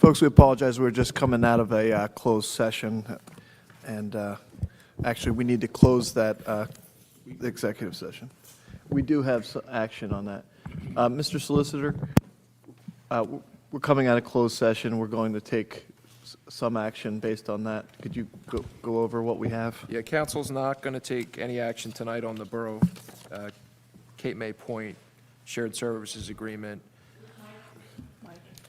Folks, we apologize. We're just coming out of a closed session, and actually, we need to close that executive session. We do have some action on that. Mr. Solicitor, we're coming out of closed session. We're going to take some action based on that. Could you go over what we have? Yeah, council's not going to take any action tonight on the Borough Cape May Point Shared Services Agreement.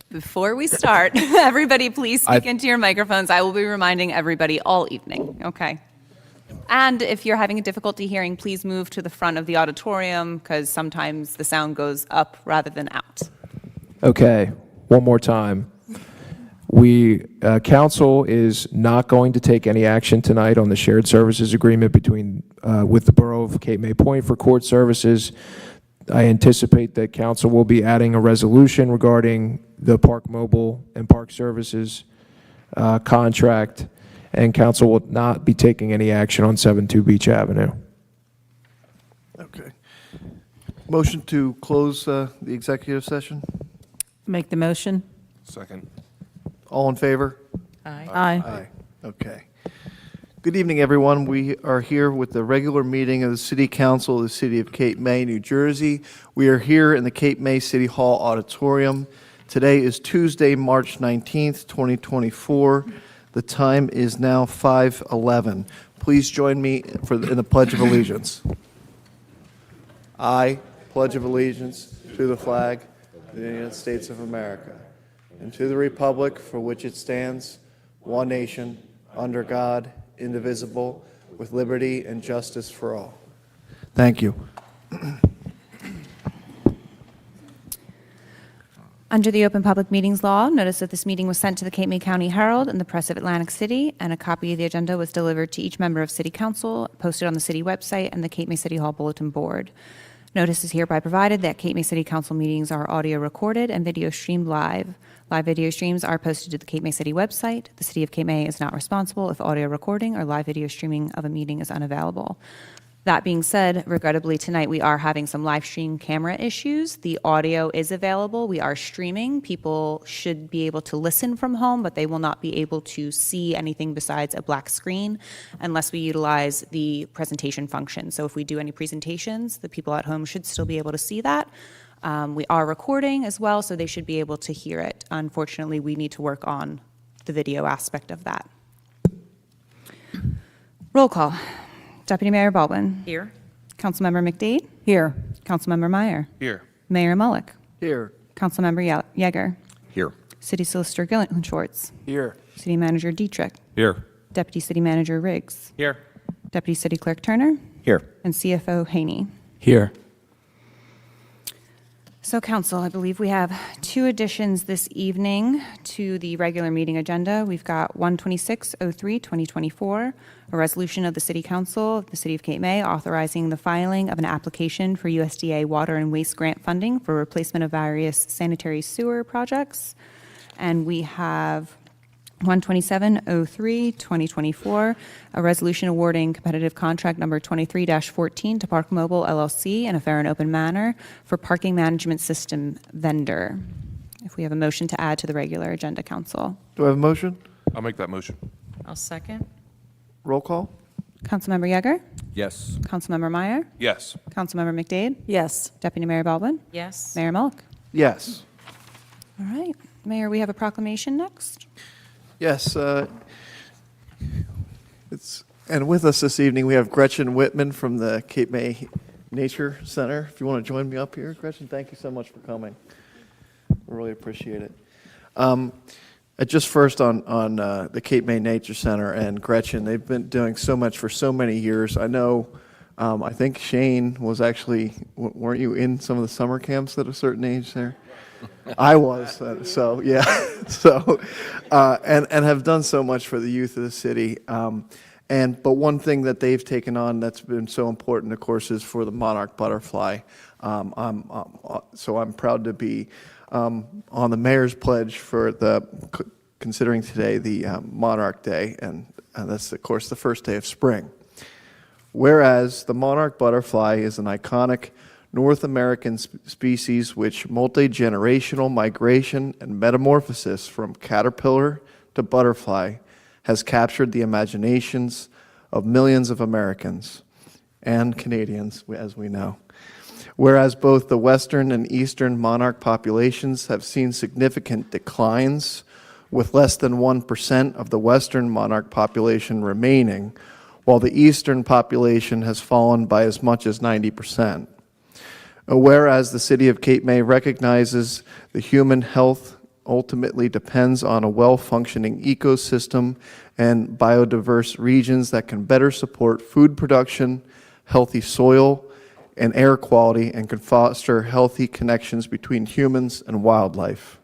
Before we start, everybody please speak into your microphones. I will be reminding everybody all evening, okay? And if you're having a difficulty hearing, please move to the front of the auditorium because sometimes the sound goes up rather than out. Okay, one more time. Council is not going to take any action tonight on the Shared Services Agreement between, with the Borough of Cape May Point for court services. I anticipate that council will be adding a resolution regarding the Park Mobile and Park Services contract, and council will not be taking any action on 72 Beach Avenue. Okay. Motion to close the executive session? Make the motion. Second. All in favor? Aye. Aye. Okay. Good evening, everyone. We are here with the regular meeting of the City Council of the City of Cape May, New Jersey. We are here in the Cape May City Hall Auditorium. Today is Tuesday, March 19th, 2024. The time is now 5:11. Please join me in the Pledge of Allegiance. I pledge of allegiance to the flag of the United States of America and to the republic for which it stands, one nation, under God, indivisible, with liberty and justice for all. Thank you. Under the Open Public Meetings Law, notice that this meeting was sent to the Cape May County Herald and the Press of Atlantic City, and a copy of the agenda was delivered to each member of City Council, posted on the city website and the Cape May City Hall Bulletin Board. Notice is hereby provided that Cape May City Council meetings are audio recorded and video streamed live. Live video streams are posted to the Cape May City website. The City of Cape May is not responsible if audio recording or live video streaming of a meeting is unavailable. That being said, regrettably tonight we are having some live stream camera issues. The audio is available. We are streaming. People should be able to listen from home, but they will not be able to see anything besides a black screen unless we utilize the presentation function. So if we do any presentations, the people at home should still be able to see that. We are recording as well, so they should be able to hear it. Unfortunately, we need to work on the video aspect of that. Roll call. Deputy Mayor Baldwin. Here. Councilmember McDade. Here. Councilmember Meyer. Here. Mayor Mullick. Here. Councilmember Yeager. Here. City Solicitor Gillian Schwartz. Here. City Manager Dietrich. Here. Deputy City Manager Riggs. Here. Deputy City Clerk Turner. Here. And CFO Haney. Here. So, Council, I believe we have two additions this evening to the regular meeting agenda. We've got 12603-2024, a resolution of the City Council of the City of Cape May authorizing the filing of an application for USDA water and waste grant funding for replacement of various sanitary sewer projects. And we have 12703-2024, a resolution awarding competitive contract number 23-14 to Park Mobile LLC in a fair and open manner for parking management system vendor. If we have a motion to add to the regular agenda, Council. Do I have a motion? I'll make that motion. I'll second. Roll call? Councilmember Yeager, Yes. Councilmember Meyer, Yes. Councilmember McDade, Yes. Deputy Mayor Baldwin, Yes. Mayor Mullick. Yes. All right, Mayor, we have a proclamation next. Yes. And with us this evening, we have Gretchen Whitman from the Cape May Nature Center. If you want to join me up here, Gretchen, thank you so much for coming. We really appreciate it. Just first on the Cape May Nature Center and Gretchen, they've been doing so much for so many years. I know, I think Shane was actually, weren't you in some of the summer camps at a certain age there? I was, so yeah, and have done so much for the youth of the city. But one thing that they've taken on that's been so important, of course, is for the monarch butterfly. So I'm proud to be on the mayor's pledge for considering today the Monarch Day, and that's of course the first day of spring. Whereas the monarch butterfly is an iconic North American species which multi-generational migration and metamorphosis from caterpillar to butterfly has captured the imaginations of millions of Americans and Canadians, as we know. Whereas both the western and eastern monarch populations have seen significant declines, with less than 1% of the western monarch population remaining, while the eastern population has fallen by as much as 90%. Whereas the City of Cape May recognizes the human health ultimately depends on a well-functioning ecosystem and biodiverse regions that can better support food production, healthy soil, and air quality, and can foster healthy connections between humans and wildlife.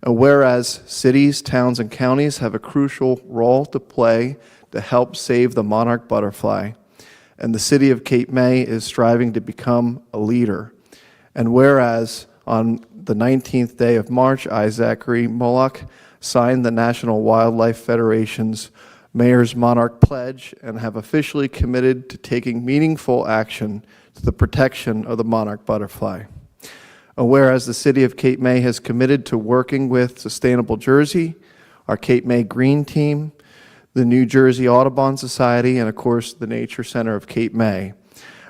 Whereas cities, towns, and counties have a crucial role to play to help save the monarch butterfly, and the City of Cape May is striving to become a leader. And whereas on the 19th day of March, I, Zachary Moloch, signed the National Wildlife Federation's Mayor's Monarch Pledge and have officially committed to taking meaningful action to the protection of the monarch butterfly. Whereas the City of Cape May has committed to working with Sustainable Jersey, our Cape May Green Team, the New Jersey Audubon Society, and of course the Nature Center of Cape May.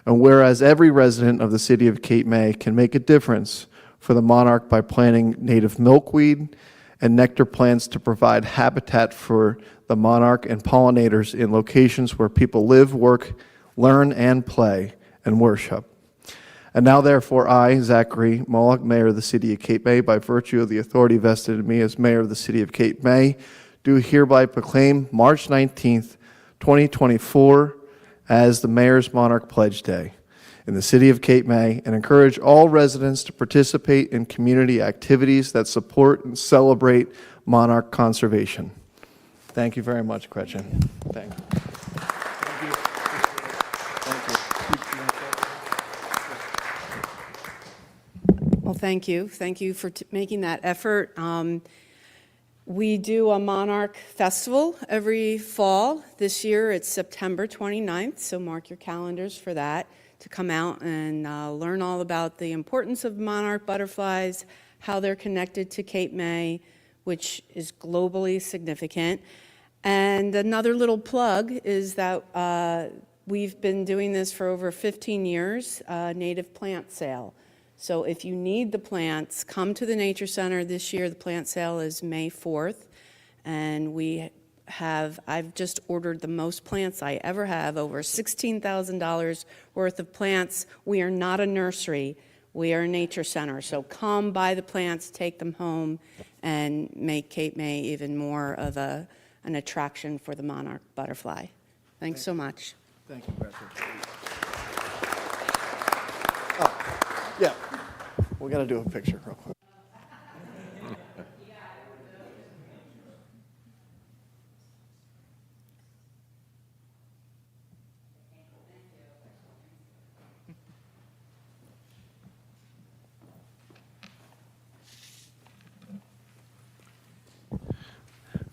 And whereas every resident of the City of Cape May can make a difference for the monarch by planting native milkweed and nectar plants to provide habitat for the monarch and pollinators in locations where people live, work, learn, and play, and worship. And now, therefore, I, Zachary Moloch, Mayor of the City of Cape May, by virtue of the authority vested in me as Mayor of the City of Cape May, do hereby proclaim March 19th, 2024 as the Mayor's Monarch Pledge Day in the City of Cape May, and encourage all residents to participate in community activities that support and celebrate monarch conservation. Thank you very much, Gretchen. Thank you. Well, thank you. Thank you for making that effort. We do a Monarch Festival every fall. This year it's September 29th, so mark your calendars for that, to come out and learn all about the importance of monarch butterflies, how they're connected to Cape May, which is globally significant. And another little plug is that we've been doing this for over 15 years, native plant sale. So if you need the plants, come to the Nature Center. This year the plant sale is May 4th, and I've just ordered the most plants I ever have, over $16,000 worth of plants. We are not a nursery, we are a nature center. So come buy the plants, take them home, and make Cape May even more of an attraction for the monarch butterfly. Thanks so much. Thank you, Gretchen. Yeah, we're going to do a picture real quick.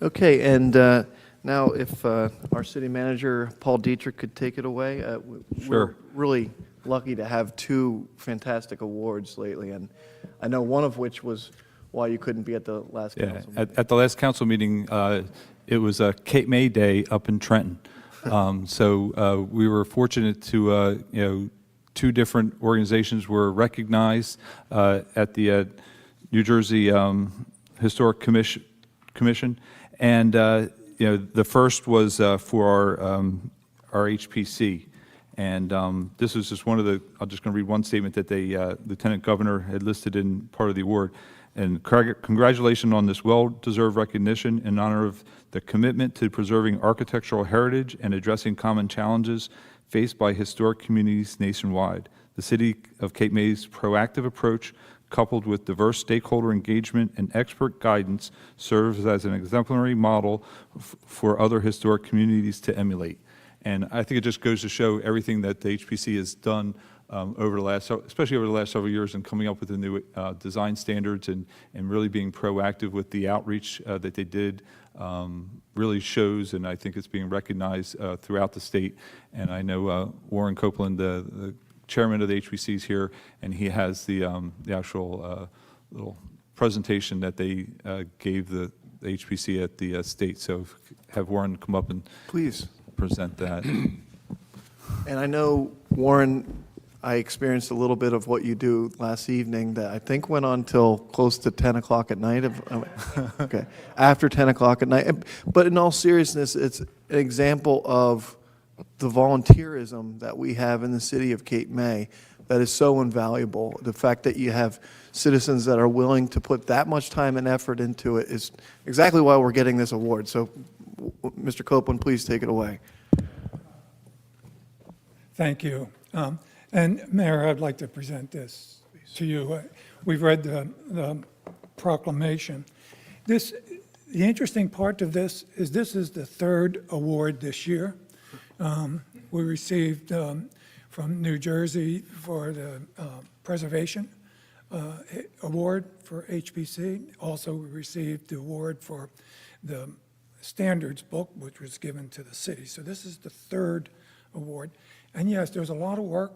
Okay, and now if our city manager, Paul Dietrich, could take it away. We're really lucky to have two fantastic awards lately, and I know one of which was why you couldn't be at the last council meeting. At the last council meeting, it was a Cape May Day up in Trenton. So we were fortunate to, two different organizations were recognized at the New Jersey Historic Commission. And the first was for our HPC. And this is just one of the, I'm just going to read one statement that the Lieutenant Governor had listed in part of the award. And congratulations on this well-deserved recognition in honor of the commitment to preserving architectural heritage and addressing common challenges faced by historic communities nationwide. The City of Cape May's proactive approach, coupled with diverse stakeholder engagement and expert guidance, serves as an exemplary model for other historic communities to emulate. And I think it just goes to show everything that the HPC has done over the last, especially over the last several years, in coming up with the new design standards and really being proactive with the outreach that they did, really shows, and I think it's being recognized throughout the state. And I know Warren Copeland, the chairman of the HPC is here, and he has the actual little presentation that they gave the HPC at the state. So have Warren come up and Please. present that. And I know, Warren, I experienced a little bit of what you do last evening that I think went on till close to 10 o'clock at night. Okay, after 10 o'clock at night. But in all seriousness, it's an example of the volunteerism that we have in the city of Cape May that is so invaluable. The fact that you have citizens that are willing to put that much time and effort into it is exactly why we're getting this award. So, Mr. Copeland, please take it away. Thank you. And Mayor, I'd like to present this to you. We've read the proclamation. The interesting part of this is the third award this year. We received from New Jersey for the Preservation Award for HPC. Also, we received the award for the Standards Book, which was given to the city. So this is the third award. And yes, there's a lot of work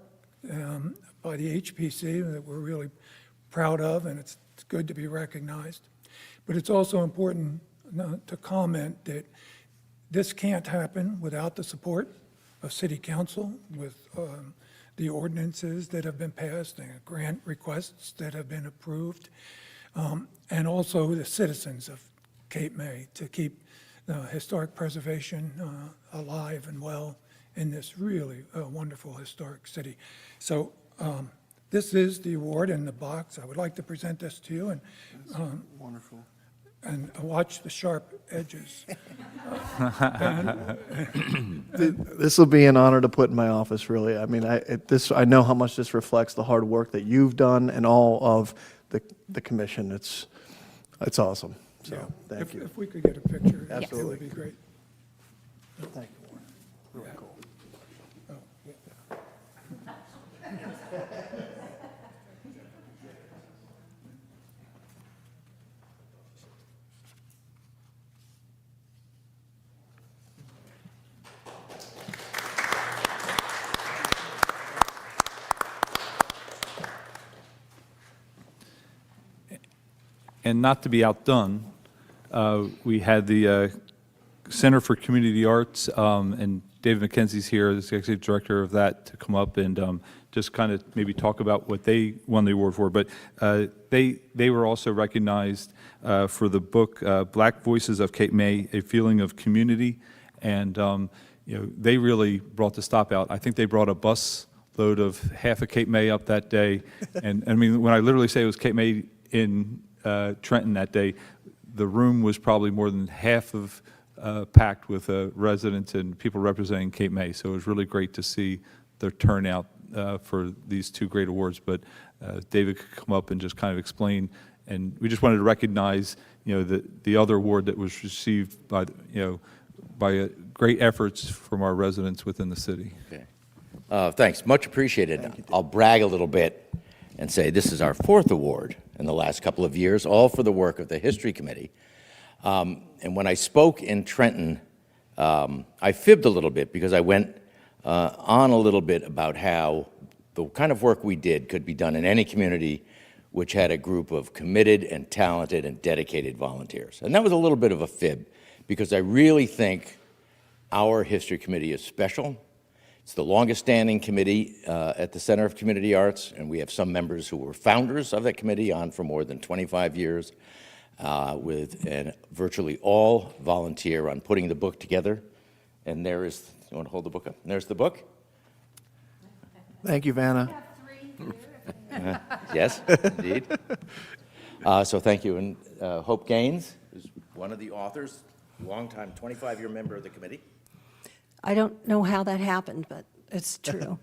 by the HPC that we're really proud of, and it's good to be recognized. But it's also important to comment that this can't happen without the support of City Council, with the ordinances that have been passed and grant requests that have been approved, and also the citizens of Cape May to keep historic preservation alive and well in this really wonderful historic city. So this is the award in the box. I would like to present this to you, and Wonderful. and watch the sharp edges. This will be an honor to put in my office, really. I mean, I know how much this reflects the hard work that you've done and all of the commission. It's awesome. So, thank you. If we could get a picture, it Absolutely. would be great. Thank you, Warren. Really cool. Oh, yeah. And not to be outdone, we had the Center for Community Arts, and David McKenzie's here, the executive director of that, to come up and just kind of maybe talk about what they won the award for. But they were also recognized for the book Black Voices of Cape May, A Feeling of Community. And they really brought the stop out. I think they brought a bus load of half of Cape May up that day. And I mean, when I literally say it was Cape May in Trenton that day, the room was probably more than half of packed with residents and people representing Cape May. So it was really great to see the turnout for these two great awards. But David could come up and just kind of explain. And we just wanted to recognize, the other award that was received by, by great efforts from our residents within the city. Okay. Thanks, much appreciated. I'll brag a little bit and say this is our fourth award in the last couple of years, all for the work of the History Committee. And when I spoke in Trenton, I fibbed a little bit because I went on a little bit about how the kind of work we did could be done in any community which had a group of committed and talented and dedicated volunteers. And that was a little bit of a fib because I really think our History Committee is special. It's the longest-standing committee at the Center of Community Arts, and we have some members who were founders of that committee on for more than 25 years, and virtually all volunteer on putting the book together. And there is, you want to hold the book up? And there's the book. Thank you, Vanna. Yes, indeed. So thank you. And Hope Gaines is one of the authors, longtime 25-year member of the committee. I don't know how that happened, but it's true.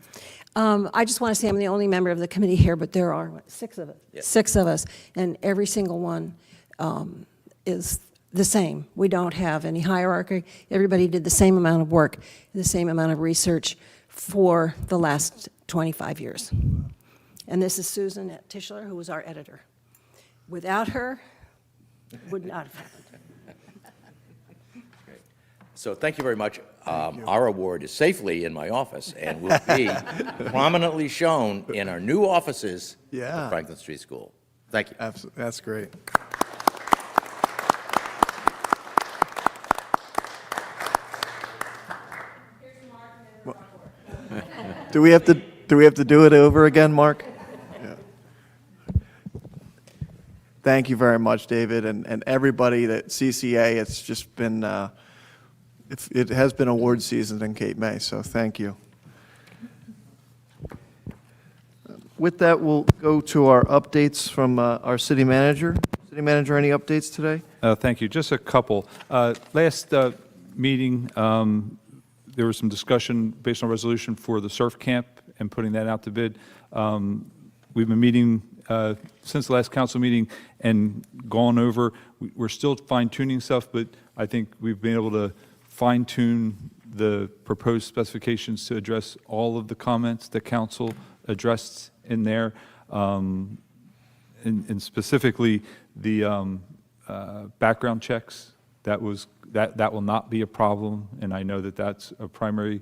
I just want to say I'm the only member of the committee here, but there are six of us. Yes. 6 of us, and every single one is the same. We don't have any hierarchy. Everybody did the same amount of work, the same amount of research for the last 25 years. And this is Susan Tischler, who was our editor. Without her, it would not have happened. So thank you very much. our award is safely in my office and will be prominently shown in our new offices at Yeah. the Franklin Street School. Thank you. Absolutely, that's great. Do we have to do it over again, Mark? Yeah. Thank you very much, David, and everybody at CCA. It's just been, it has been award season in Cape May, so thank you. With that, we'll go to our updates from our city manager. City manager, any updates today? Thank you. Just a couple. Last meeting, there was some discussion based on resolution for the surf camp and putting that out to bid. We've been meeting since the last council meeting and gone over. We're still fine-tuning stuff, but I think we've been able to fine-tune the proposed specifications to address all of the comments that council addressed in there. And specifically, the background checks, that will not be a problem, and I know that that's a primary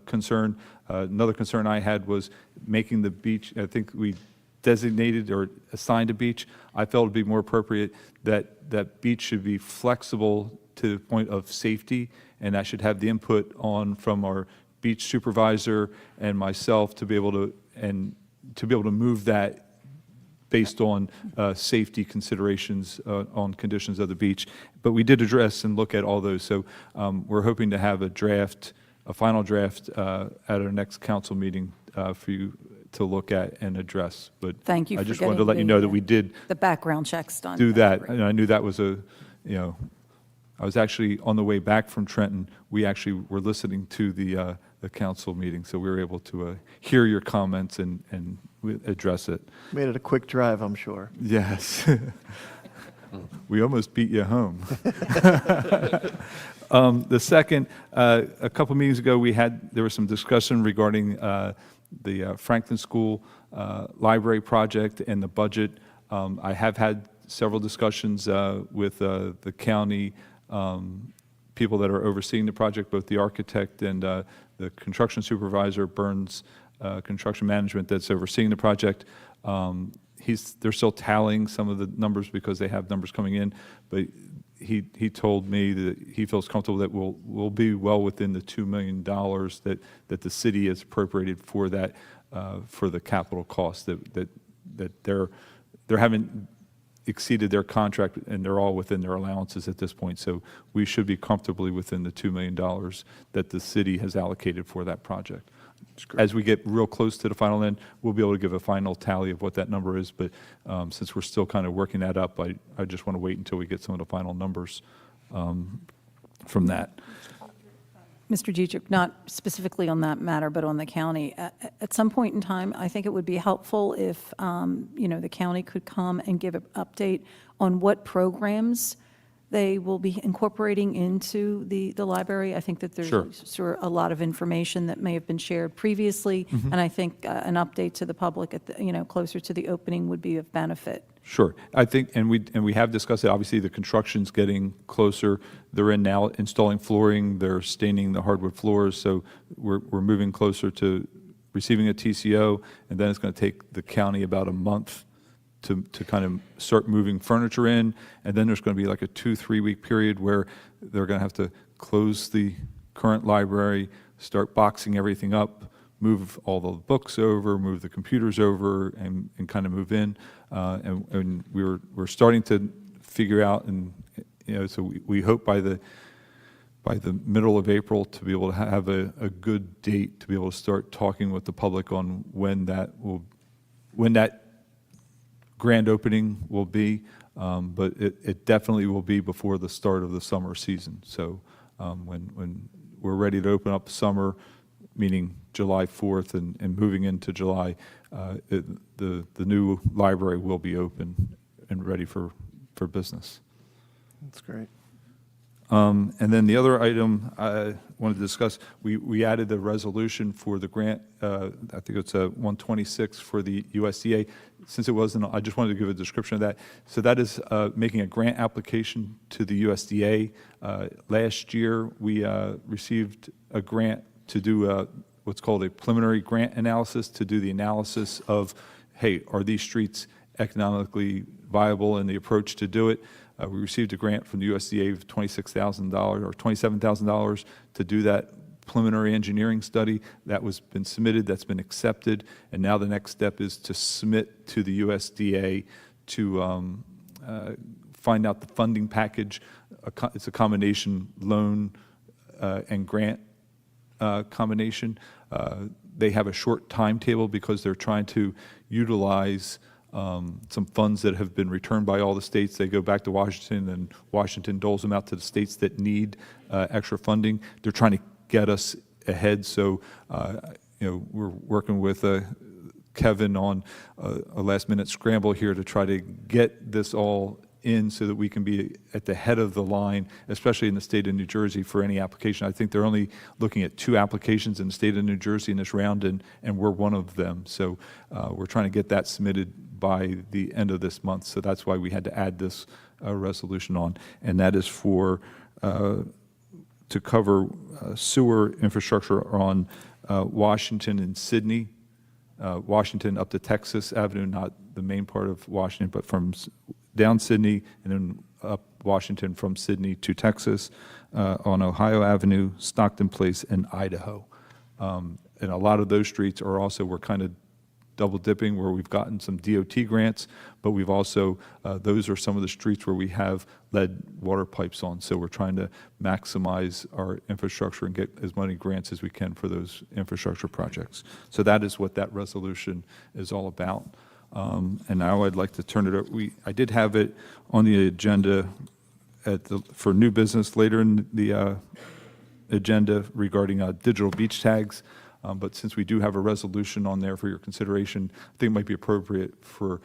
concern. Another concern I had was making the beach, I think we designated or assigned a beach. I felt it'd be more appropriate that that beach should be flexible to the point of safety, and that should have the input on from our beach supervisor and myself to be able to move that based on safety considerations on conditions of the beach. But we did address and look at all those. So we're hoping to have a final draft at our next council meeting for you to look at and address. But Thank you for I just wanted to getting let you know that we did the background checks done. do That's that. great. And I knew that was I was actually on the way back from Trenton. We actually were listening to the council meeting, so we were able to hear your comments and address it. Made it a quick drive, I'm sure. Yes. We almost beat you home. The second, a couple meetings ago, there was some discussion regarding the Franklin School library project and the budget. I have had several discussions with the county people that are overseeing the project, both the architect and the construction supervisor, Burns Construction Management, that's overseeing the project. They're still tallying some of the numbers because they have numbers coming in, but he told me that he feels comfortable that we'll be well within the $2 million that the city has appropriated for that for the capital costs that they haven't exceeded their contract, and they're all within their allowances at this point. So we should be comfortably within the $2 million that the city has allocated for that project. As we get real close to the final end, we'll be able to give a final tally of what that number is. But since we're still kind of working that up, I just want to wait until we get some of the final numbers from that. Mr. Dietrich, not specifically on that matter, but on the county. At some point in time, I think it would be helpful if, the county could come and give an update on what programs they will be incorporating into the library. I think that there's Sure. sort of a lot of information that may have been shared previously, and I think an update to the public at closer to the opening would be of benefit. Sure. I think, and we have discussed it, obviously the construction's getting closer. They're in now installing flooring, they're staining the hardwood floors, so we're moving closer to receiving a TCO, and then it's going to take the county about a month to kind of start moving furniture in, and then there's going to be like a 2-3 week period where they're going to have to close the current library, start boxing everything up, move all the books over, move the computers over, and kind of move in. And we're starting to figure out, and so we hope by the middle of April to be able to have a good date to be able to start talking with the public on when that grand opening will be. But it definitely will be before the start of the summer season. So when we're ready to open up summer, meaning July 4th and moving into July, the new library will be open and ready for business. That's great. And then the other item I wanted to discuss, we added the resolution for the grant, I think it's 126 for the USDA. since it wasn't, I just wanted to give a description of that. So that is making a grant application to the USDA. Last year, we received a grant to do what's called a preliminary grant analysis, to do the analysis of, hey, are these streets economically viable, and the approach to do it. We received a grant from the USDA of $26,000 or $27,000 to do that preliminary engineering study. That was been submitted, that's been accepted, and now the next step is to submit to the USDA to find out the funding package. It's a combination loan and grant combination. They have a short timetable because they're trying to utilize some funds that have been returned by all the states. They go back to Washington, and Washington doles them out to the states that need extra funding. They're trying to get us ahead, so we're working with Kevin on a last-minute scramble here to try to get this all in so that we can be at the head of the line, especially in the state of New Jersey, for any application. I think they're only looking at 2 applications in the state of New Jersey in this round, and we're one of them. So we're trying to get that submitted by the end of this month. So that's why we had to add this resolution on, and that is for to cover sewer infrastructure on Washington and Sydney, Washington up to Texas Avenue, not the main part of Washington, but from down Sydney and then up Washington from Sydney to Texas, on Ohio Avenue, Stockton Place, and Idaho. And a lot of those streets are also, we're kind of double dipping, where we've gotten some DOT grants, but we've also, those are some of the streets where we have lead water pipes on. So we're trying to maximize our infrastructure and get as many grants as we can for those infrastructure projects. So that is what that resolution is all about. And now I'd like to turn it over. I did have it on the agenda for new business later in the agenda regarding digital beach tags. But since we do have a resolution on there for your consideration, I think it might be appropriate for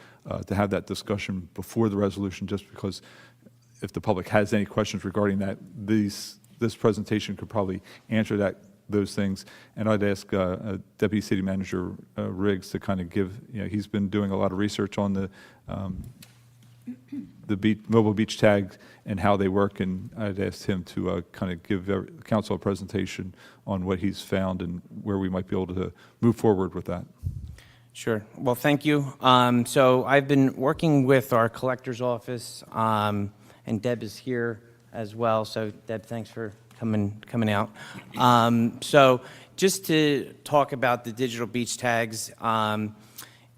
to have that discussion before the resolution, just because if the public has any questions regarding that, this presentation could probably answer those things. And I'd ask Deputy City Manager Riggs to kind of give, he's been doing a lot of research on the mobile beach tags and how they work, and I'd asked him to kind of give council a presentation on what he's found and where we might be able to move forward with that. Sure. Well, thank you. So I've been working with our collector's office, and Deb is here as well. So Deb, thanks for coming out. So just to talk about the digital beach tags,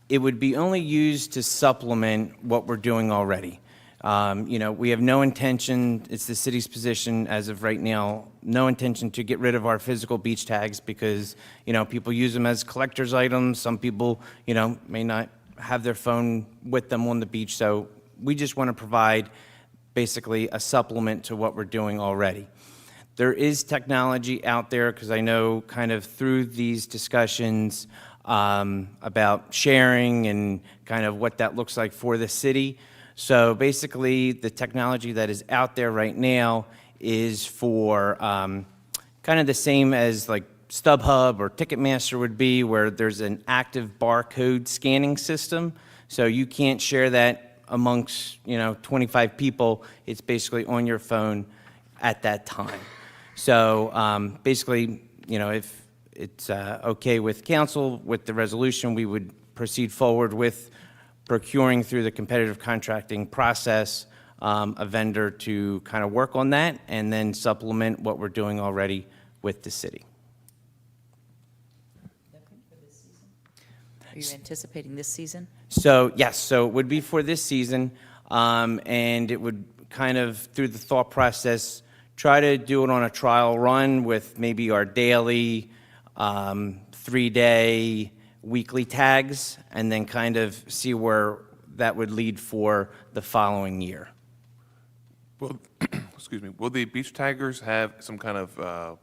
it would be only used to supplement what we're doing already. We have no intention, it's the city's position as of right now, no intention to get rid of our physical beach tags because, people use them as collector's items. Some people, may not have their phone with them on the beach. So we just want to provide basically a supplement to what we're doing already. There is technology out there, because I know kind of through these discussions about sharing and kind of what that looks like for the city. So basically, the technology that is out there right now is for kind of the same as like StubHub or Ticketmaster would be, where there's an active barcode scanning system. So you can't share that amongst 25 people. It's basically on your phone at that time. So basically, if it's okay with council, with the resolution, we would proceed forward with procuring through the competitive contracting process a vendor to kind of work on that and then supplement what we're doing already with the city. Are you anticipating this season? So yes, so it would be for this season, and it would kind of, through the thought process, try to do it on a trial run with maybe our daily, 3-day, weekly tags, and then kind of see where that would lead for the following year. Well, excuse me, will the beach taggers have some kind of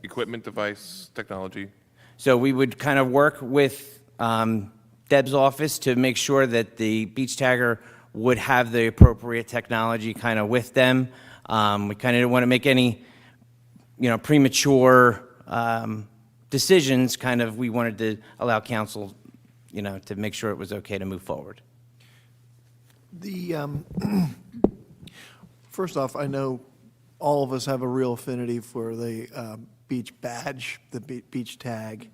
equipment, device, technology? So we would kind of work with Deb's office to make sure that the beach tagger would have the appropriate technology kind of with them. We kind of didn't want to make any, premature decisions. Kind of, we wanted to allow council, to make sure it was okay to move forward. The, first off, I know all of us have a real affinity for the beach badge, the beach tag.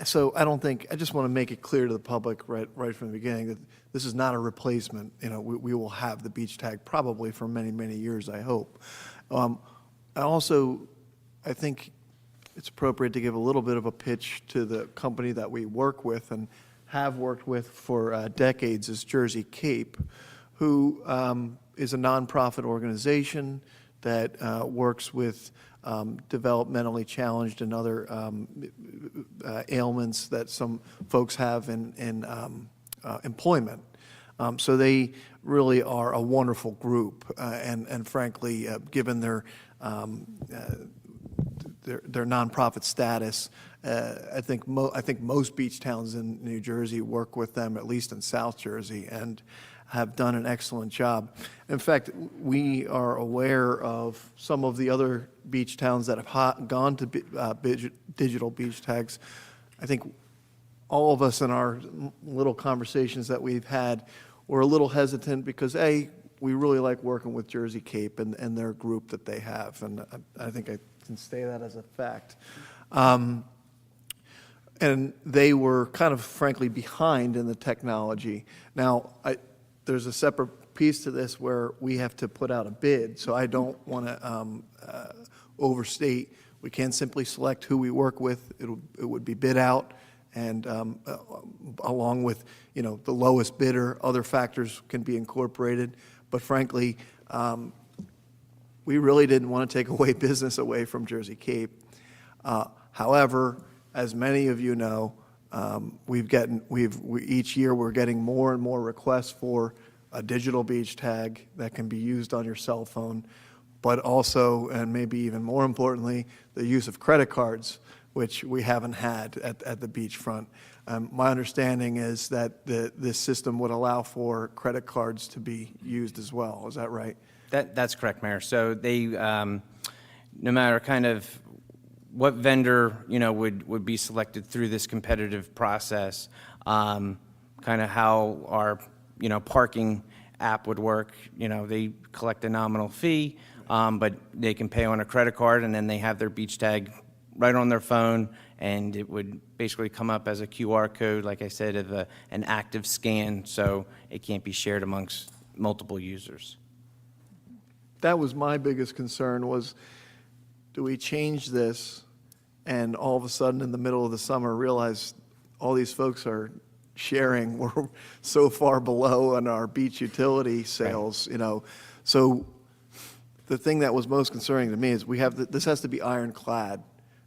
So I don't think, I just want to make it clear to the public right from the beginning that this is not a replacement. We will have the beach tag probably for many, many years, I hope. I think it's appropriate to give a little bit of a pitch to the company that we work with and have worked with for decades, is Jersey Cape, who is a nonprofit organization that works with developmentally challenged and other ailments that some folks have in employment. So they really are a wonderful group, and frankly, given their nonprofit status, I think most beach towns in New Jersey work with them, at least in South Jersey, and have done an excellent job. In fact, we are aware of some of the other beach towns that have gone to digital beach tags. I think all of us in our little conversations that we've had were a little hesitant because, A, we really like working with Jersey Cape and their group that they have, and I think I can say that as a fact. And they were kind of, frankly, behind in the technology. Now, there's a separate piece to this where we have to put out a bid, so I don't want to overstate. We can't simply select who we work with. It would be bid out, and along with the lowest bidder, other factors can be incorporated. But frankly, we really didn't want to take away business away from Jersey Cape. However, as many of you know, each year we're getting more and more requests for a digital beach tag that can be used on your cell phone, but also, and maybe even more importantly, the use of credit cards, which we haven't had at the beachfront. My understanding is that this system would allow for credit cards to be used as well. Is that right? That's correct, Mayor. So they, no matter kind of what vendor, would be selected through this competitive process, kind of how our, parking app would work. They collect a nominal fee, but they can pay on a credit card, and then they have their beach tag right on their phone, and it would basically come up as a QR code, like I said, of an active scan, so it can't be shared amongst multiple users. That was my biggest concern was, do we change this and all of a sudden in the middle of the summer realize all these folks are sharing, we're so far below on our beach utility sales, So the thing that was most concerning to me is this has to be ironclad.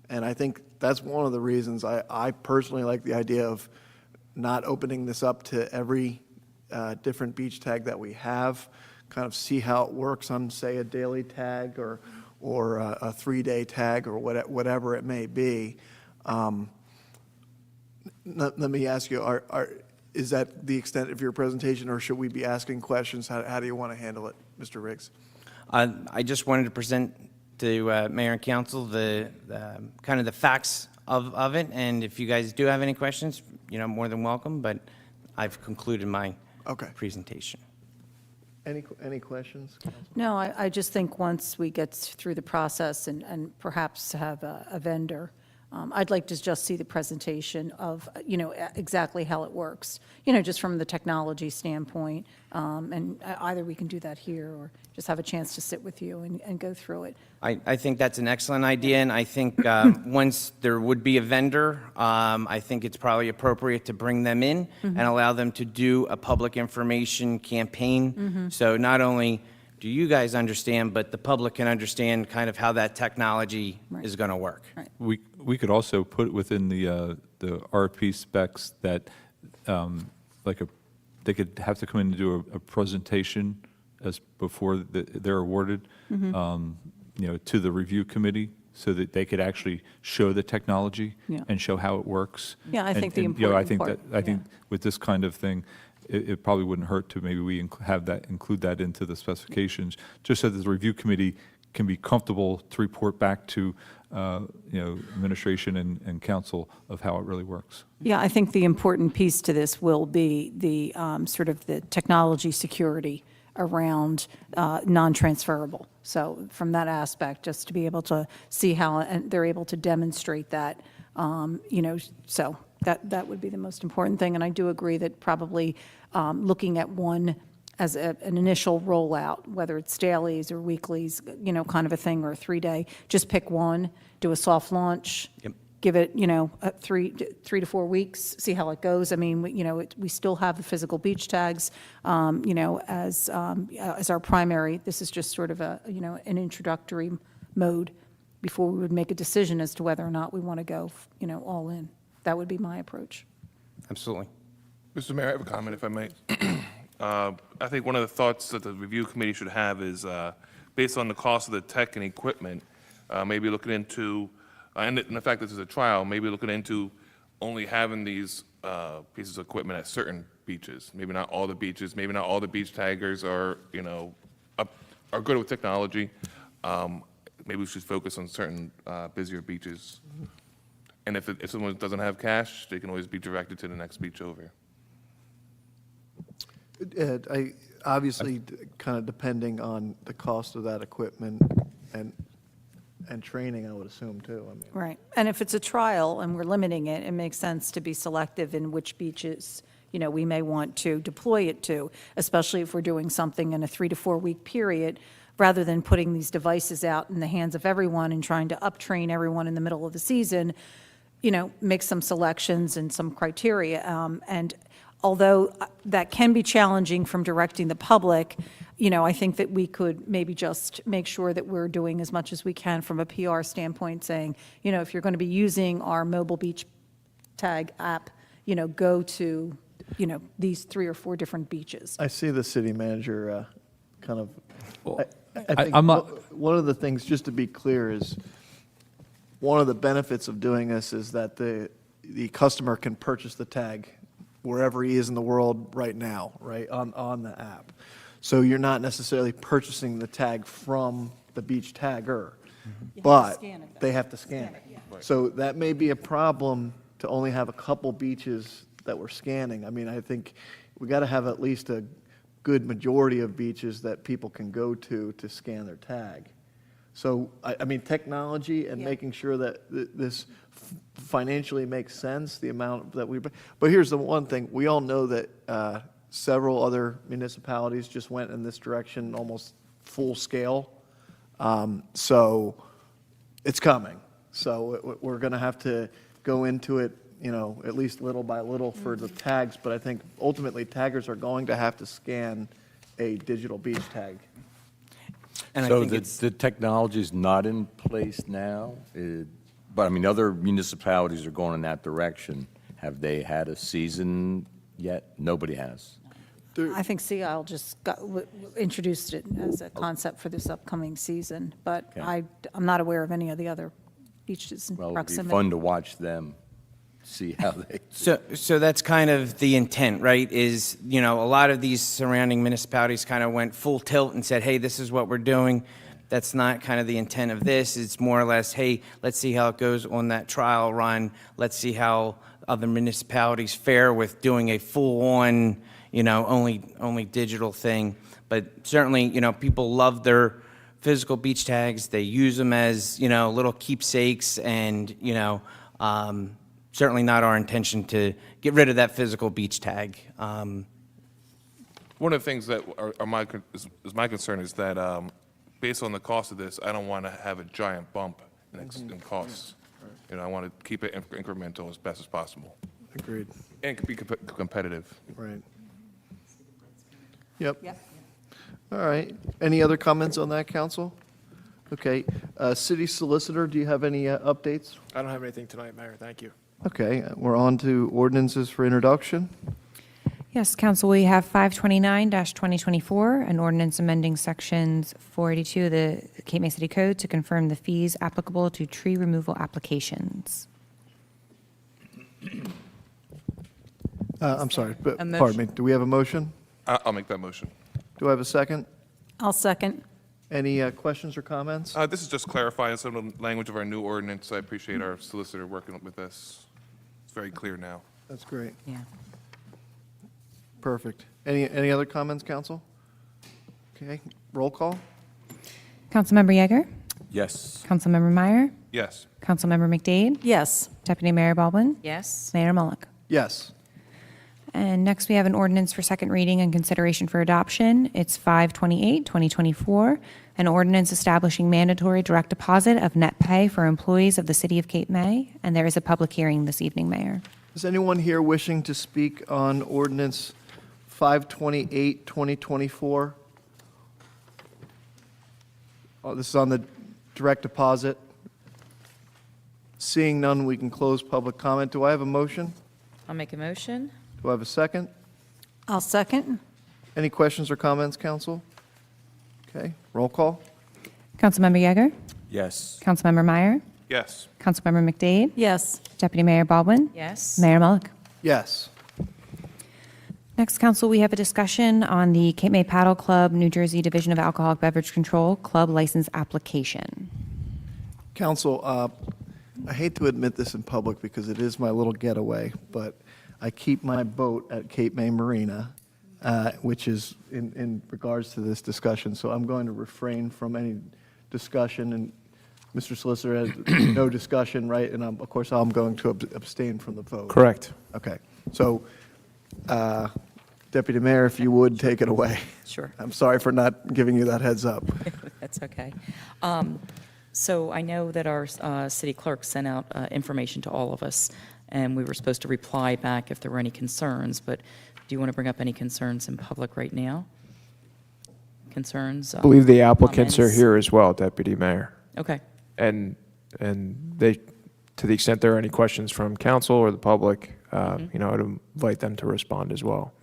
And I think that's one of the reasons I personally like the idea of not opening this up to every different beach tag that we have, kind of see how it works on, say, a daily tag or a 3-day tag or whatever it may be. Let me ask you, is that the extent of your presentation, or should we be asking questions? How do you want to handle it, Mr. Riggs? I just wanted to present to Mayor and Council the kind of the facts of it, and if you guys do have any questions, more than welcome, but I've concluded my presentation. Any questions? No, I just think once we get through the process and perhaps have a vendor, I'd like to just see the presentation of, exactly how it works, just from the technology standpoint. And either we can do that here or just have a chance to sit with you and go through it. I think that's an excellent idea, and I think once there would be a vendor, I think it's probably appropriate to bring them in and allow them to do a public information campaign. So not only do you guys understand, but the public can understand kind of how that technology is going to work. Right. We could also put within the RFP specs that they could have to come in and do a presentation before they're awarded, to the review committee, so that they could actually show the technology and show how it works. Yeah, I think the I important think part, I think with this kind of thing, it probably wouldn't hurt to maybe include that into the specifications, just so that the review committee can be comfortable to report back to, administration and council of how it really works. Yeah, I think the important piece to this will be the sort of the technology security around non-transferable. So from that aspect, just to be able to see how and they're able to demonstrate that, so that would be the most important thing. And I do agree that probably looking at one as an initial rollout, whether it's dailies or weeklies, kind of a thing, or a 3-day, just pick one, do a soft launch. Yep. Give it, 3 to 4 weeks, see how it goes. I mean, we still have the physical beach tags, as our primary. This is just sort of an introductory mode before we would make a decision as to whether or not we want to go, all in. That would be my approach. Absolutely. Mr. Mayor, I have a comment, if I may. I think one of the thoughts that the review committee should have is, based on the cost of the tech and equipment, maybe looking into, and the fact that this is a trial, maybe looking into only having these pieces of equipment at certain beaches. Maybe not all the beaches, maybe not all the beach taggers are, are good with technology. Maybe we should focus on certain busier beaches. And if someone doesn't have cash, they can always be directed to the next beach over. Ed, obviously, kind of depending on the cost of that equipment and training, I would assume, too. I mean, Right. And if it's a trial and we're limiting it, it makes sense to be selective in which beaches, we may want to deploy it to, especially if we're doing something in a 3 to 4 week period, rather than putting these devices out in the hands of everyone and trying to uptrain everyone in the middle of the season, make some selections and some criteria. And although that can be challenging from directing the public, I think that we could maybe just make sure that we're doing as much as we can from a PR standpoint, saying, if you're going to be using our mobile beach tag app, go to, these 3 or 4 different beaches. I see the city manager kind of, I think I'm not- one of the things, just to be clear, is one of the benefits of doing this is that the customer can purchase the tag wherever he is in the world right now, right, on the app. So you're not necessarily purchasing the tag from the beach tagger, but they have to scan it. So that may be a problem to only have a couple beaches that we're scanning. I mean, I think we got to have at least a good majority of beaches that people can go to scan their tag. So, I mean, technology and making sure that this financially makes sense, the amount that we, but here's the one thing, we all know that several other municipalities just went in this direction almost full scale. So it's coming. So we're going to have to go into it, at least little by little for the tags, but I think ultimately taggers are going to have to scan a digital beach tag. And I So think it's, the technology's not in place now, but I mean, other municipalities are going in that direction. Have they had a season yet? Nobody has. I think Sea Isle just introduced it as a concept for this upcoming season, but Okay. I'm not aware of any of the other beaches in Well, it'd be proximity. fun to watch them, see how they. so that's kind of the intent, right? Is, a lot of these surrounding municipalities kind of went full tilt and said, hey, this is what we're doing. That's not kind of the intent of this. It's more or less, hey, let's see how it goes on that trial run. Let's see how other municipalities fare with doing a full-on, only digital thing. But certainly, people love their physical beach tags. They use them as, little keepsakes, and, certainly not our intention to get rid of that physical beach tag. One of the things that is my concern is that, based on the cost of this, I don't want to have a giant bump in costs. I want to keep it incremental as best as possible Agreed. and be competitive. Right. Yep. All right. Any other comments on that, council? Okay. City Solicitor, do you have any updates? I don't have anything tonight, Mayor. Thank you. Okay, we're on to ordinances for introduction. Yes, Council, we have 529-2024, an ordinance amending sections 482 of the Cape May City Code to confirm the fees applicable to tree removal applications. I'm sorry, but, A pardon me, do we have a motion? I'll make that motion. Do I have a second? I'll second. Any questions or comments? This is just clarifying some of the language of our new ordinance. I appreciate our solicitor working with this. It's very clear now. That's great. Yeah. Perfect. Any other comments, council? Okay, roll call? Councilmember Yeager, Yes. Councilmember Meyer, Yes. Councilmember McDade, Yes. Deputy Mayor Baldwin, Yes. Mayor Mullick. Yes. And next, we have an ordinance for second reading and consideration for adoption. It's 528-2024, an ordinance establishing mandatory direct deposit of net pay for employees of the City of Cape May, and there is a public hearing this evening, Mayor. Is anyone here wishing to speak on ordinance 528, 2024? Oh, this is on the direct deposit. Seeing none, we can close public comment. Do I have a motion? I'll make a motion. Do I have a second? I'll second. Any questions or comments, council? Okay, roll call? Councilmember Yeager, Yes. Councilmember Meyer, Yes. Councilmember McDade, Yes. Deputy Mayor Baldwin, Yes. Mayor Mullick. Yes. Next, council, we have a discussion on the Cape May Paddle Club, New Jersey Division of Alcoholic Beverage Control Club License Application. Council, I hate to admit this in public because it is my little getaway, but I keep my boat at Cape May Marina, which is in regards to this discussion, so I'm going to refrain from any discussion, and Mr. Solicitor has no discussion, right? And of course, I'm going to abstain from the vote. Correct. Okay, so Deputy Mayor, if you would, take it away. Sure. I'm sorry for not giving you that heads up. That's okay. So I know that our city clerk sent out information to all of us, and we were supposed to reply back if there were any concerns, but do you want to bring up any concerns in public right now? Concerns? I believe the applicants are comments? here as well, Deputy Mayor. Okay. And they, to the extent there are any questions from council or the public, Mm-hmm. I'd invite them to respond as well.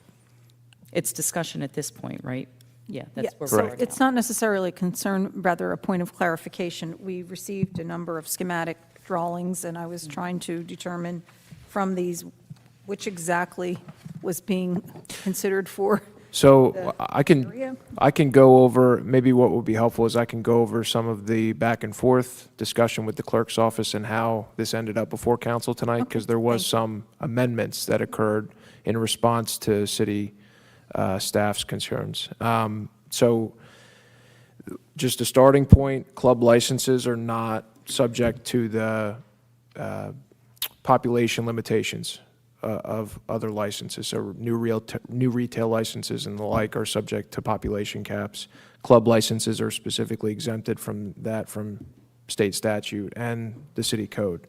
It's discussion at this point, right? Yeah, that's Yeah, where we so are it's now. not necessarily a concern, rather a point of clarification. We received a number of schematic drawings, and I was trying to determine from these which exactly was being considered for. So the area. I can go over, maybe what would be helpful is I can go over some of the back and forth discussion with the clerk's office and how this ended up before council tonight, because there was some amendments that occurred in response to city staff's concerns. So just a starting point, club licenses are not subject to the population limitations of other licenses. So new retail licenses and the like are subject to population caps. Club licenses are specifically exempted from that from state statute and the city code.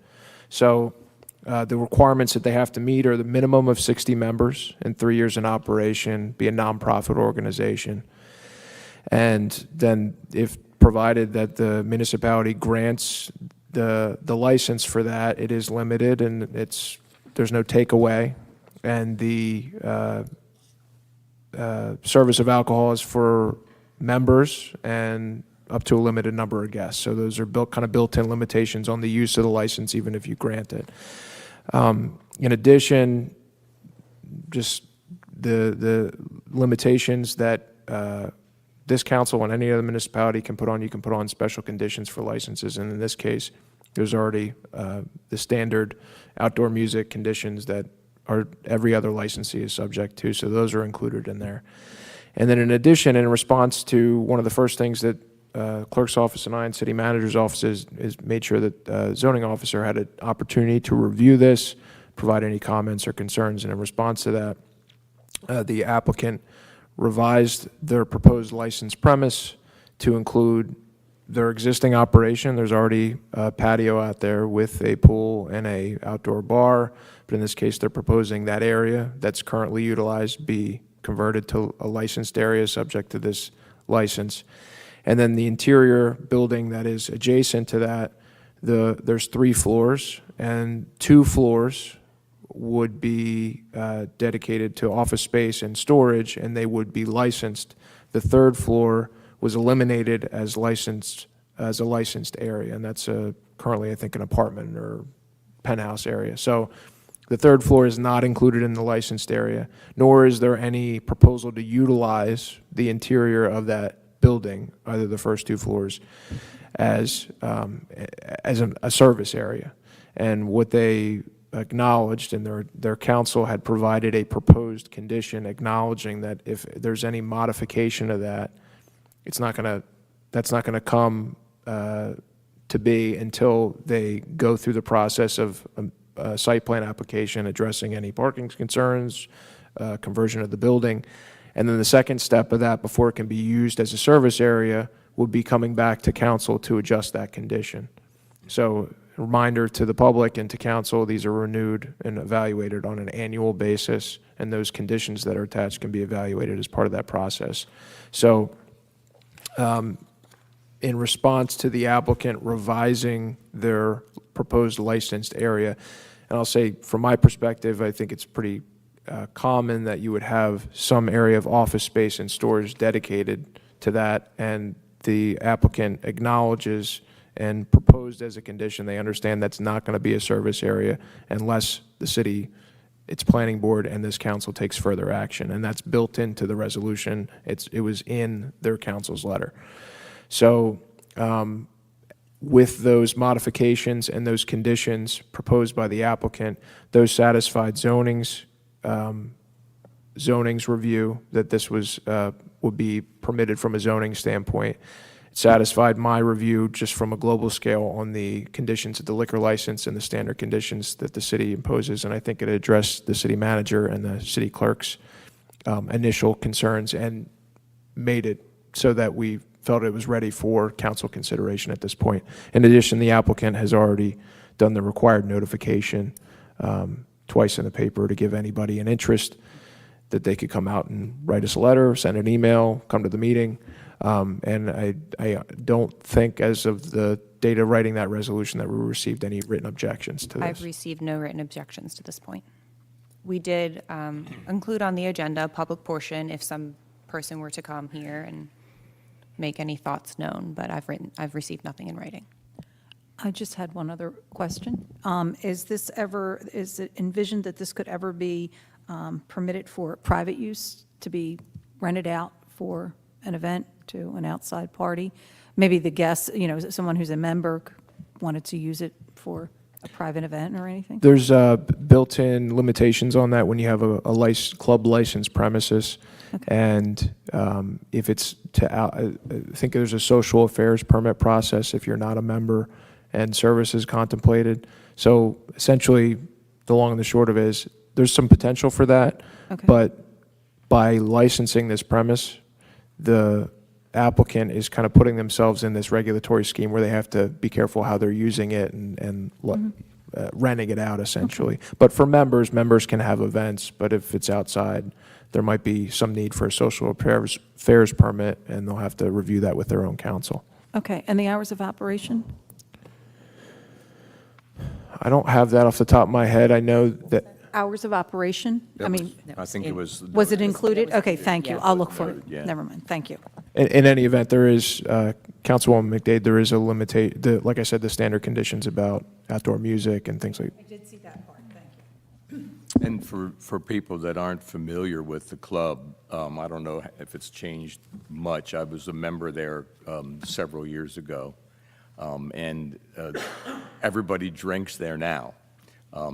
So the requirements that they have to meet are the minimum of 60 members and 3 years in operation, be a nonprofit organization. And then if provided that the municipality grants the license for that, it is limited and there's no takeaway. And the service of alcohol is for members and up to a limited number of guests. So those are built-in limitations on the use of the license, even if you grant it. In addition, just the limitations that this council and any other municipality can put on, you can put on special conditions for licenses. And in this case, there's already the standard outdoor music conditions that every other licensee is subject to. So those are included in there. And then in addition, in response to one of the first things that clerk's office and I and city manager's offices is made sure that zoning officer had an opportunity to review this, provide any comments or concerns. And in response to that, the applicant revised their proposed license premise to include their existing operation. There's already a patio out there with a pool and a outdoor bar, but in this case, they're proposing that area that's currently utilized be converted to a licensed area subject to this license. And then the interior building that is adjacent to that, there's 3 floors, and 2 floors would be dedicated to office space and storage, and they would be licensed. The 3rd floor was eliminated as a licensed area, and that's currently, I think, an apartment or penthouse area. So the 3rd floor is not included in the licensed area, nor is there any proposal to utilize the interior of that building, either the first 2 floors, as a service area. And what they acknowledged, and their council had provided a proposed condition acknowledging that if there's any modification of that, that's not going to come to be until they go through the process of a site plan application addressing any parking concerns, conversion of the building. And then the second step of that, before it can be used as a service area, would be coming back to council to adjust that condition. So, reminder to the public and to council, these are renewed and evaluated on an annual basis, and those conditions that are attached can be evaluated as part of that process. So, in response to the applicant revising their proposed licensed area, and I'll say from my perspective, I think it's pretty common that you would have some area of office space and stores dedicated to that, and the applicant acknowledges and proposed as a condition, they understand that's not going to be a service area unless the city, its planning board, and this council takes further action. And that's built into the resolution. It was in their council's letter. So with those modifications and those conditions proposed by the applicant, those satisfied zoning's review that this would be permitted from a zoning standpoint. It satisfied my review just from a global scale on the conditions of the liquor license and the standard conditions that the city imposes, and I think it addressed the city manager and the city clerk's initial concerns and made it so that we felt it was ready for council consideration at this point. In addition, the applicant has already done the required notification twice in the paper to give anybody an interest that they could come out and write us a letter, send an email, come to the meeting. And I don't think, as of the date of writing that resolution, that we received any written objections to this. I've received no written objections to this point. We did include on the agenda a public portion if some person were to come here and make any thoughts known, but I've received nothing in writing. I just had one other question. Is it envisioned that this could ever be permitted for private use, to be rented out for an event to an outside party? Maybe the guests, someone who's a member wanted to use it for a private event or anything? There's built-in limitations on that when you have a club licensed premises. Okay. And if it's I think there's a social affairs permit process if you're not a member, and services contemplated. So essentially, the long and the short of it is, there's some potential for that. Okay. But by licensing this premise, the applicant is kind of putting themselves in this regulatory scheme where they have to be careful how they're using it and renting it out, essentially. Okay. But for members can have events, but if it's outside, there might be some need for a social affairs permit, and they'll have to review that with their own counsel. Okay, and the hours of operation? I don't have that off the top of my head. I know that Hours of operation? I think it was. Was it included? Okay, thank you. I'll look for it. Yeah. Never mind, thank you. in any event, there is, Councilwoman McDade, there is a limitation, like I said, the standard conditions about outdoor music and things like. I did see that part, thank you. And for people that aren't familiar with the club, I don't know if it's changed much. I was a member there several years ago, and everybody drinks there now.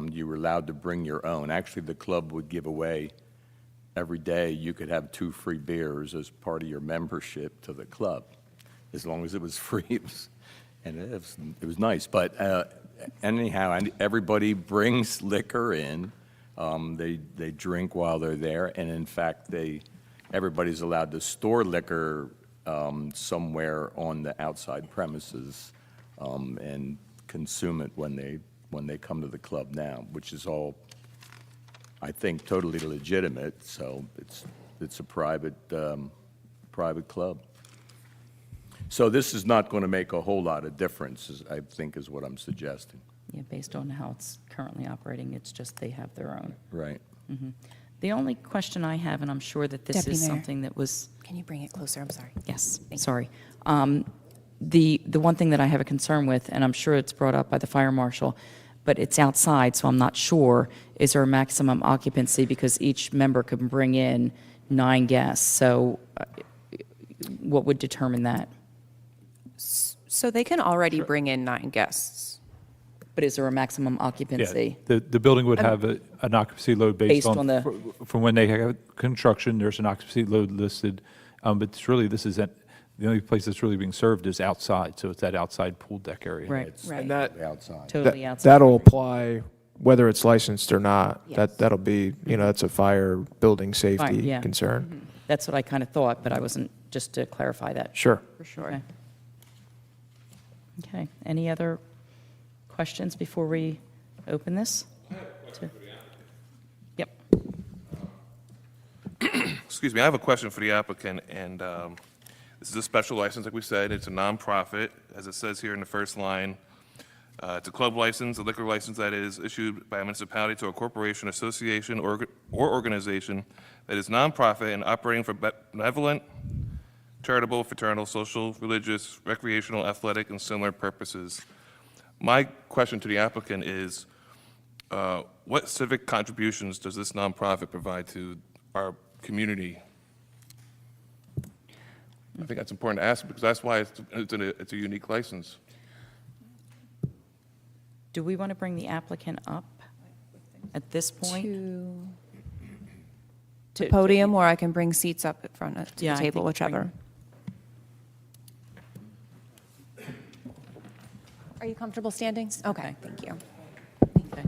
You were allowed to bring your own. Actually, the club would give away, every day you could have 2 free beers as part of your membership to the club, as long as it was free. It was nice. But anyhow, everybody brings liquor in. They drink while they're there, and in fact, everybody's allowed to store liquor somewhere on the outside premises and consume it when they come to the club now, which is all, I think, totally legitimate. So it's a private club. So this is not going to make a whole lot of difference, I think, is what I'm suggesting. Yeah, based on how it's currently operating, it's just they have their own. Right. The only question I have, and I'm sure that this Deputy is Mayor. something that was, Can you bring it closer? I'm sorry. yes, sorry. The one thing that I have a concern with, and I'm sure it's brought up by the fire marshal, but it's outside, so I'm not sure, is there a maximum occupancy, because each member can bring in 9 guests. So what would determine that? So they can already bring in 9 guests. But is there a maximum occupancy? The building would have an occupancy load Based based on on, the- from when they have construction, there's an occupancy load listed. But it's really, the only place that's really being served is outside, so it's that outside pool deck area. Right, It's right. And that, outside. Totally outside. That'll apply whether it's licensed or not. Yes. That'll be, that's a fire building safety yeah. concern. That's what I kind of thought, but I wasn't, just to clarify that. Sure. For sure. Okay. Okay, any other questions before we open this? Yep. Excuse me, I have a question for the applicant, and this is a special license, like we said. It's a nonprofit, as it says here in the first line. It's a club license, a liquor license that is issued by a municipality to a corporation, association, or organization that is nonprofit and operating for benevolent, charitable, fraternal, social, religious, recreational, athletic, and similar purposes. My question to the applicant is, what civic contributions does this nonprofit provide to our community? I think that's important to ask, because that's why it's a unique license. Do we want to bring the applicant up at this point? To To- the podium, or I can bring seats up in front of Yeah, the I table, think whichever. Are you comfortable standing? Okay, thank you. Okay.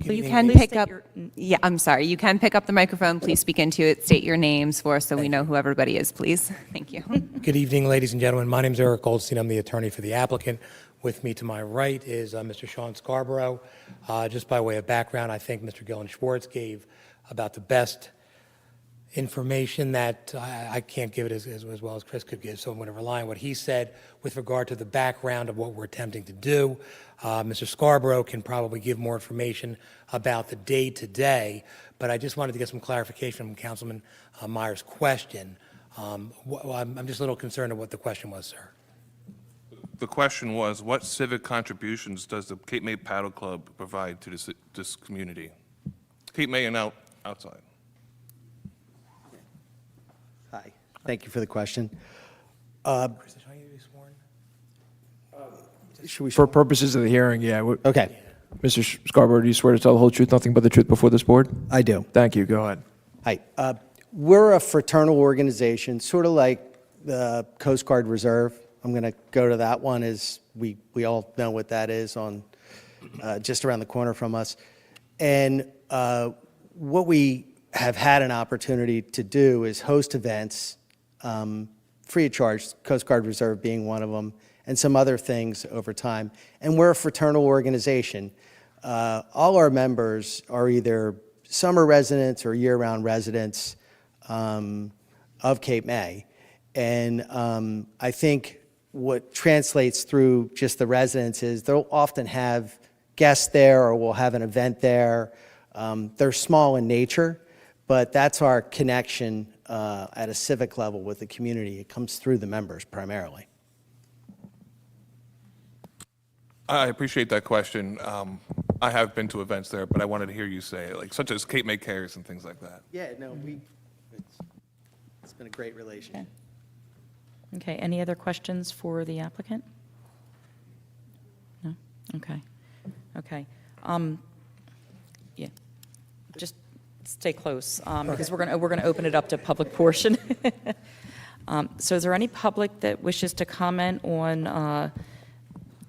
You can Please pick state up, your- yeah, I'm sorry, you can pick up the microphone, please speak into it, state your names for us so we know who everybody is, please. Thank you. Good evening, ladies and gentlemen. My name is Eric Goldstein. I'm the attorney for the applicant. With me to my right is Mr. Sean Scarborough. Just by way of background, I think Mr. Gillen Schwartz gave about the best information that I can't give it as well as Chris could give, so I'm going to rely on what he said with regard to the background of what we're attempting to do. Mr. Scarborough can probably give more information about the day-to-day, but I just wanted to get some clarification from Councilman Meyer's question. I'm just a little concerned of what the question was, sir. The question was, what civic contributions does the Cape May Paddle Club provide to this community? Cape May and outside. Hi, thank you for the question. Chris, should I get you sworn? Should we? For purposes of the hearing, yeah. Okay, Mr. Scarborough, do you swear to tell the whole truth, nothing but the truth before this board? I do. Thank you. Go ahead. Hi. We're a fraternal organization, sort of like the Coast Guard Reserve. I'm going to go to that one, as we all know what that is on just around the corner from us. And what we have had an opportunity to do is host events free of charge, Coast Guard Reserve being one of them, and some other things over time. And we're a fraternal organization. All our members are either summer residents or year-round residents of Cape May. And I think what translates through just the residents is they'll often have guests there, or we'll have an event there. They're small in nature, but that's our connection at a civic level with the community. It comes through the members primarily. I appreciate that question. I have been to events there, but I wanted to hear you say it, like such as Cape May Cares and things like that. Yeah, no, it's been a great relationship. Okay, any other questions for the applicant? No? Okay. Okay. Yeah, just stay close, because we're going to open it up to public portion. So is there any public that wishes to comment on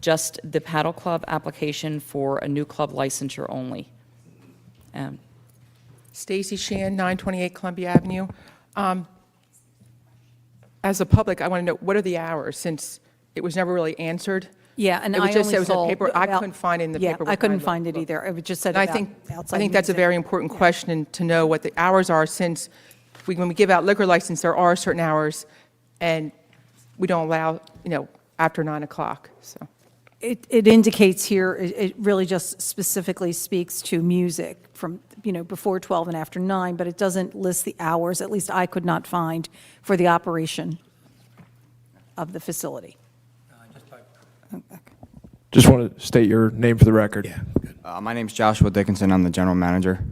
just the Paddle Club application for a new club licensure only? Stacy Shan, 928 Columbia Avenue. As a public, I want to know, what are the hours, since it was never really answered? Yeah, and It was I just, only it was a saw paper, I about- couldn't find it in the Yeah, paperwork. I couldn't looked. find it either. It just said And I about think, outside I think that's a music. very important question to know what the hours are, since when we give out liquor license, there are certain hours, and we don't allow, after 9 o'clock, so. It indicates here, it really just specifically speaks to music from, before 12 and after 9, but it doesn't list the hours, at least I could not find, for the operation of the facility. Just want to state your name for the record. Yeah, good. My name's Joshua Dickinson. I'm the general manager.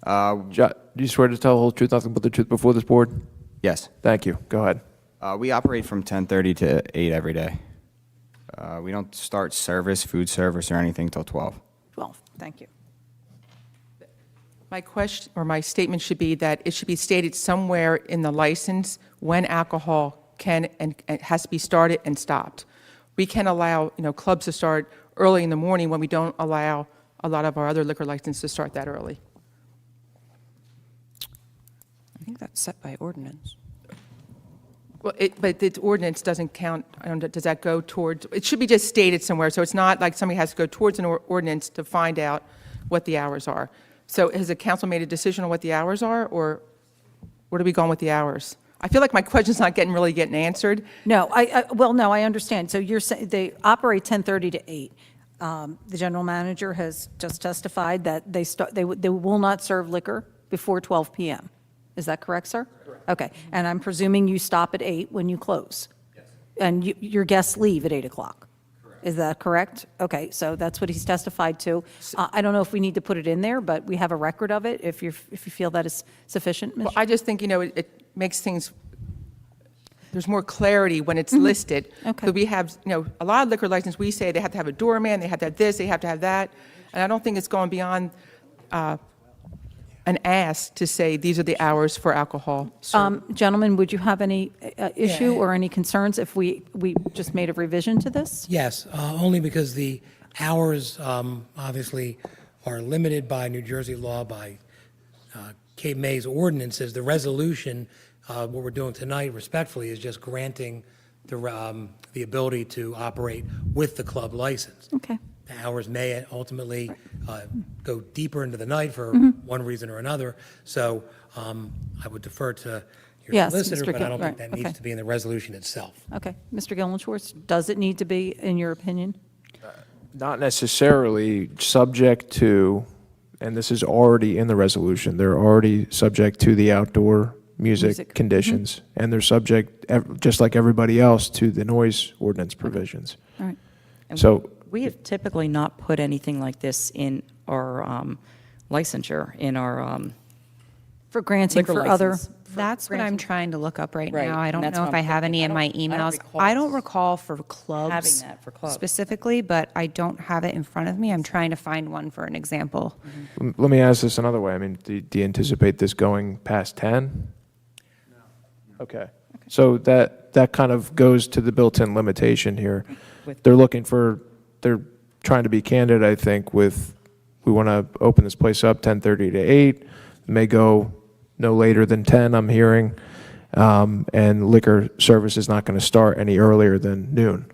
Do you swear to tell the whole truth, nothing but the truth before this board? Yes. Thank you. Go ahead. We operate from 10:30 to 8 every day. We don't start service, food service, or anything till 12. 12, thank you. My question, or my statement should be that it should be stated somewhere in the license when alcohol can and has to be started and stopped. We can allow, clubs to start early in the morning when we don't allow a lot of our other liquor licenses to start that early. I think that's set by ordinance. Well, but the ordinance doesn't count, does that go towards, it should be just stated somewhere, so it's not like somebody has to go towards an ordinance to find out what the hours are. So has the council made a decision on what the hours are, or where are we going with the hours? I feel like my question's not really getting answered. No, no, I understand. So you're saying they operate 10:30 to 8. The general manager has just testified that they will not serve liquor before 12 p.m. Is that correct, sir? Correct. Okay, and I'm presuming you stop at 8 when you close? Yes. And your guests leave at 8 o'clock? Correct. Is that correct? Okay, so that's what he's testified to. I don't know if we need to put it in there, but we have a record of it, if you feel that is sufficient, Ms. Well, I just think, it makes things, there's more clarity when it's listed. Okay. So we have, a lot of liquor licenses, we say they have to have a doorman, they have to have this, they have to have that, and I don't think it's going beyond an ask to say these are the hours for alcohol. Gentlemen, would you have any issue or any concerns if we just made a revision to this? Yes, only because the hours obviously are limited by New Jersey law, by Cape May's ordinances. The resolution, what we're doing tonight respectfully, is just granting the ability to operate with the club license. Okay. The hours may ultimately go deeper into the night for one reason or another. So I would defer to your Yes, solicitor, Mr. but I don't think Right, that needs okay. to be in the resolution itself. Okay. Mr. Gillen-Schwartz, does it need to be, in your opinion? Not necessarily, subject to, and this is already in the resolution, they're already subject to the outdoor music conditions, and they're subject, just like everybody else, to the noise ordinance provisions. All right. So We have typically not put anything like this in our licensure, in our For granting liquor for other, license. That's what I'm trying to look up right Right, now. I and don't that's know what if I'm I have any thinking. in my I don't emails. recall I don't recall for clubs having that for clubs. specifically, but I don't have it in front of me. I'm trying to find one for an example. let me ask this another way. I mean, do you anticipate this going past 10? No. Okay. So that kind of goes to the built-in limitation here. They're trying to be candid, I think, with, we want to open this place up 10:30 to 8, may go no later than 10, I'm hearing, and liquor service is not going to start any earlier than noon.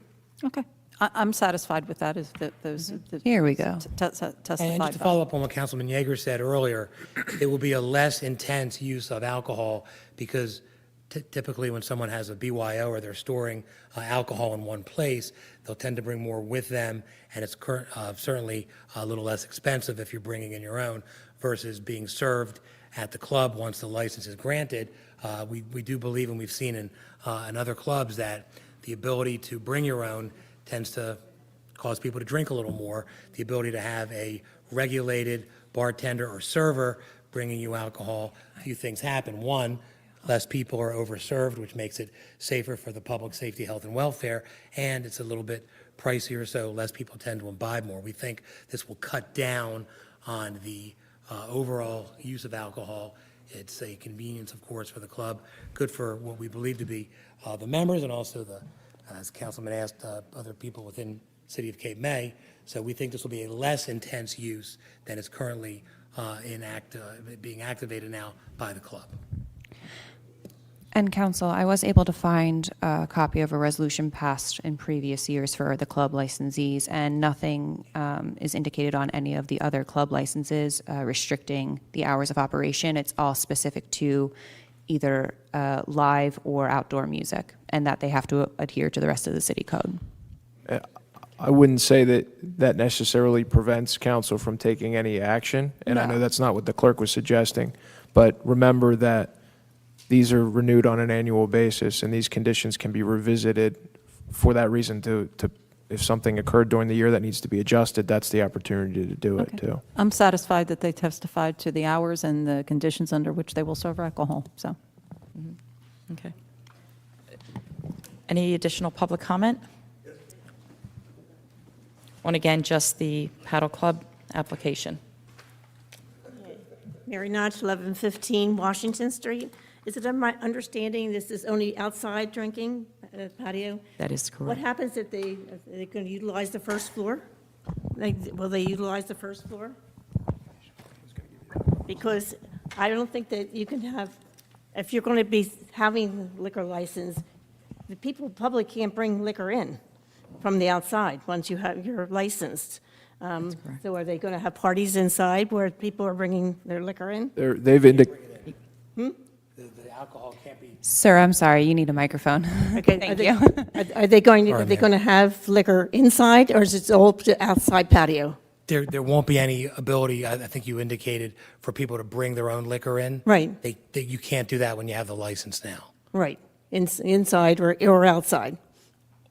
okay. I'm satisfied with that, is that those. Here we go. Testified And just to by. follow up on what Councilman Yeager said earlier, it will be a less intense use of alcohol because typically when someone has a BYO or they're storing alcohol in one place, they'll tend to bring more with them, and it's certainly a little less expensive if you're bringing in your own versus being served at the club once the license is granted. We do believe, and we've seen in other clubs, that the ability to bring your own tends to cause people to drink a little more. The ability to have a regulated bartender or server bringing you alcohol, a few things happen. One, less people are overserved, which makes it safer for the public safety, health, and welfare, and it's a little bit pricier, so less people tend to imbibe more. We think this will cut down on the overall use of alcohol. It's a convenience, of course, for the club, good for what we believe to be the members and also as Councilman asked, other people within the city of Cape May. So we think this will be a less intense use than is currently being activated now by the club. And council, I was able to find a copy of a resolution passed in previous years for the club licensees, and nothing is indicated on any of the other club licenses restricting the hours of operation. It's all specific to either live or outdoor music, and that they have to adhere to the rest of the city code. I wouldn't say that necessarily prevents council from taking any action, and I know that's not what the clerk was suggesting, but remember that these are renewed on an annual basis, and these conditions can be revisited for that reason to if something occurred during the year that needs to be adjusted, that's the opportunity to do it, Okay. too. I'm satisfied that they testified to the hours and the conditions under which they will serve alcohol, so. Okay. Any additional public comment? On again, just the paddle club application. Mary Notch, 1115 Washington Street. Is it my understanding this is only outside drinking, patio? That is What correct. happens if they're going to utilize the first floor? Will they utilize the first floor? Because I don't think that you can have, if you're going to be having liquor license, the public can't bring liquor in from the outside once you're licensed. So are they going to have parties inside where people are bringing their liquor in? They've indicated. The alcohol can't be. Sir, I'm sorry, you need a microphone. Okay, Thank are you. Are they going Sorry, are they Mayor. going to have liquor inside, or is it all outside patio? There won't be any ability, I think you indicated, for people to bring their own liquor in. Right. You can't do that when you have the license now. Right, inside or outside?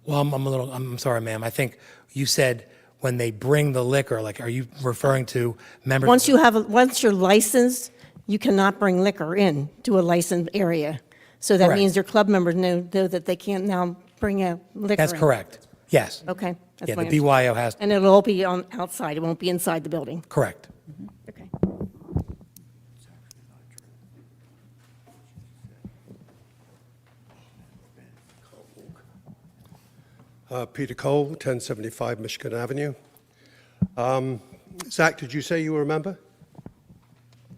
Well, I'm sorry, ma'am. I think you said when they bring the liquor, like, are you referring to members? Once you're licensed, you cannot bring liquor in to a licensed area. So that Correct. means your club members know that they can't now bring a liquor That's in. correct. Yes. Okay. that's Yeah, my the BYO has, And it'll all be outside, it won't be inside the building? correct. Okay. Peter Cole, 1075 Michigan Avenue. Zach, did you say you were a member?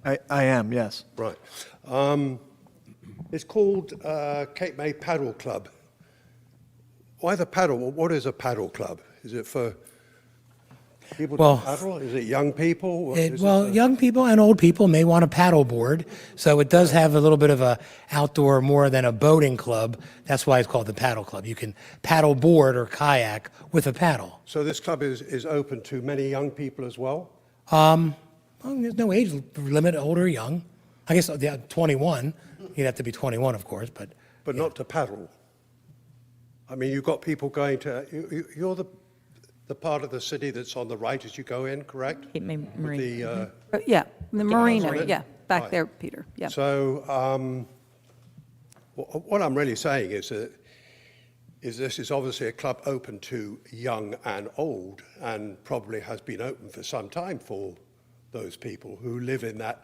I am, yes. Right. It's called Cape May Paddle Club. Why the paddle? What is a paddle club? Is it for people Well, to paddle? Is it young people? What is Well, it? young people and old people may want a paddle board, so it does have a little bit of a outdoor more than a boating club. That's why it's called the paddle club. You can paddle board or kayak with a paddle. So this club is open to many young people as well? Well, there's no age limit, old or young. I guess 21. You'd have to be 21, of course, but But not to paddle? I mean, you've got people going to, you're the part of the city that's on the right as you go in, correct? Cape May With Marine. the, Yeah, the marina, on it? yeah, back Right. there, Peter, yeah. So what I'm really saying is that this is obviously a club open to young and old, and probably has been open for some time for those people who live in that.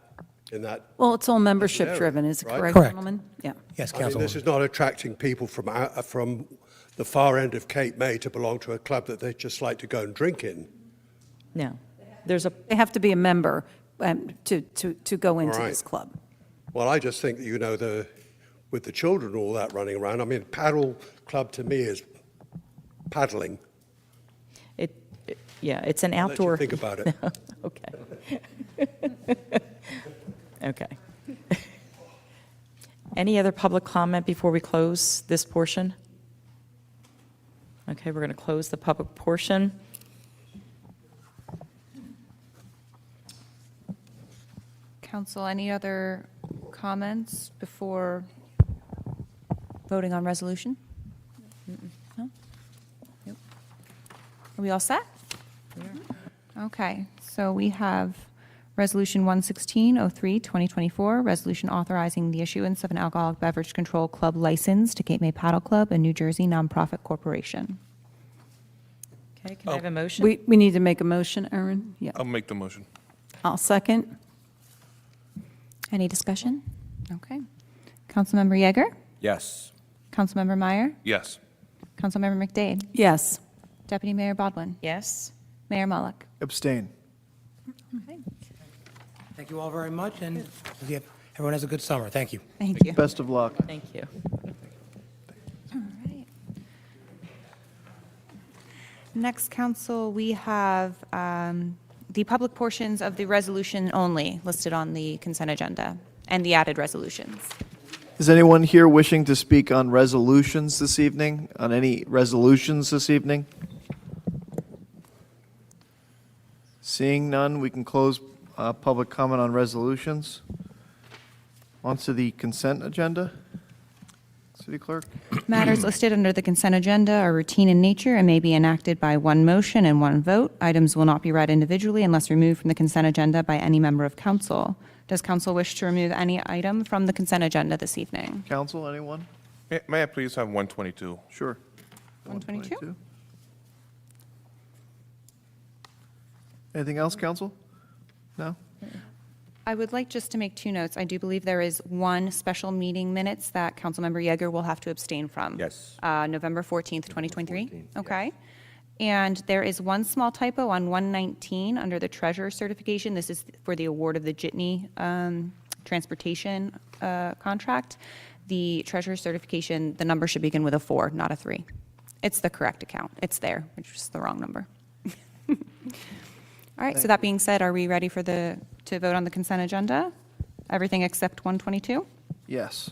Well, it's all membership area, driven, is it right? correct, Correct. gentlemen? Yeah. yes, I mean, this Councilwoman. is not attracting people from the far end of Cape May to belong to a club that they just like to go and drink in. No. There's a, They have to be a member to go into All right. this club. Well, I just think, with the children, all that running around, I mean, paddle club to me is paddling. yeah, it's an I'll let you outdoor. think about it. Okay. Okay. Any other public comment before we close this portion? Okay, we're going to close the public portion. Council, any other comments before voting on resolution? No? Nope. Are we all set? Okay, so we have Resolution 11603, 2024, resolution authorizing the issuance of an alcoholic beverage control club license to Cape May Paddle Club, a New Jersey nonprofit corporation. Okay, can I have a motion? We need to make a motion, Aaron? Yeah. I'll make the motion. I'll second. Any discussion? Okay. Councilmember Yeager? Yes. Councilmember Meyer? Yes. Councilmember McDade? Yes. Deputy Mayor Bodwin? Yes? Mayor Mullick? Abstain. Okay. Thank you all very much, and everyone has a good summer. Thank you. Thank you. Best of luck. Thank you. All right. Next, council, we have the public portions of the resolution only listed on the consent agenda and the added resolutions. Is anyone here wishing to speak on resolutions this evening? On any resolutions this evening? Seeing none, we can close public comment on resolutions. On to the consent agenda. City Clerk? Matters listed under the consent agenda are routine in nature and may be enacted by one motion and one vote. Items will not be read individually unless removed from the consent agenda by any member of council. Does council wish to remove any item from the consent agenda this evening? Council, anyone? May I please have 122? Sure. 122? Anything else, council? No? I would like just to make two notes. I do believe there is one special meeting minutes that Councilmember Yeager will have to abstain from. Yes. November 14th, 2023. Okay. And there is one small typo on 119 under the treasurer certification. This is for the award of the Jitney transportation contract. The treasurer certification, the number should begin with a 4, not a 3. It's the correct account. It's there, which is the wrong number. All right, so that being said, are we ready for to vote on the consent agenda? Everything except 122? Yes.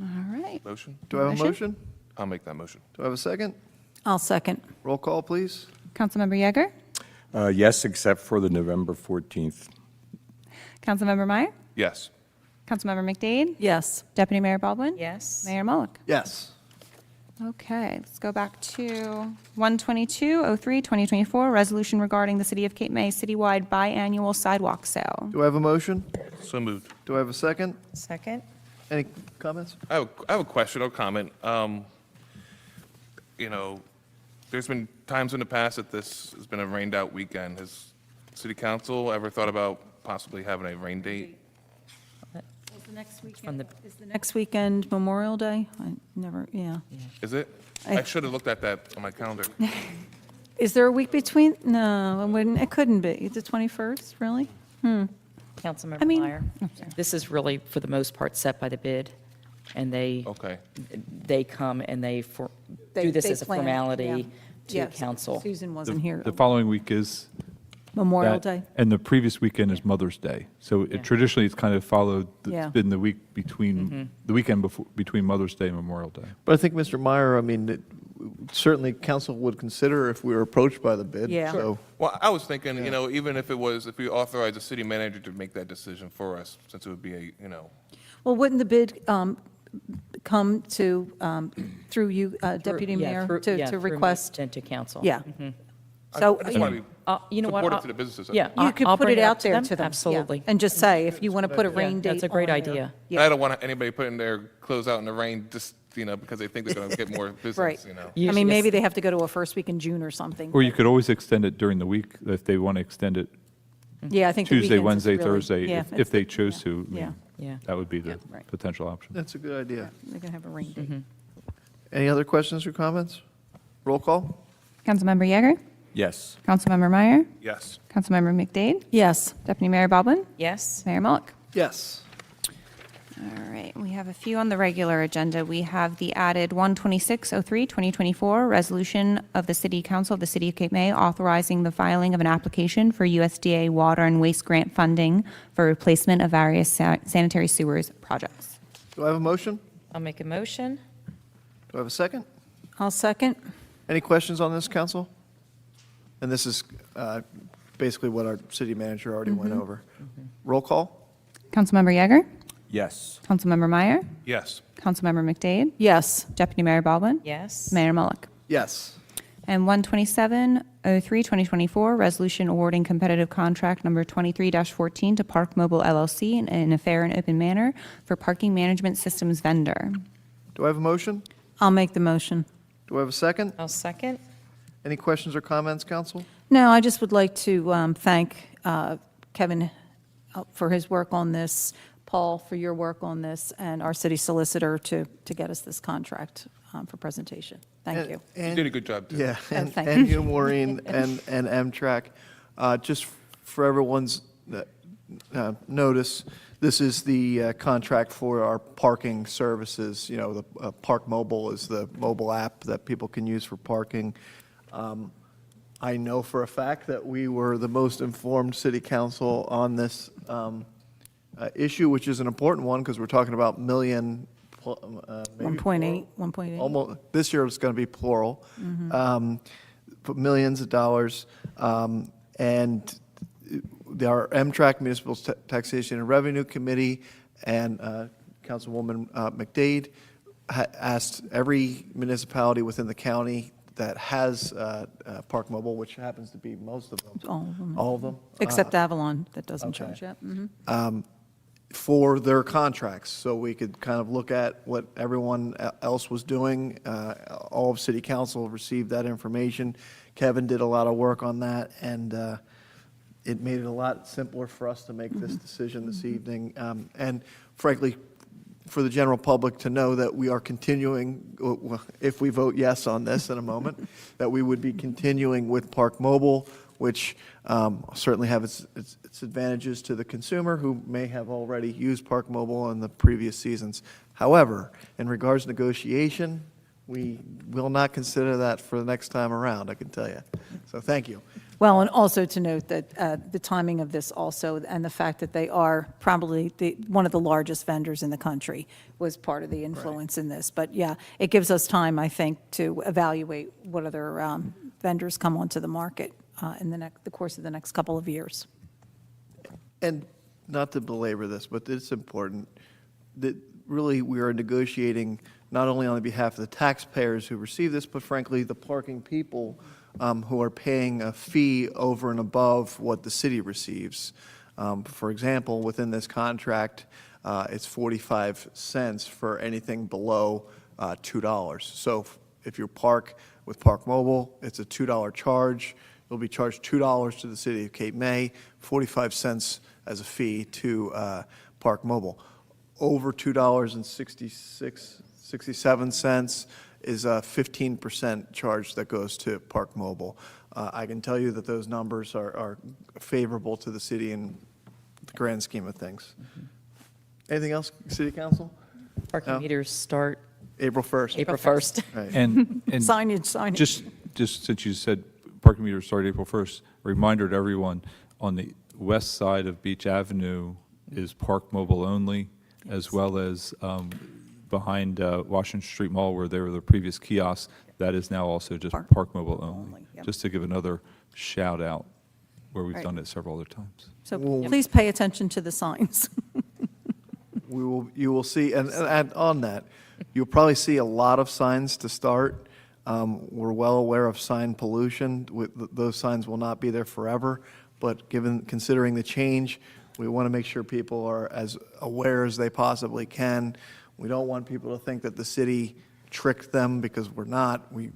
All right. Motion? Do I have a motion? I'll make that motion. Do I have a second? I'll second. Roll call, please. Councilmember Yeager? Yes, except for the November 14th. Councilmember Meyer? Yes. Councilmember McDade? Yes. Deputy Mayor Baldwin? Yes. Mayor Mullick? Yes. Okay, let's go back to 122-03-2024, resolution regarding the City of Cape May citywide biannual sidewalk sale. Do I have a motion? So moved. Do I have a second? Second? Any comments? I have a question or comment. You know, there's been times in the past that this has been a rained out weekend. Has City Council ever thought about possibly having a rain date? Is the next weekend Memorial Day? I never, yeah. Is it? I should have looked at that on my calendar. Is there a week between? No, it couldn't be. The 21st, really? Councilmember I mean- Meyer? This is really, for the most part, set by the bid, and Okay. they come and do this as a plan, formality yeah. to Yes, council. Susan wasn't here. The following week is Memorial that, Day. and the previous weekend is Mother's Day. So traditionally, it's kind of followed, Yeah. it's been the week between, the weekend before, between Mother's Day and Memorial Day. But I think, Mr. Meyer, I mean, certainly council would consider if we were approached by the bid. Yeah. So, Well, I was thinking, you know, even if we authorize the city manager to make that decision for us, since it would be Well, wouldn't the bid come to, through you, Deputy Yeah, Mayor, through- yeah, to through me, request? then to council. Yeah. Mhm. So, I just you want know, to be You know what? supportive I'll- to the businesses. Yeah. you could I'll put bring it out to there to them. yeah, Absolutely. And just say, if you want to put a rain date That's a great on there. idea. And I don't want anybody putting their clothes out in the rain just, because they think they're going to get more Right. business, I Usually mean, maybe it's- they have to go to a first week in June or something. Or you could always extend it during the week if they want to extend it Yeah, I think the Tuesday, weekends is Wednesday, really- Thursday, yeah, if they chose to. I mean, Yeah. Yeah. That would be the right. potential option. that's a good idea. They're going to have a rain date. Any other questions or comments? Roll call? Councilmember Yeager? Yes. Councilmember Meyer? Yes. Councilmember McDade? Yes. Deputy Mayor Baldwin? Yes. Mayor Mullick? Yes. All right, we have a few on the regular agenda. We have the added 126-03-2024, resolution of the City Council of the City of Cape May authorizing the filing of an application for USDA water and waste grant funding for replacement of various sanitary sewers projects. Do I have a motion? I'll make a motion. Do I have a second? I'll second. Any questions on this, council? And this is basically what our city manager already went over. Roll call? Councilmember Yeager? Yes. Councilmember Meyer? Yes. Councilmember McDade? Yes. Deputy Mayor Baldwin? Yes. Mayor Mullick? Yes. And 127-03-2024, resolution awarding competitive contract number 23-14 to Park Mobile LLC in a fair and open manner for parking management systems vendor. Do I have a motion? I'll make the motion. Do I have a second? I'll second. Any questions or comments, council? No, I just would like to thank Kevin for his work on this, Paul for your work on this, and our city solicitor to get us this contract for presentation. Thank you. You did a good job, too. Yeah, and thank you, Maureen, and Amtrak. Just for everyone's notice, this is the contract for our parking services. You know, the Park Mobile is the mobile app that people can use for parking. I know for a fact that we were the most informed city council on this issue, which is an important one because we're talking about maybe 1.8. almost, this year it's going to be plural, but millions of dollars. And our Amtrak Municipal Taxation and Revenue Committee and Councilwoman McDade asked every municipality within the county that has Park Mobile, which happens to be most of them. All of them. All of them? Except Avalon, that doesn't okay. charge yet. Mhm. For their contracts, so we could kind of look at what everyone else was doing. All of City Council received that information. Kevin did a lot of work on that, and it made it a lot simpler for us to make this decision this evening. And frankly, for the general public to know that we are continuing, if we vote yes on this in a moment, that we would be continuing with Park Mobile, which certainly have its advantages to the consumer who may have already used Park Mobile in the previous seasons. However, in regards to negotiation, we will not consider that for the next time around, I can tell you. So thank you. Well, and also to note that the timing of this also, and the fact that they are probably one of the largest vendors in the country was part of the influence in this. But yeah, it gives us time, I think, to evaluate what other vendors come onto the market in the course of the next couple of years. And not to belabor this, but it's important that really we are negotiating not only on behalf of the taxpayers who receive this, but frankly, the parking people who are paying a fee over and above what the city receives. For example, within this contract, it's 45 cents for anything below $2. So if you park with Park Mobile, it's a $2 charge. You'll be charged $2 to the city of Cape May, 45 cents as a fee to Park Mobile. Over $2.67 is a 15% charge that goes to Park Mobile. I can tell you that those numbers are favorable to the city in the grand scheme of things. Anything else, City Council? Parking No? meters start April 1st. April 1st. Right. And Signage. just since you said parking meters start April 1st, a reminder to everyone, on the west side of Beach Avenue is Park Mobile only, as well as behind Washington Street Mall, where there were the previous kiosks, that is now also just Park Mobile only. Yep. Just to give another shout out, where we've Right. done it several other times. So please pay attention to the signs. You will see, and on that, you'll probably see a lot of signs to start. We're well aware of sign pollution. Those signs will not be there forever, but considering the change, we want to make sure people are as aware as they possibly can. We don't want people to think that the city tricked them, because we're not. We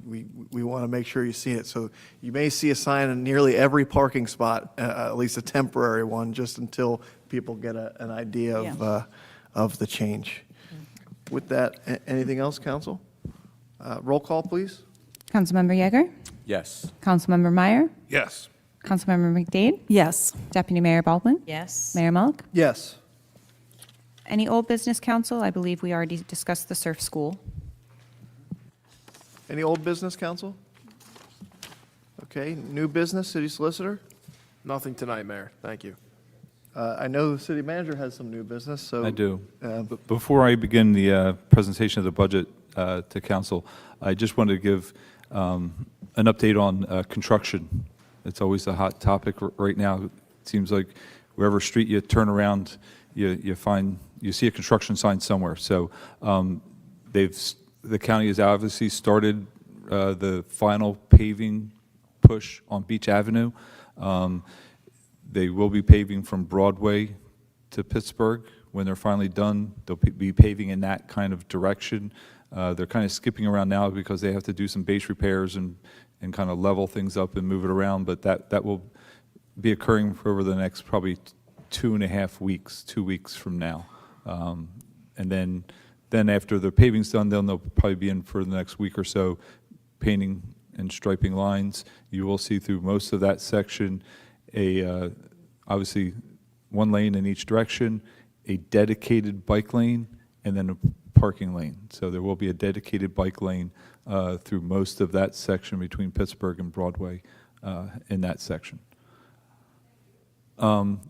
want to make sure you see it. So you may see a sign in nearly every parking spot, at least a temporary one, just until people get an idea of the change. With that, anything else, Council? Roll call, please. Councilmember Yeager? Yes. Councilmember Meyer? Yes. Councilmember McDade? Yes. Deputy Mayor Baldwin? Yes. Mayor Mulk? Yes. Any old business, Council? I believe we already discussed the surf school. Any old business, Council? Okay, new business, City Solicitor? Nothing tonight, Mayor. Thank you. I know the city manager has some new business, so. I do. But before I begin the presentation of the budget to council, I just wanted to give an update on construction. It's always a hot topic right now. It seems like wherever street you turn around, you see a construction sign somewhere. So the county has obviously started the final paving push on Beach Avenue. They will be paving from Broadway to Pittsburgh. When they're finally done, they'll be paving in that kind of direction. They're kind of skipping around now because they have to do some base repairs and kind of level things up and move it around, but that will be occurring for over the next probably 2.5 weeks, 2 weeks from now. And then after the paving's done, they'll probably be in for the next week or so, painting and striping lines. You will see through most of that section obviously one lane in each direction, a dedicated bike lane, and then a parking lane. So there will be a dedicated bike lane through most of that section between Pittsburgh and Broadway in that section.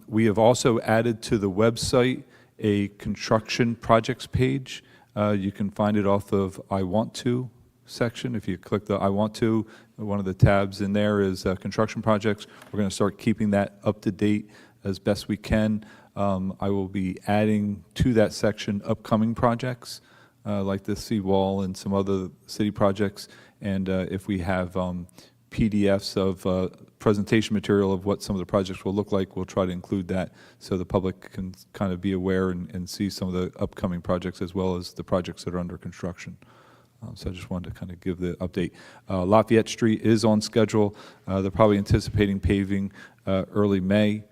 We have also added to the website a construction projects page. You can find it off of I Want To section. If you click the I Want To, one of the tabs in there is construction projects. We're going to start keeping that up to date as best we can. I will be adding to that section upcoming projects like the seawall and some other city projects. And if we have PDFs of presentation material of what some of the projects will look like, we'll try to include that so the public can kind of be aware and see some of the upcoming projects as well as the projects that are under construction. So I just wanted to kind of give the update. Lafayette Street is on schedule. They're probably anticipating paving early May.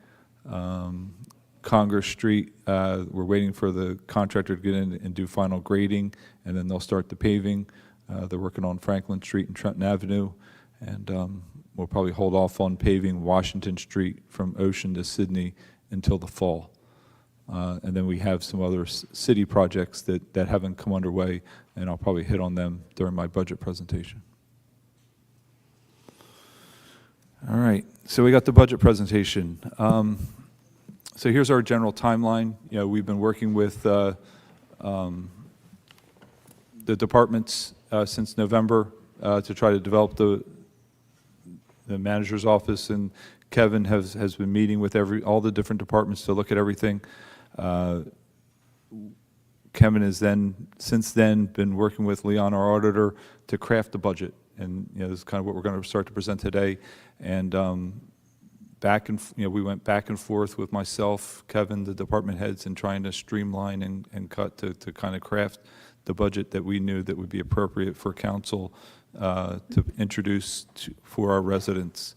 Congress Street, we're waiting for the contractor to get in and do final grading, and then they'll start the paving. They're working on Franklin Street and Trenton Avenue, and we'll probably hold off on paving Washington Street from Ocean to Sydney until the fall. And then we have some other city projects that haven't come underway, and I'll probably hit on them during my budget presentation. All right, so we got the budget presentation. So here's our general timeline. You know, we've been working with the departments since November to try to develop the manager's office, and Kevin has been meeting with all the different departments to look at everything. Kevin has since then been working with Leon, our auditor, to craft the budget, and you know, this is kind of what we're going to start to present today. And we went back and forth with myself, Kevin, the department heads, in trying to streamline and cut to kind of craft the budget that we knew that would be appropriate for council to introduce for our residents.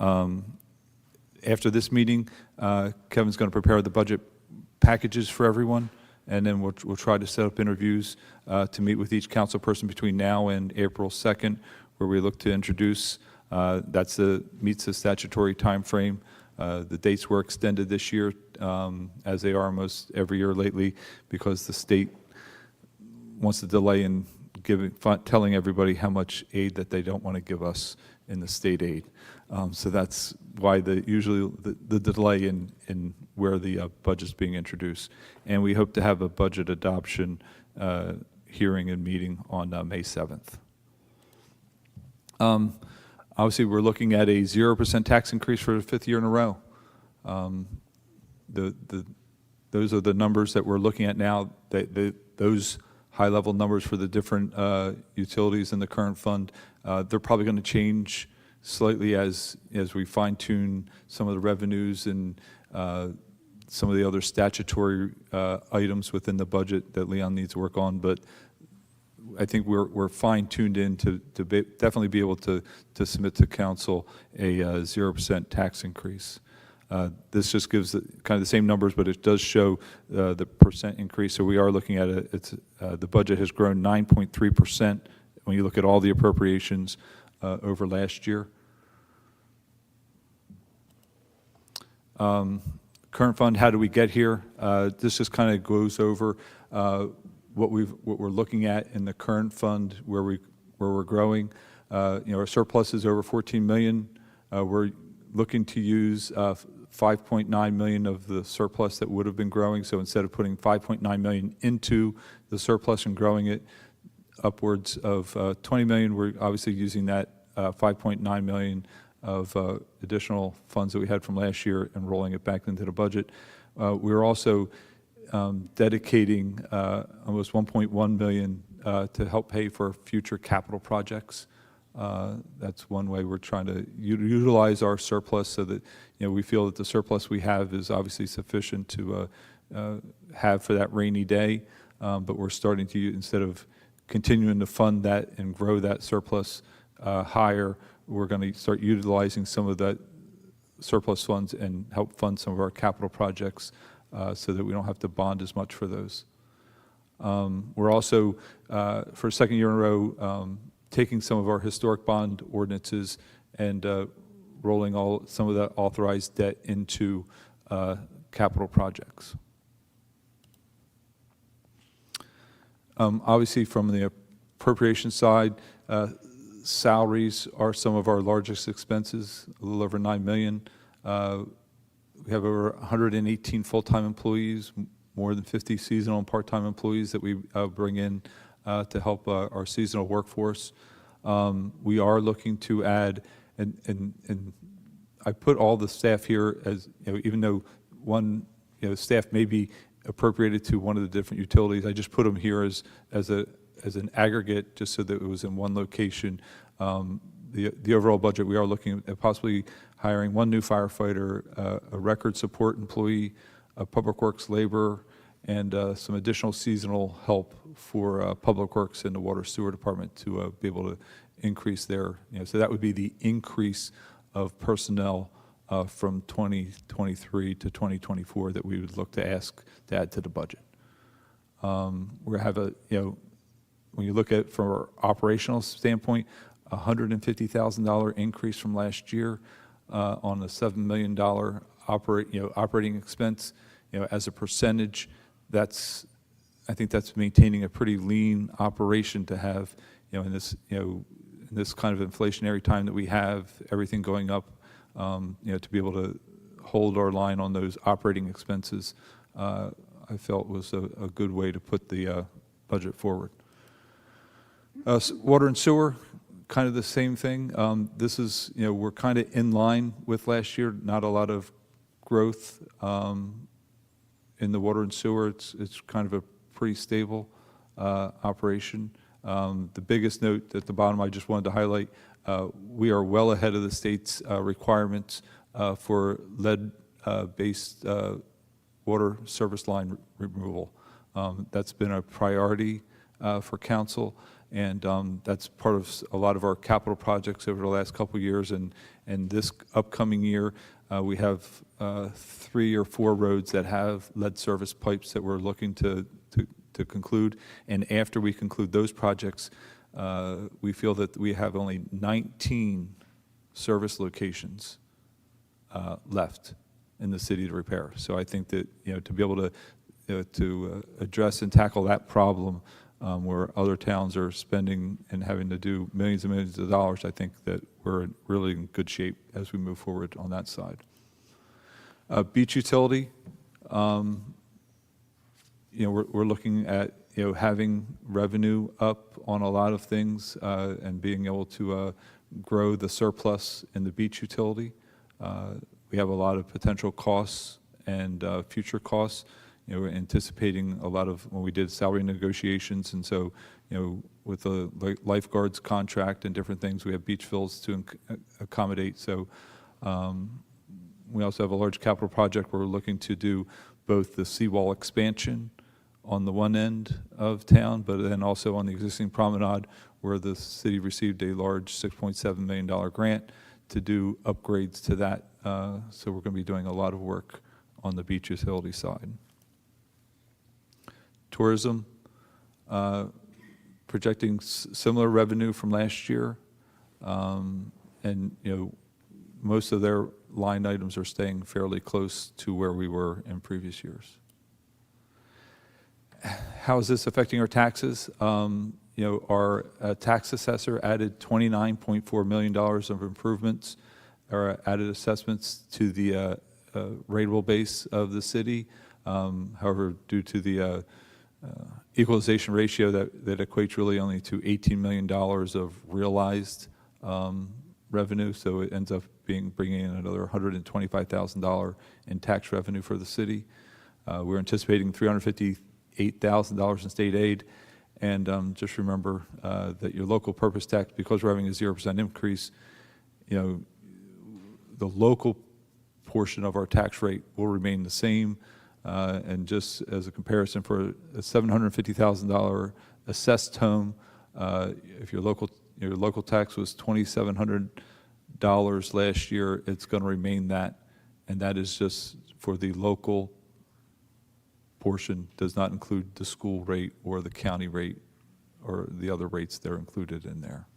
After this meeting, Kevin's going to prepare the budget packages for everyone, and then we'll try to set up interviews to meet with each council person between now and April 2nd, where we look to introduce. Meets the statutory time frame. The dates were extended this year, as they are almost every year lately, because the state wants to delay in telling everybody how much aid that they don't want to give us in the state aid. So that's why usually the delay in where the budget's being introduced. And we hope to have a budget adoption hearing and meeting on May 7th. Obviously, we're looking at a 0% tax increase for the 5th year in a row. Those are the numbers that we're looking at now. Those high-level numbers for the different utilities in the current fund, they're probably going to change slightly as we fine-tune some of the revenues and some of the other statutory items within the budget that Leon needs to work on. But I think we're fine-tuned in to definitely be able to submit to council a 0% tax increase. This just gives kind of the same numbers, but it does show the percent increase. So we are looking at the budget has grown 9.3% when you look at all the appropriations over last year. Current fund, how do we get here? This just kind of goes over what we're looking at in the current fund, where we're growing. Our surplus is over $14 million. We're looking to use 5.9 million of the surplus that would have been growing. So instead of putting 5.9 million into the surplus and growing it upwards of 20 million, we're obviously using that 5.9 million of additional funds that we had from last year and rolling it back into the budget. We're also dedicating almost 1.1 million to help pay for future capital projects. That's one way we're trying to utilize our surplus so that we feel that the surplus we have is obviously sufficient to have for that rainy day. But we're starting to, instead of continuing to fund that and grow that surplus higher, we're going to start utilizing some of that surplus funds and help fund some of our capital projects so that we don't have to bond as much for those. We're also, for a second year in a row, taking some of our historic bond ordinances and rolling some of that authorized debt into capital projects. Obviously, from the appropriation side, salaries are some of our largest expenses, a little over $9 million. We have over 118 full-time employees, more than 50 seasonal and part-time employees that we bring in to help our seasonal workforce. We are looking to add, and I put all the staff here as, even though one staff may be appropriated to one of the different utilities. I just put them here as an aggregate, just so that it was in one location. The overall budget, we are looking at possibly hiring one new firefighter, a record support employee, a public works laborer, and some additional seasonal help for public works in the water sewer department to be able to increase their, so that would be the increase of personnel from 2023 to 2024 that we would look to ask to add to the budget. We have when you look at it from an operational standpoint, $150,000 increase from last year on the $7 million operating expense. As a percentage, I think that's maintaining a pretty lean operation to have, in this kind of inflationary time that we have, everything going up, to be able to hold our line on those operating expenses, I felt was a good way to put the budget forward. Water and sewer, kind of the same thing. This is, we're kind of in line with last year, not a lot of growth in the water and sewer. It's kind of a pretty stable operation. The biggest note at the bottom I just wanted to highlight, we are well ahead of the state's requirements for lead-based water service line removal. That's been a priority for council, and that's part of a lot of our capital projects over the last couple of years. And this upcoming year, we have 3 or 4 roads that have lead service pipes that we're looking to conclude. And after we conclude those projects, we feel that we have only 19 service locations left in the city to repair. So I think that, to be able to address and tackle that problem, where other towns are spending and having to do millions and millions of dollars, I think that we're really in good shape as we move forward on that side. Beach utility, we're looking at having revenue up on a lot of things and being able to grow the surplus in the beach utility. We have a lot of potential costs and future costs. We're anticipating a lot of, when we did salary negotiations, and so, with the lifeguards contract and different things, we have beach fills to accommodate. So we also have a large capital project where we're looking to do both the seawall expansion on the one end of town, but then also on the existing promenade, where the city received a large $6.7 million grant to do upgrades to that. So we're going to be doing a lot of work on the beach utility side. Tourism, projecting similar revenue from last year, and most of their line items are staying fairly close to where we were in previous years. How is this affecting our taxes? Our tax assessor added $29.4 million of improvements or added assessments to the rateable base of the city. However, due to the equalization ratio, that equates really only to $18 million of realized revenue, so it ends up bringing in another $125,000 in tax revenue for the city. We're anticipating $358,000 in state aid, and just remember that your local purpose tax, because we're having a 0% increase, the local portion of our tax rate will remain the same. And just as a comparison, for a $750,000 assessed home, if your local tax was $2,700 last year, it's going to remain that, and that is just for the local portion, does not include the school rate or the county rate or the other rates that are included in there.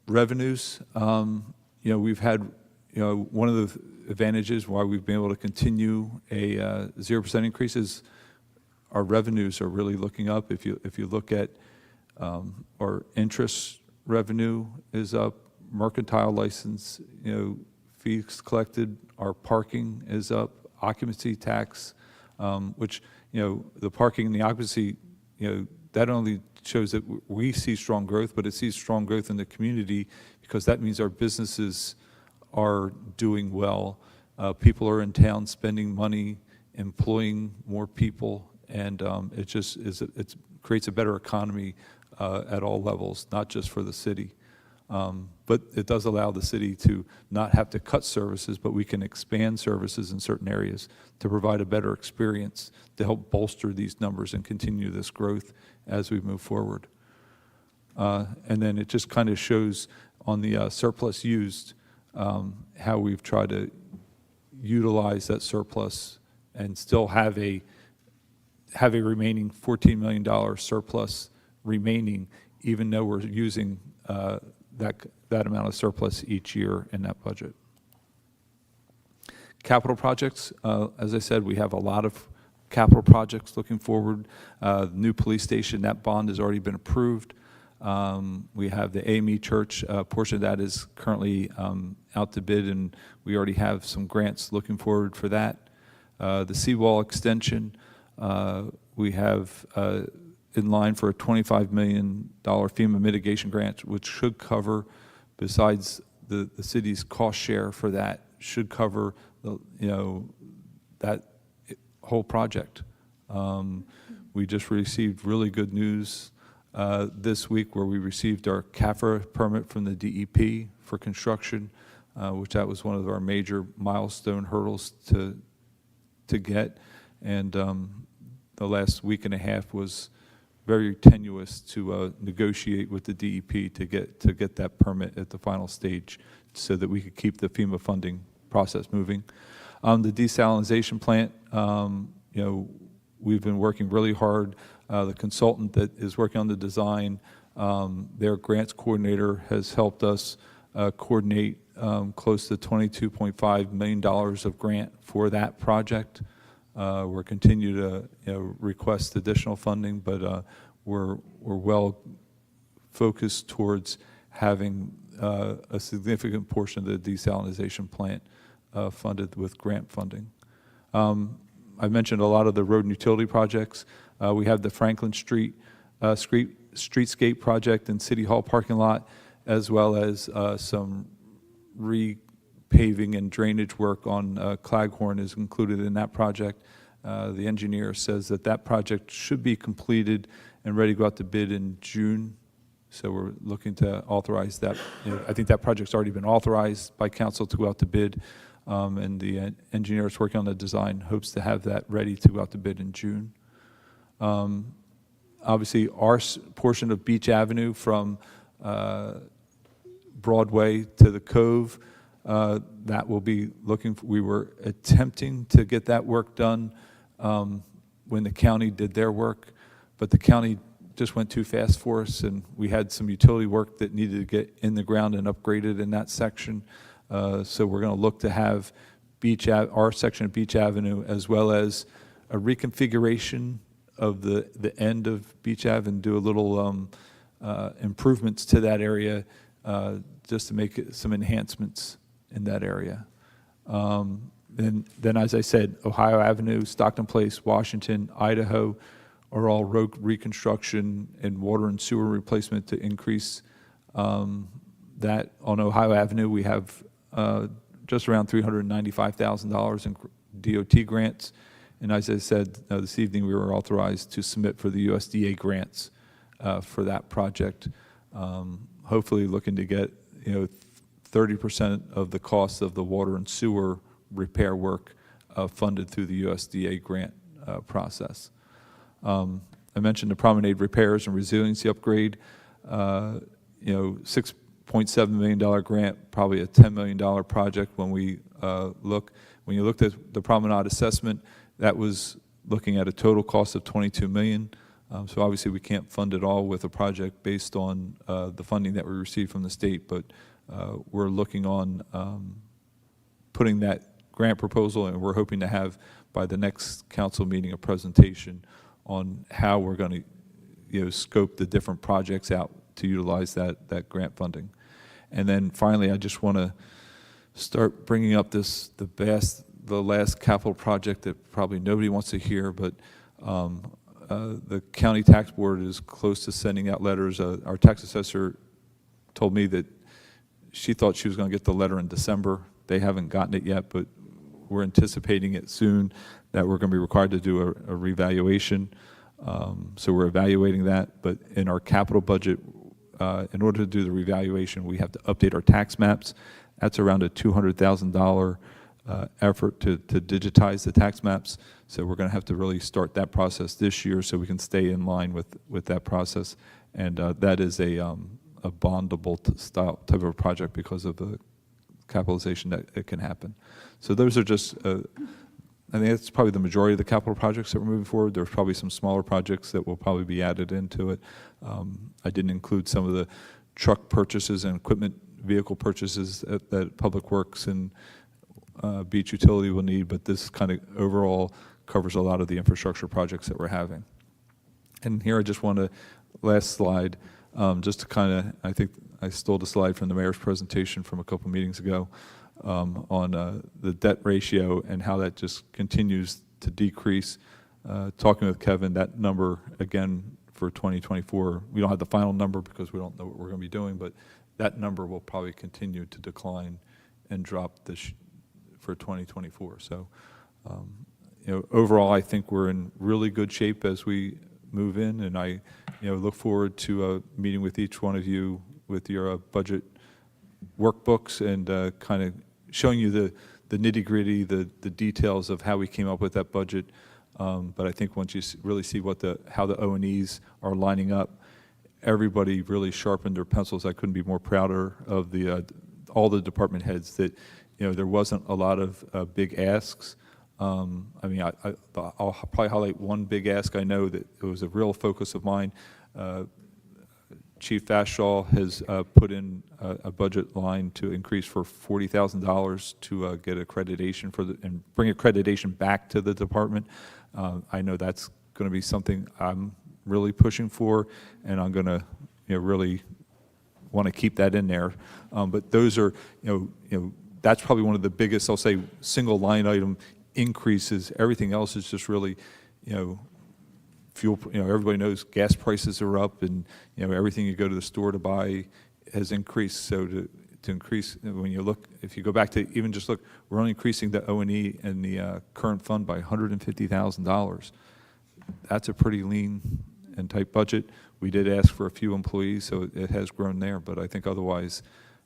Revenues, we've had, one of the advantages why we've been able to continue a 0% increase is our revenues are really looking up. If you look at our interest revenue is up, mercantile license, fees collected, our parking is up, occupancy tax, which, the parking and the occupancy, that only shows that we see strong growth, but it sees strong growth in the community because that means our businesses are doing well, People are in town spending money, employing more people, and it just it creates a better economy at all levels, not just for the city. But it does allow the city to not have to cut services, but we can expand services in certain areas to provide a better experience to help bolster these numbers and continue this growth as we move forward. And then it just kind of shows on the surplus used how we've tried to utilize that surplus and still have a remaining $14 million surplus remaining, even though we're using that amount of surplus each year in that budget. Capital projects, as I said, we have a lot of capital projects looking forward. New police station, that bond has already been approved. We have the AME Church, portion of that is currently out to bid, and we already have some grants looking forward for that. The seawall extension, we have in line for a $25 million FEMA mitigation grant, which should cover, besides the city's cost share for that, should cover that whole project. We just received really good news this week where we received our CAFRA permit from the DEP for construction, which that was one of our major milestone hurdles to get. And the last week and a half was very tenuous to negotiate with the DEP to get that permit at the final stage so that we could keep the FEMA funding process moving. The desalination plant, we've been working really hard. The consultant that is working on the design, their grants coordinator has helped us coordinate close to $22.5 million of grant for that project. We're continue to request additional funding, but we're well focused towards having a significant portion of the desalination plant funded with grant funding. I mentioned a lot of the road and utility projects. We have the Franklin Street streetscape project and City Hall parking lot, as well as some repaving and drainage work on Claghorn is included in that project. The engineer says that project should be completed and ready to go out to bid in June. So we're looking to authorize that. I think that project's already been authorized by council to go out to bid. And the engineer that's working on the design hopes to have that ready to go out to bid in June. Obviously, our portion of Beach Avenue from Broadway to the Cove, that will be we were attempting to get that work done when the county did their work, but the county just went too fast for us, and we had some utility work that needed to get in the ground and upgraded in that section. So we're going to look to have our section of Beach Avenue, as well as a reconfiguration of the end of Beach Ave, and do a little improvements to that area just to make some enhancements in that area. And then, as I said, Ohio Avenue, Stockton Place, Washington, Idaho are all road reconstruction and water and sewer replacement to increase that. On Ohio Avenue, we have just around $395,000 in DOT grants. And as I said, this evening we were authorized to submit for the USDA grants for that project. Hopefully looking to get 30% of the cost of the water and sewer repair work funded through the USDA grant process. I mentioned the promenade repairs and resiliency upgrade. $6.7 million grant, probably a $10 million project when we look. When you looked at the promenade assessment, that was looking at a total cost of $22 million. So obviously we can't fund it all with a project based on the funding that we received from the state, but we're looking on putting that grant proposal, and we're hoping to have by the next council meeting a presentation on how we're going to scope the different projects out to utilize that grant funding. And then finally, I just want to start bringing up the last capital project that probably nobody wants to hear, but the county tax board is close to sending out letters. Our tax assessor told me that she thought she was going to get the letter in December. They haven't gotten it yet, but we're anticipating it soon, that we're going to be required to do a revaluation. So we're evaluating that. But in our capital budget, in order to do the revaluation, we have to update our tax maps. That's around a $200,000 effort to digitize the tax maps. So we're going to have to really start that process this year so we can stay in line with that process. And that is a bondable style type of project because of the capitalization that it can happen. So those are just, I think that's probably the majority of the capital projects that we're moving forward. There's probably some smaller projects that will probably be added into it. I didn't include some of the truck purchases and equipment vehicle purchases that Public Works and Beach Utility will need, but this kind of overall covers a lot of the infrastructure projects that we're having. And here I just want to, last slide, just to kind of, I think I stole the slide from the mayor's presentation from a couple meetings ago on the debt ratio and how that just continues to decrease. Talking with Kevin, that number, again, for 2024, we don't have the final number because we don't know what we're going to be doing, but that number will probably continue to decline and drop this for 2024. So, overall, I think we're in really good shape as we move in, and I, look forward to meeting with each one of you with your budget workbooks and kind of showing you the nitty-gritty, the details of how we came up with that budget. But I think once you really see how the O&Es are lining up, everybody really sharpened their pencils. I couldn't be more prouder of all the department heads that, there wasn't a lot of big asks. I'll probably highlight one big ask. I know that it was a real focus of mine. Chief Fashaw has put in a budget line to increase for $40,000 to get accreditation and bring accreditation back to the department. I know that's going to be something I'm really pushing for, and I'm going to, really want to keep that in there. But those are, that's probably one of the biggest, I'll say, single line item increases. Everything else is just really, fuel, everybody knows gas prices are up, and, everything you go to the store to buy has increased. So to increase, when you look, if you go back to even just look, we're only increasing the O&E and the current fund by $150,000. That's a pretty lean and tight budget. We did ask for a few employees, so it has grown there, but I think otherwise,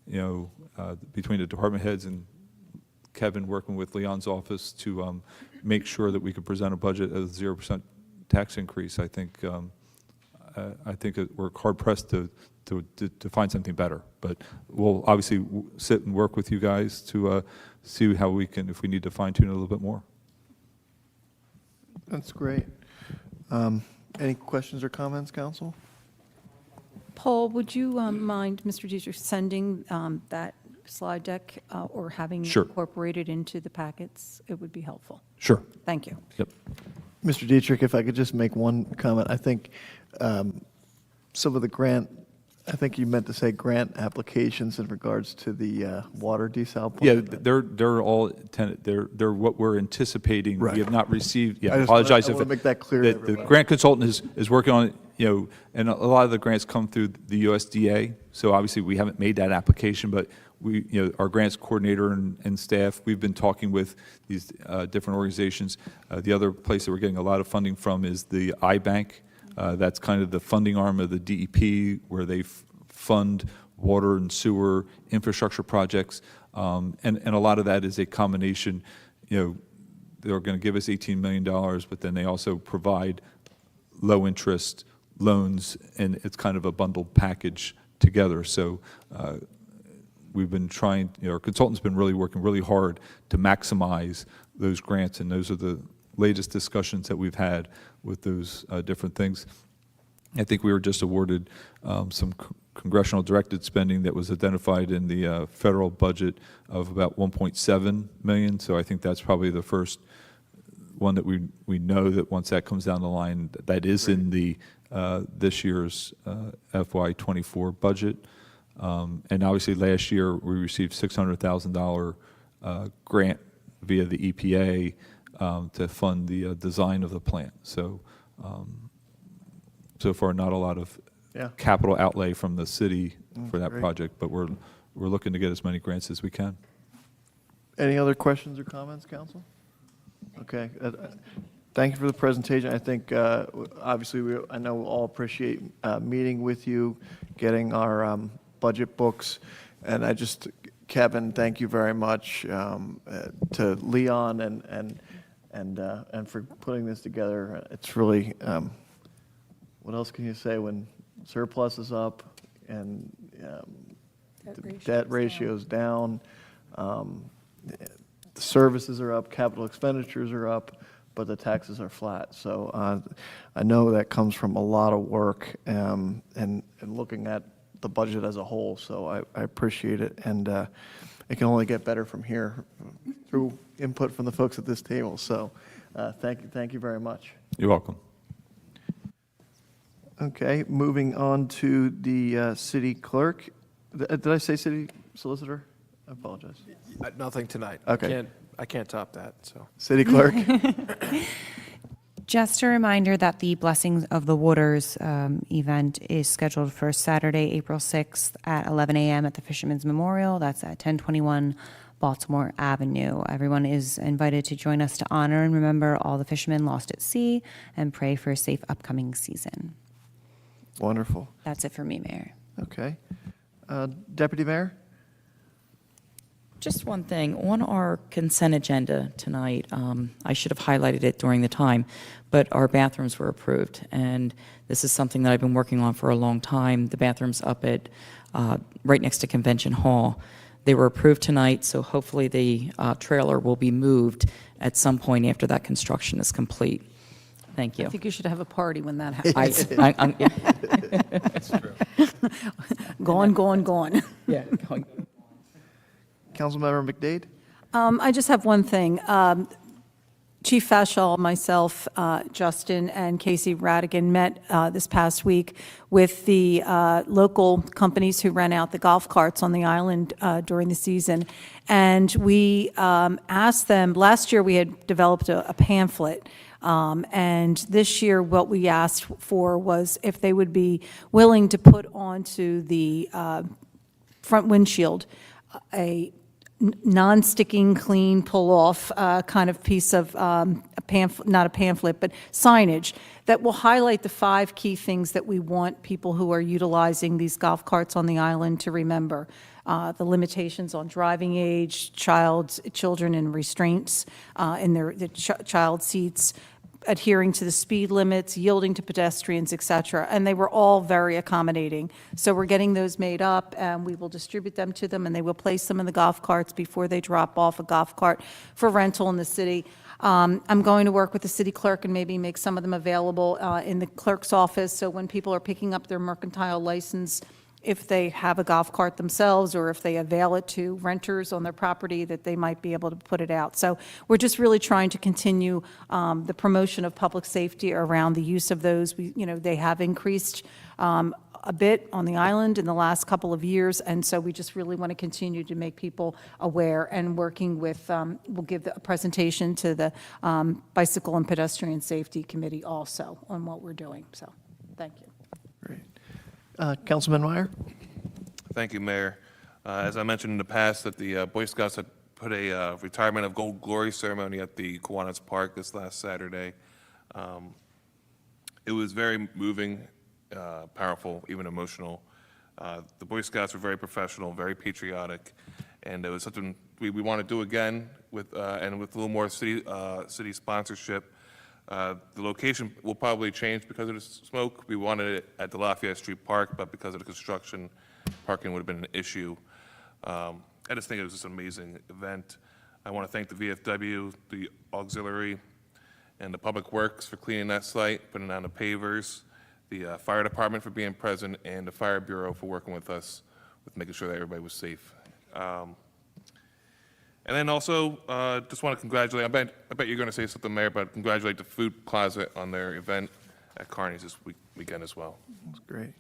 between the department heads and Kevin working with Leon's office to make sure that we could present a budget as a 0% tax increase, I think we're hard pressed to find something better. But we'll obviously sit and work with you guys to see how we can, if we need to fine tune it a little bit more. That's great. Any questions or comments, council? Paul, would you mind, Mr. Dietrich, sending that slide deck or having it Sure. incorporated into the packets? It would be helpful. Sure. Thank you. Yep. Mr. Dietrich, if I could just make one comment. I think some of the grant, I think you meant to say grant applications in regards to the water desal Yeah, plant. they're all they're what we're anticipating. Right. We have not received. Yeah, I I just wanna- apologize I if wanna make that clear to the everybody. grant consultant is working on it. And a lot of the grants come through the USDA. So obviously we haven't made that application, but we, our grants coordinator and staff, we've been talking with these different organizations. The other place that we're getting a lot of funding from is the iBank. That's kind of the funding arm of the DEP, where they fund water and sewer infrastructure projects. And a lot of that is a combination, they're going to give us $18 million, but then they also provide low interest loans, and it's kind of a bundled package together. So we've been trying, our consultant's been really working really hard to maximize those grants, and those are the latest discussions that we've had with those different things. I think we were just awarded some congressional directed spending that was identified in the federal budget of about $1.7 million. So I think that's probably the first one that we know that once that comes down the line, that is in the this year's FY24 budget. And obviously last year we received $600,000 grant via the EPA to fund the design of the plant. So so far not a lot of capital outlay from the city for that great. project, but we're looking to get as many grants as we can. Any other questions or comments, council? Okay. Thank you for the presentation. I think, obviously, I know we'll all appreciate meeting with you, getting our budget books. And Kevin, thank you very much to Leon and for putting this together. It's really, what else can you say when surplus is up and debt ratio's down, the services are up, capital expenditures are up, but the taxes are flat. So I know that comes from a lot of work and looking at the budget as a whole. So I appreciate it, and it can only get better from here through input from the folks at this table. So thank you very much. You're welcome. Okay, moving on to the city clerk. Did I say city solicitor? I apologize. Nothing tonight. Okay. I can't top that, so. City clerk? Just a reminder that the Blessings of the Waters event is scheduled for Saturday, April 6th at 11 a.m. at the Fisherman's Memorial. That's at 1021 Baltimore Avenue. Everyone is invited to join us to honor and remember all the fishermen lost at sea and pray for a safe upcoming season. Wonderful. That's it for me, Mayor. Okay. Deputy Mayor? Just one thing, on our consent agenda tonight, I should have highlighted it during the time, but our bathrooms were approved, and this is something that I've been working on for a long time. The bathrooms up at, right next to Convention Hall, they were approved tonight, so hopefully the trailer will be moved at some point after that construction is complete. Thank you. I think you should have a party when that happens. That's true. Gone. Yeah. Councilmember McDade? I just have one thing. Chief Fashall, myself, Justin, and Casey Radigan met this past week with the local companies who rent out the golf carts on the island during the season. And we asked them, last year we had developed a pamphlet. And this year, what we asked for was if they would be willing to put onto the front windshield a non-sticking, clean, pull-off kind of piece of not a pamphlet, but signage that will highlight the 5 key things that we want people who are utilizing these golf carts on the island to remember. The limitations on driving age, children in restraints in the child seats, adhering to the speed limits, yielding to pedestrians, et cetera. And they were all very accommodating. So we're getting those made up, and we will distribute them to them, and they will place them in the golf carts before they drop off a golf cart for rental in the city. I'm going to work with the city clerk and maybe make some of them available in the clerk's office, so when people are picking up their mercantile license, if they have a golf cart themselves or if they avail it to renters on their property, that they might be able to put it out. So we're just really trying to continue the promotion of public safety around the use of those. They have increased a bit on the island in the last couple of years, and so we just really want to continue to make people aware, and working with, we'll give a presentation to the Bicycle and Pedestrian Safety Committee also on what we're doing. So thank you. Great. Councilman Meyer? Thank you, Mayor. As I mentioned in the past, that the Boy Scouts had put a retirement of Gold Glory ceremony at the Kiwanis Park this last Saturday. It was very moving, powerful, even emotional. The Boy Scouts were very professional, very patriotic, and it was something we want to do again with and with a little more city sponsorship. The location will probably change because of the smoke. We wanted it at the Lafayette Street Park, but because of the construction, parking would have been an issue. I just think it was just an amazing event. I want to thank the VFW, the auxiliary, and the Public Works for cleaning that site, putting down the pavers, the fire department for being present, and the Fire Bureau for working with us with making sure that everybody was safe. And then also, just want to congratulate, I bet you're going to say something, Mayor, but congratulate the Food Closet on their event at Carney's this weekend as well. That's great.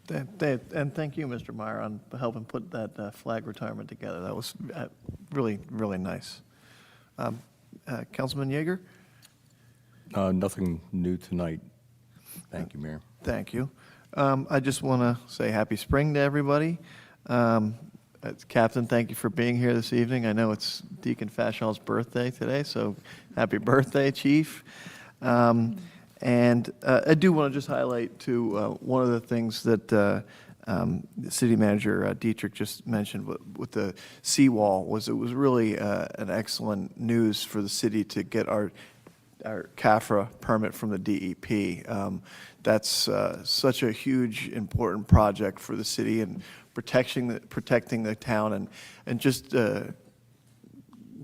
And thank you, Mr. Meyer, on helping put that flag retirement together. That was really, really nice. Councilman Yeager? Nothing new tonight. Thank you, Mayor. Thank you. I just want to say happy spring to everybody. Captain, thank you for being here this evening. I know it's Deacon Fashall's birthday today, so happy birthday, Chief. And I do want to just highlight, too, one of the things that the City Manager Dietrich just mentioned with the seawall was it was really an excellent news for the city to get our CAFRA permit from the DEP. That's such a huge, important project for the city and protecting the town, and just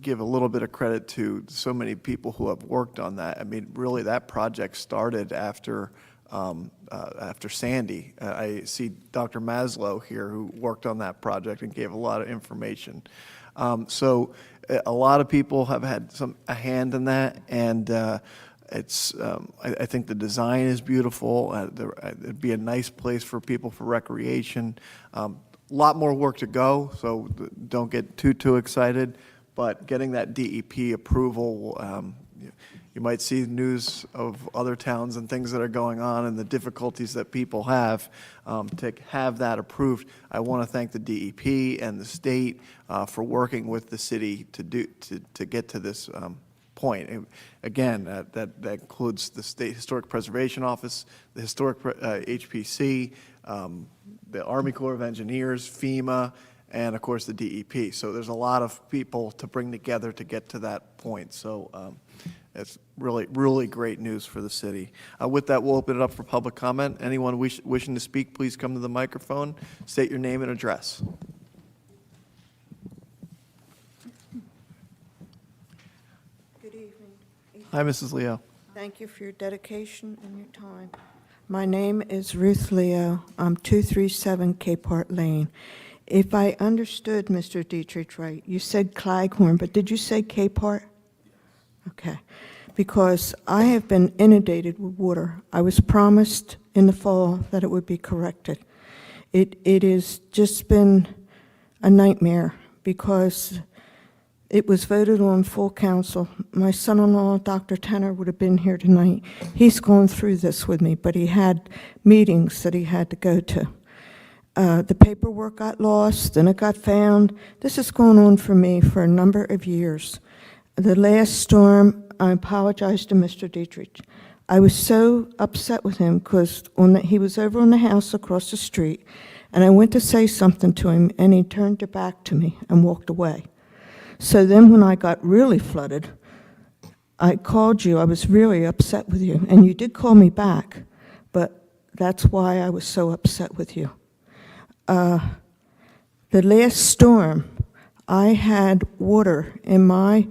give a little bit of credit to so many people who have worked on that. I mean, really, that project started after Sandy. I see Dr. Maslow here, who worked on that project and gave a lot of information. So a lot of people have had a hand in that, and it's I think the design is beautiful. It'd be a nice place for people for recreation. A lot more work to go, so don't get too excited. But getting that DEP approval, you might see news of other towns and things that are going on and the difficulties that people have. To have that approved, I want to thank the DEP and the state for working with the city to get to this point. And again, that includes the State Historic Preservation Office, the Historic HPC, the Army Corps of Engineers, FEMA, and of course the DEP. So there's a lot of people to bring together to get to that point. So it's really, really great news for the city. With that, we'll open it up for public comment. Anyone wishing to speak, please come to the microphone, state your name and address. Good evening. Hi, Mrs. Leo. Thank you for your dedication and your time. My name is Ruth Leo. I'm 237 Cape Hart Lane. If I understood Mr. Dietrich right, you said Claghorn, but did you say Cape Hart? Okay. Because I have been inundated with water. I was promised in the fall that it would be corrected. It has just been a nightmare because it was voted on full council. My son-in-law, Dr. Tenner, would have been here tonight. He's gone through this with me, but he had meetings that he had to go to. The paperwork got lost, and it got found. This has gone on for me for a number of years. The last storm, I apologize to Mr. Dietrich. I was so upset with him because he was over on the house across the street, and I went to say something to him, and he turned it back to me and walked away. So then when I got really flooded, I called you. I was really upset with you, and you did call me back, but that's why I was so upset with you. The last storm, I had water in my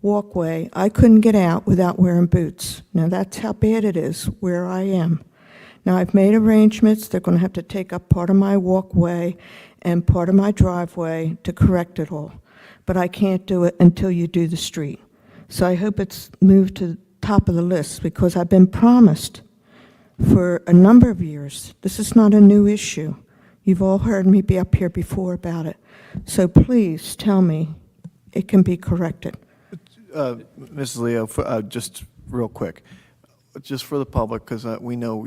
walkway. I couldn't get out without wearing boots. Now that's how bad it is where I am. Now I've made arrangements. They're going to have to take up part of my walkway and part of my driveway to correct it all. But I can't do it until you do the street. So I hope it's moved to the top of the list because I've been promised for a number of years. This is not a new issue. You've all heard me be up here before about it. So please tell me it can be corrected. Mrs. Leo, just real quick, just for the public, because we know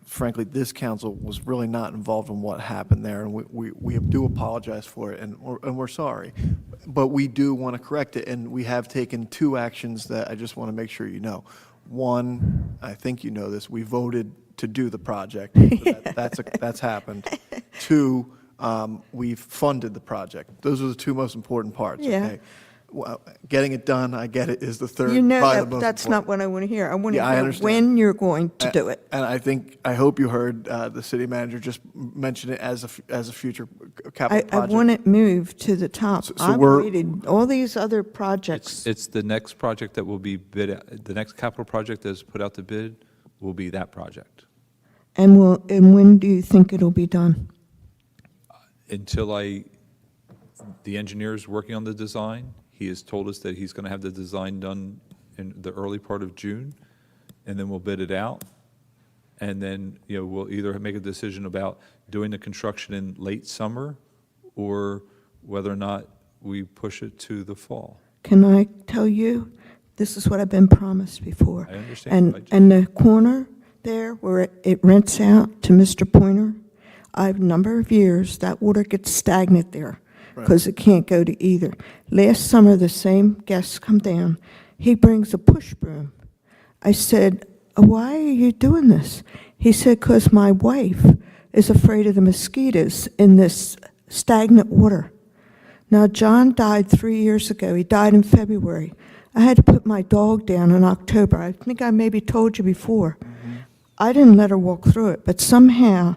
frankly, this council was really not involved in what happened there, and we do apologize for it, and we're sorry. But we do want to correct it, and we have taken 2 actions that I just want to make sure you know. One, I think you know this, we voted to do the project. So that's happened. 2, we've funded the project. Those are the 2 most important parts. Yeah. Okay? Well, getting it done, I get it, is the third. You know probably the most that's important. not what I want to hear. I want to Yeah, I know understand. when you're going to do it. And I hope you heard the city manager just mention it as a future capital I project. want it moved to the top. So I've we're- waited, all these other projects. It's the next project that will be bid, the next capital project that is put out to bid will be that project. And when do you think it'll be done? Until the engineer's working on the design, he has told us that he's going to have the design done in the early part of June, and then we'll bid it out. And then, we'll either make a decision about doing the construction in late summer or whether or not we push it to the fall. Can I tell you, this is what I've been promised before. I understand. And the corner there where it rents out to Mr. Pointer, a number of years, that water gets stagnant there because it can't go to either. Last summer, the same guest come down. He brings a push broom. I said, why are you doing this? He said, because my wife is afraid of the mosquitoes in this stagnant water. Now, John died 3 years ago. He died in February. I had to put my dog down in October. I think I maybe told you before. I didn't let her walk through it, but somehow,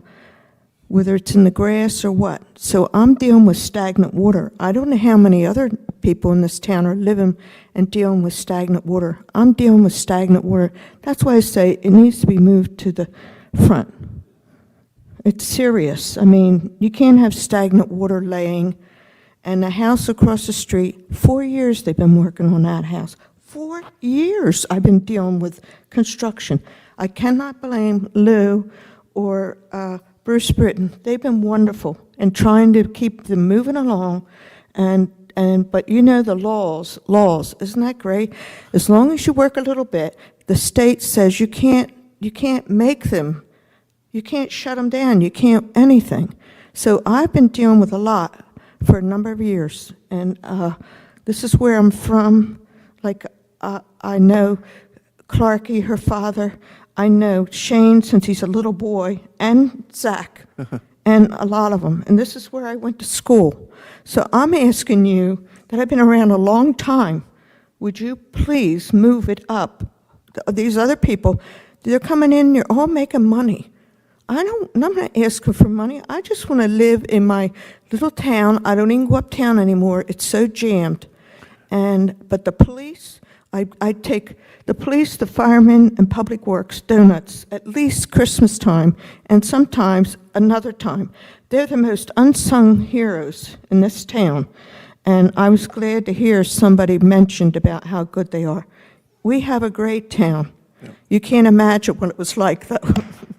whether it's in the grass or what, so I'm dealing with stagnant water. I don't know how many other people in this town are living and dealing with stagnant water. I'm dealing with stagnant water. That's why I say it needs to be moved to the front. It's serious. I mean, you can't have stagnant water laying. And the house across the street, 4 years they've been working on that house. 4 years I've been dealing with construction. I cannot blame Lou or Bruce Britton. They've been wonderful in trying to keep them moving along. But you know the laws, isn't that great? As long as you work a little bit, the state says you can't make them, you can't shut them down, you can't anything. So I've been dealing with a lot for a number of years, and this is where I'm from. Like, I know Clarky, her father. I know Shane since he's a little boy, and Zach, and a lot of them. And this is where I went to school. So I'm asking you, that I've been around a long time, would you please move it up? These other people, they're coming in, they're all making money. I'm not asking for money. I just want to live in my little town. I don't even go uptown anymore. It's so jammed. But the police, I take the police, the firemen, and Public Works donuts at least Christmas time, and sometimes another time. They're the most unsung heroes in this town. And I was glad to hear somebody mentioned about how good they are. We have a great town. You can't imagine what it was like, though.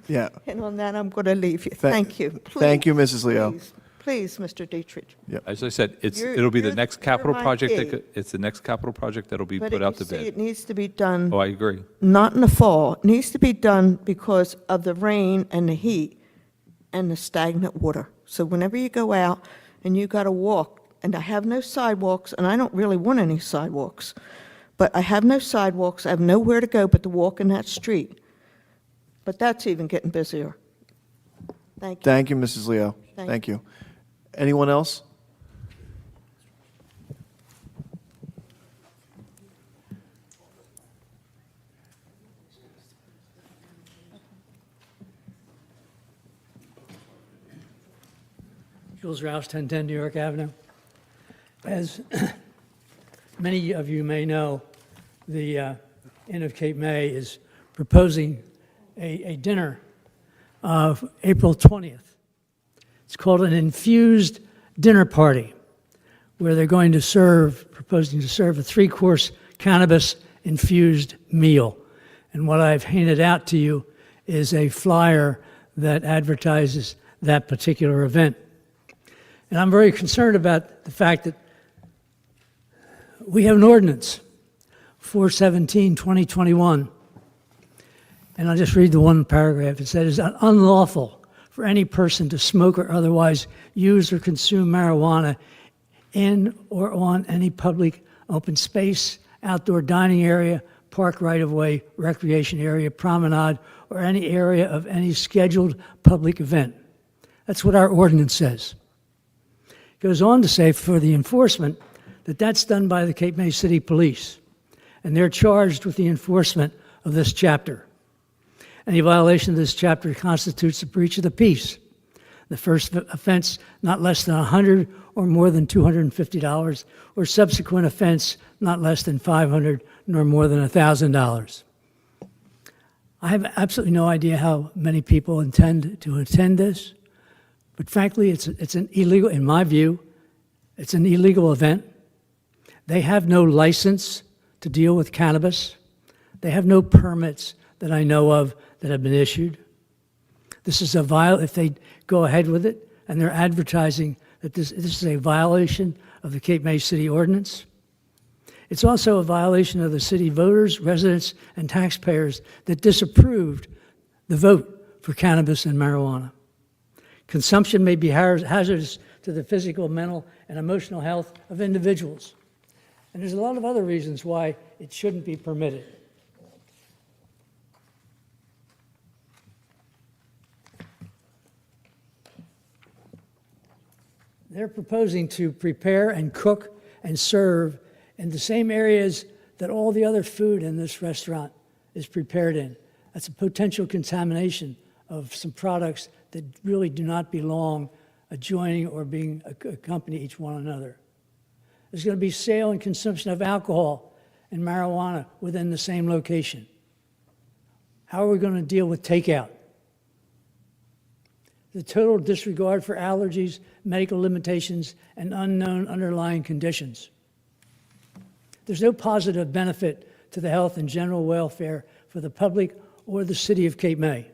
Yeah. And on that, I'm going to leave you. Thank you. Thank you, Mrs. Leo. Please, Mr. Dietrich. As I said, You're- it'll be the you're- next you're capital my project, kid. it's the next capital project that'll be But put out to you see, bid. it needs to be done. Oh, I agree. Not in the fall. It needs to be done because of the rain and the heat and the stagnant water. So whenever you go out and you got to walk, and I have no sidewalks, and I don't really want any sidewalks, but I have no sidewalks, I have nowhere to go but to walk in that street. But that's even getting busier. Thank you. Thank you, Mrs. Leo. Thank Thank you. Anyone else? Jules Roush, 1010 New York Avenue. As many of you may know, the Inn of Cape May is proposing a dinner of April 20th. It's called an infused dinner party, where they're going to proposing to serve a 3-course cannabis-infused meal. And what I've handed out to you is a flyer that advertises that particular event. And I'm very concerned about the fact that we have an ordinance, 417-2021, and I'll just read the one paragraph. It says, it's unlawful for any person to smoke or otherwise use or consume marijuana in or on any public open space, outdoor dining area, park right-of-way, recreation area, promenade, or any area of any scheduled public event. That's what our ordinance says. It goes on to say for the enforcement that that's done by the Cape May City Police, and they're charged with the enforcement of this chapter. Any violation of this chapter constitutes a breach of the peace. The first offense, not less than $100 or more than $250, or subsequent offense, not less than $500 nor more than $1,000. I have absolutely no idea how many people intend to attend this, but frankly, it's an illegal, in my view, it's an illegal event. They have no license to deal with cannabis. They have no permits that I know of that have been issued. This is if they go ahead with it, and they're advertising that this is a violation of the Cape May City Ordinance. It's also a violation of the city voters, residents, and taxpayers that disapproved the vote for cannabis and marijuana. Consumption may be hazardous to the physical, mental, and emotional health of individuals. And there's a lot of other reasons why it shouldn't be permitted. They're proposing to prepare and cook and serve in the same areas that all the other food in this restaurant is prepared in. That's a potential contamination of some products that really do not belong adjoining or being accompany each one another. There's going to be sale and consumption of alcohol and marijuana within the same location. How are we going to deal with takeout? The total disregard for allergies, medical limitations, and unknown underlying conditions. There's no positive benefit to the health and general welfare for the public or the city of Cape May.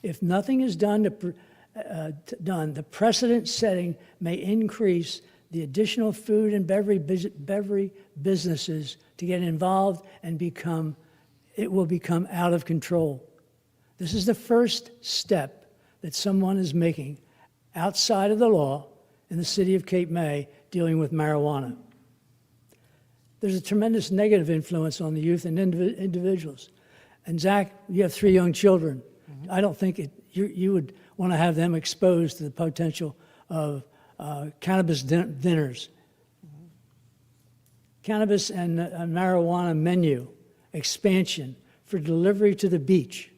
If nothing is done, the precedent setting may increase the additional food and beverage businesses to get involved and it will become out of control. This is the first step that someone is making outside of the law in the city of Cape May dealing with marijuana. There's a tremendous negative influence on the youth and individuals. And Zach, you have 3 young children. I don't think you would want to have them exposed to the potential of cannabis dinners. Cannabis and marijuana menu expansion for delivery to the beach.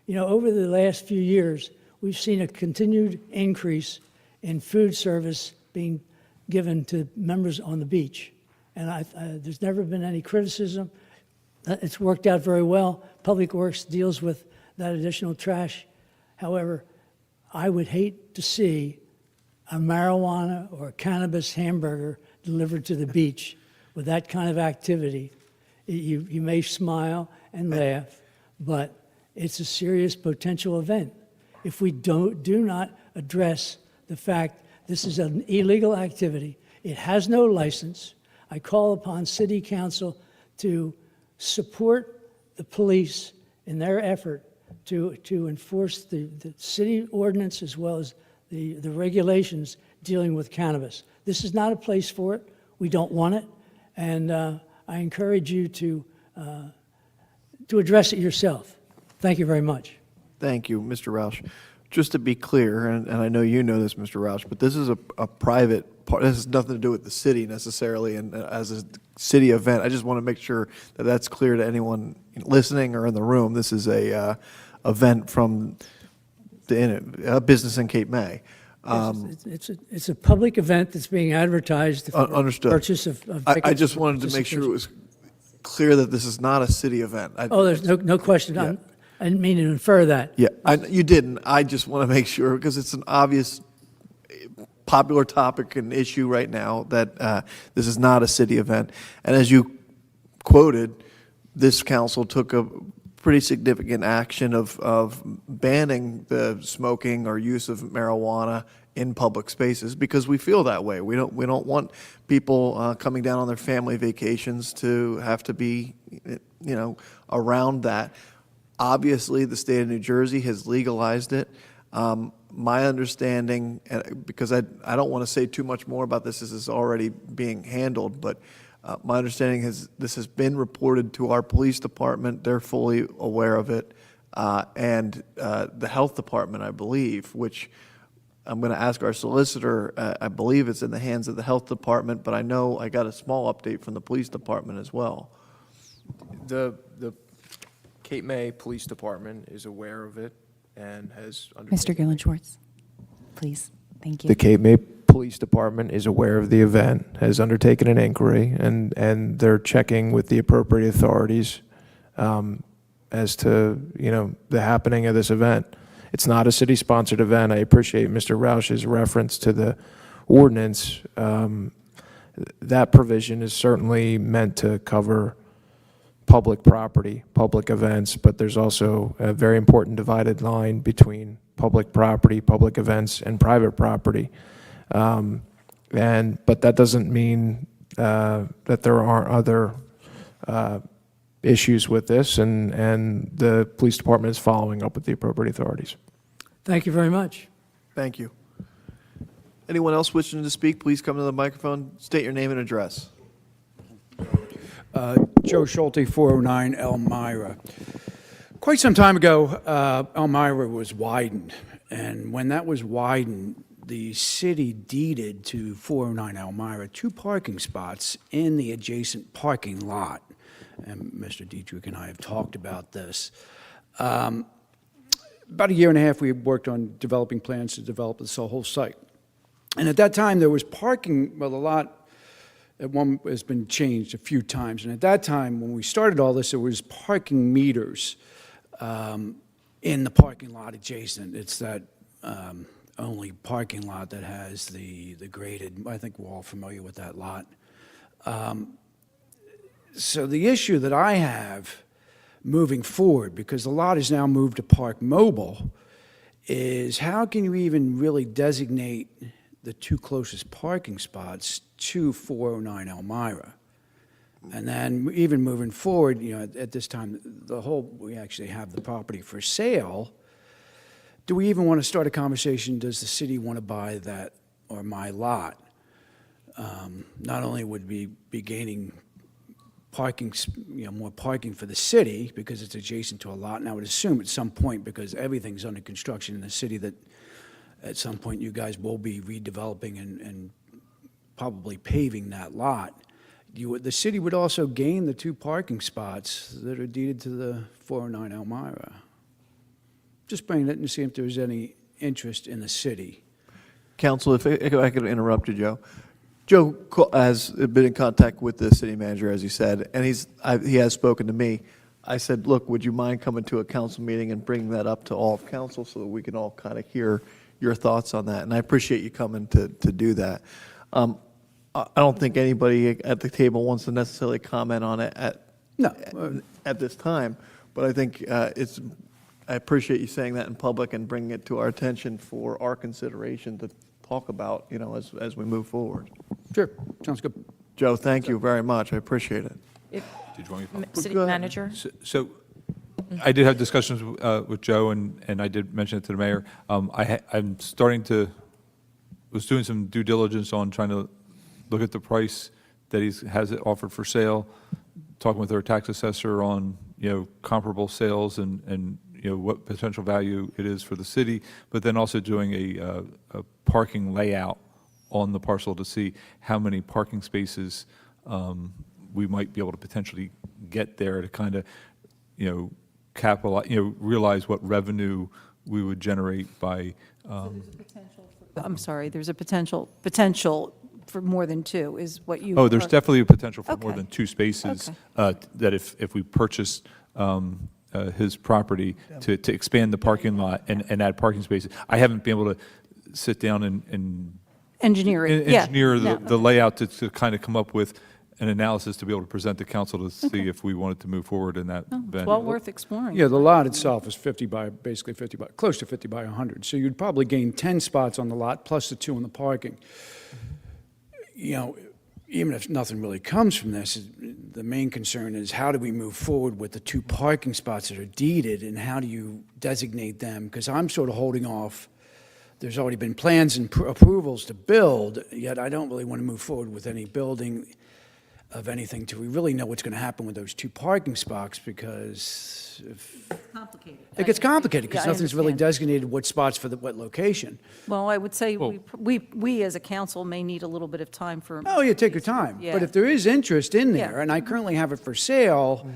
You know, over the last few years, we've seen a continued increase in food service being given to members on the beach. And there's never been any criticism. It's worked out very well. Public Works deals with that additional trash. However, I would hate to see a marijuana or a cannabis hamburger delivered to the beach with that kind of activity. You may smile and laugh, but it's a serious potential event. If we do not address the fact this is an illegal activity, it has no license, I call upon City Council to support the police in their effort to enforce the city ordinance as well as the regulations dealing with cannabis. This is not a place for it. We don't want it. And I encourage you to address it yourself. Thank you very much. Thank you, Mr. Roush. Just to be clear, and I know you know this, Mr. Roush, but this is a private part. This has nothing to do with the city necessarily, and as a city event, I just want to make sure that that's clear to anyone listening or in the room. This is a event from the business in Cape May. It's a public event that's being advertised for Understood. purchase of tickets. I just wanted to make sure it was clear that this is not a city event. There's no question. Yeah. I didn't mean to infer that. Yeah, you didn't. I just want to make sure, because it's an obvious popular topic and issue right now, that this is not a city event. And as you quoted, this council took a pretty significant action of banning the smoking or use of marijuana in public spaces because we feel that way. We don't want people coming down on their family vacations to have to be, around that. Obviously, the state of New Jersey has legalized it. My understanding, because I don't want to say too much more about this as it's already being handled, but my understanding is this has been reported to our police department. They're fully aware of it. And the health department, I believe, which I'm going to ask our solicitor, I believe it's in the hands of the health department, but I know I got a small update from the police department as well. The Cape May Police Department is aware of it and has Mr. Gillen Schwartz, please. Thank you. The Cape May Police Department is aware of the event, has undertaken an inquiry, and they're checking with the appropriate authorities as to, the happening of this event. It's not a city-sponsored event. I appreciate Mr. Roush's reference to the ordinance. That provision is certainly meant to cover public property, public events, but there's also a very important divided line between public property, public events, and private property. But that doesn't mean that there aren't other issues with this, and the police department is following up with the appropriate authorities. Thank you very much. Thank you. Anyone else wishing to speak, please come to the microphone, state your name and address. Joe Schulte, 409 Elmira. Quite some time ago, Elmira was widened, and when that was widened, the city deeded to 409 Elmira 2 parking spots in the adjacent parking lot. And Mr. Dietrich and I have talked about this. About a year and a half, we worked on developing plans to develop this whole site. And at that time, there was parking, well, the lot at one has been changed a few times. And at that time, when we started all this, there was parking meters in the parking lot adjacent. It's that only parking lot that has the graded, I think we're all familiar with that lot. So the issue that I have moving forward, because the lot is now moved to Park Mobile, is how can you even really designate the 2 closest parking spots to 409 Elmira? And then even moving forward, you know, at this time, we actually have the property for sale. Do we even want to start a conversation, does the city want to buy that or my lot? Not only would we be gaining parking, more parking for the city because it's adjacent to a lot, and I would assume at some point, because everything's under construction in the city, that at some point you guys will be redeveloping and probably paving that lot. The city would also gain the 2 parking spots that are deeded to the 409 Elmira. Just bringing it and see if there's any interest in the city. Council, if I could interrupt you, Joe. Joe has been in contact with the city manager, as he said, and he has spoken to me. I said, look, would you mind coming to a council meeting and bringing that up to all of council so that we can all kind of hear your thoughts on that? And I appreciate you coming to do that. I don't think anybody at the table wants to necessarily comment on it at this time, but I think I appreciate you saying that in public and bringing it to our attention for our consideration to talk about, you know, as we move forward. Sure, sounds good. Joe, thank you very much. I appreciate it. If- Did you want me to? City Go ahead. manager? So I did have discussions with Joe, and I did mention it to the mayor. I'm starting to, was doing some due diligence on trying to look at the price that he has it offered for sale, talking with our tax assessor on, you know, comparable sales and you know, what potential value it is for the city, but then also doing a parking layout on the parcel to see how many parking spaces we might be able to potentially get there to kind of, you know, capitalize, you know, realize what revenue we would generate by. I'm sorry, there's a potential for more than 2, is what you. Oh, there's definitely a potential for more Okay. than 2 spaces, Okay. that if we purchased his property to expand the parking lot and add parking spaces. I haven't been able to sit down and Engineer it, yeah. engineer Yeah. the layout to kind of come up with an analysis to be able to present to council to see if we wanted to move forward in that It's venue. well worth exploring. Yeah, the lot itself is basically 50 by, close to 50 by 100. So you'd probably gain 10 spots on the lot plus the 2 in the parking. You know, even if nothing really comes from this, the main concern is how do we move forward with the 2 parking spots that are deeded, and how do you designate them? Because I'm sort of holding off. There's already been plans and approvals to build, yet I don't really want to move forward with any building of anything till we really know what's going to happen with those 2 parking spots, because it gets complicated because Yeah, I nothing's really understand. designated what spots for what location. Well, I would say we as a council may need a little bit of time for. Oh, yeah, take your time. Yeah. But if there is interest in there, Yeah. and I currently have it for sale,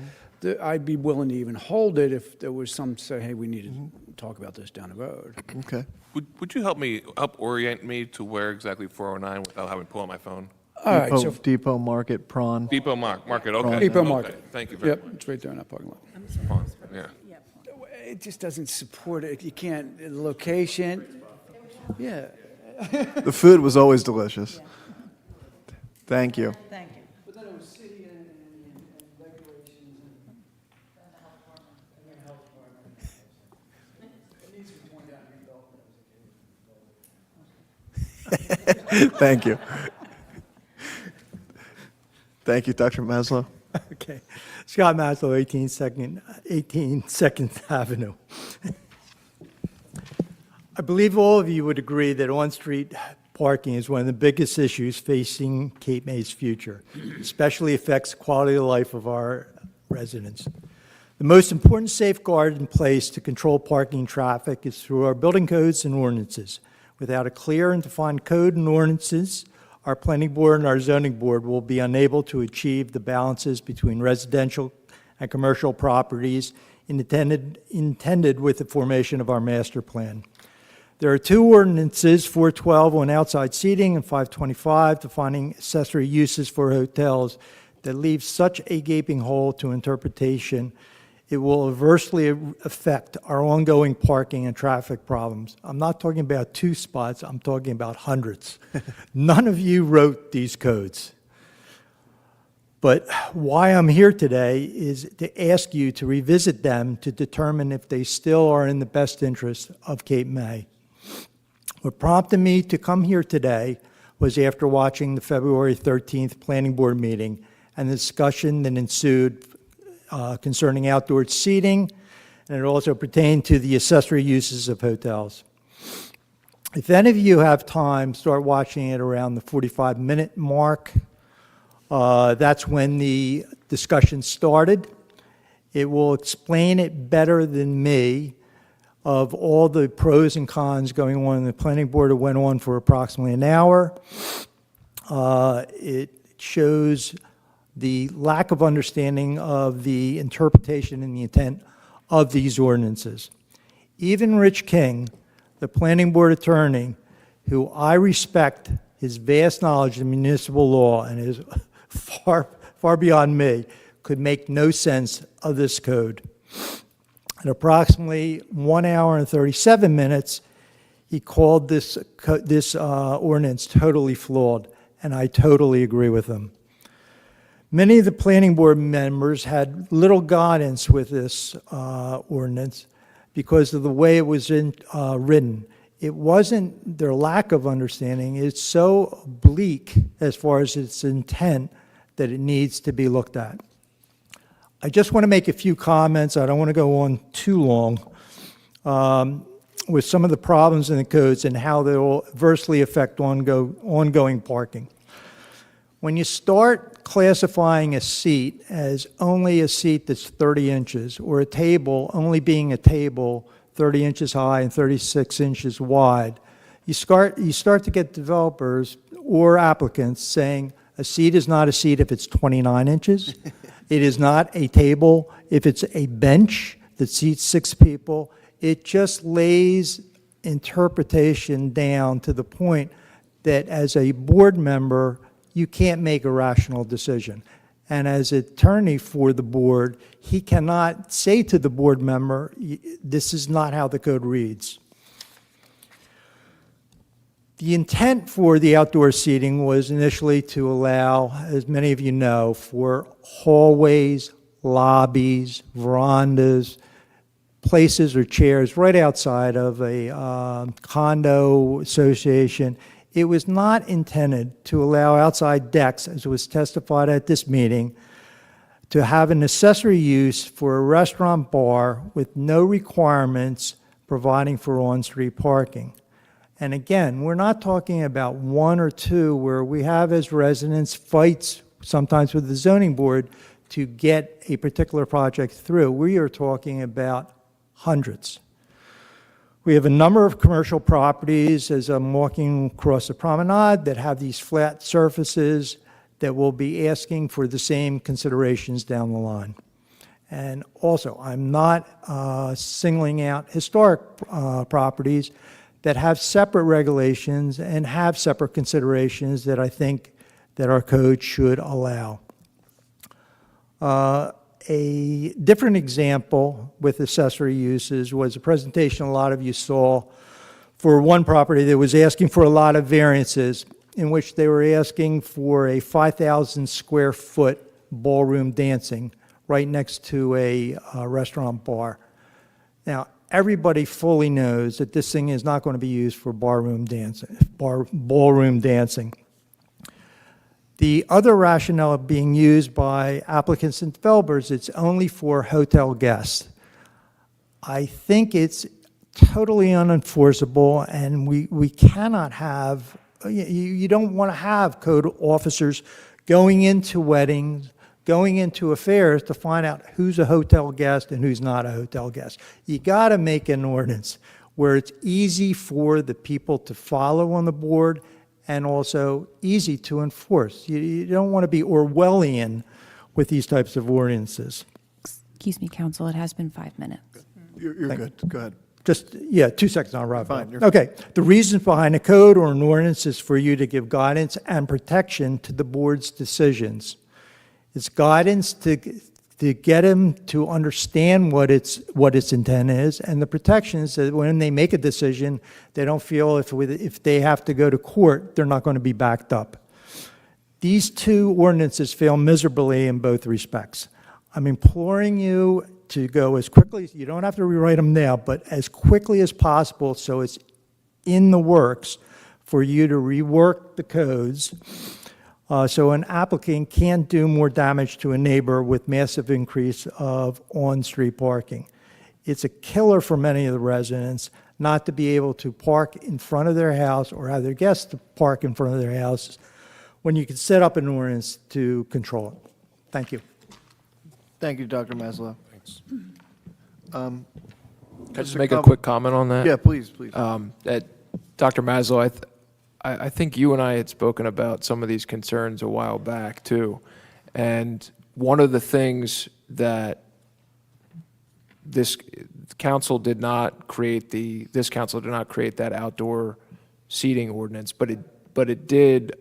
I'd be willing to even hold it if there was some say, hey, we need to talk about this down the road. Okay. Would you help orient me to where exactly 409 without having to pull out my phone? All right, so Depot Market, Prawn. Depot Market, okay. Depot Okay, Market. Thank you very Yep, much. it's right there in that parking lot. Fine, yeah. It just doesn't support it. You can't, the location, yeah. The food was always delicious. Thank you. Thank you. But then it was city and regulations and health department. It needs to be torn down and rebuilt. Thank you. Thank you, Dr. Maslow. Okay. Scott Maslow, 18 Second Avenue. I believe all of you would agree that on-street parking is one of the biggest issues facing Cape May's future, especially affects the quality of life of our residents. The most important safeguard in place to control parking traffic is through our building codes and ordinances. Without a clear and defined code and ordinances, our planning board and our zoning board will be unable to achieve the balances between residential and commercial properties intended with the formation of our master plan. There are two ordinances, 412 on outside seating and 525 defining accessory uses for hotels, that leave such a gaping hole to interpretation. It will adversely affect our ongoing parking and traffic problems. I'm not talking about 2 spots, I'm talking about hundreds. None of you wrote these codes. But why I'm here today is to ask you to revisit them to determine if they still are in the best interest of Cape May. What prompted me to come here today was after watching the February 13th Planning Board meeting and the discussion that ensued concerning outdoor seating, and it also pertained to the accessory uses of hotels. If any of you have time, start watching it around the 45-minute mark. That's when the discussion started. It will explain it better than me of all the pros and cons going on in the planning board. It went on for approximately an hour. It shows the lack of understanding of the interpretation and the intent of these ordinances. Even Rich King, the planning board attorney, who I respect his vast knowledge of municipal law and is far beyond me, could make no sense of this code. At approximately 1 hour and 37 minutes, he called this ordinance totally flawed, and I totally agree with him. Many of the planning board members had little guidance with this ordinance because of the way it was written. It wasn't their lack of understanding, it's so bleak as far as its intent that it needs to be looked at. I just want to make a few comments. I don't want to go on too long with some of the problems in the codes and how they will adversely affect ongoing parking. When you start classifying a seat as only a seat that's 30 inches, or a table only being a table 30 inches high and 36 inches wide, you start to get developers or applicants saying a seat is not a seat if it's 29 inches. It is not a table if it's a bench that seats 6 people. It just lays interpretation down to the point that as a board member, you can't make a rational decision. And as attorney for the board, he cannot say to the board member, this is not how the code reads. The intent for the outdoor seating was initially to allow, as many of you know, for hallways, lobbies, verandas, places or chairs right outside of a condo association. It was not intended to allow outside decks, as was testified at this meeting, to have an accessory use for a restaurant bar with no requirements providing for on-street parking. And again, we're not talking about 1 or 2 where we have as residents fights sometimes with the zoning board to get a particular project through. We are talking about hundreds. We have a number of commercial properties as I'm walking across the promenade that have these flat surfaces that will be asking for the same considerations down the line. And also, I'm not singling out historic properties that have separate regulations and have separate considerations that I think that our code should allow. A different example with accessory uses was a presentation a lot of you saw for one property that was asking for a lot of variances, in which they were asking for a 5,000 square foot ballroom dancing right next to a restaurant bar. Now, everybody fully knows that this thing is not going to be used for ballroom dancing. The other rationale being used by applicants and developers, it's only for hotel guests. I think it's totally unenforceable, and we cannot have, you don't want to have code officers going into weddings, going into affairs to find out who's a hotel guest and who's not a hotel guest. You got to make an ordinance where it's easy for the people to follow on the board and also easy to enforce. You don't want to be Orwellian with these types of ordinances. Excuse me, counsel, it has been 5 minutes. You're good. Go ahead. Just, 2 seconds, I'll wrap Fine, up. you're Okay, the reasons behind a code or an ordinance is for you to give guidance and protection to the board's decisions. It's guidance to get them to understand what its intent is, and the protection is that when they make a decision, they don't feel if they have to go to court, they're not going to be backed up. These two ordinances fail miserably in both respects. I'm imploring you to go as quickly, you don't have to rewrite them now, but as quickly as possible so it's in the works for you to rework the codes so an applicant can't do more damage to a neighbor with massive increase of on-street parking. It's a killer for many of the residents not to be able to park in front of their house or have their guests to park in front of their houses when you can set up an ordinance to control it. Thank you. Thank you, Dr. Maslow. Thanks. Can I just make a quick comment on that? Yeah, please. Dr. Maslow, I think you and I had spoken about some of these concerns a while back, too. And one of the things that this council did not create that outdoor seating ordinance, but it did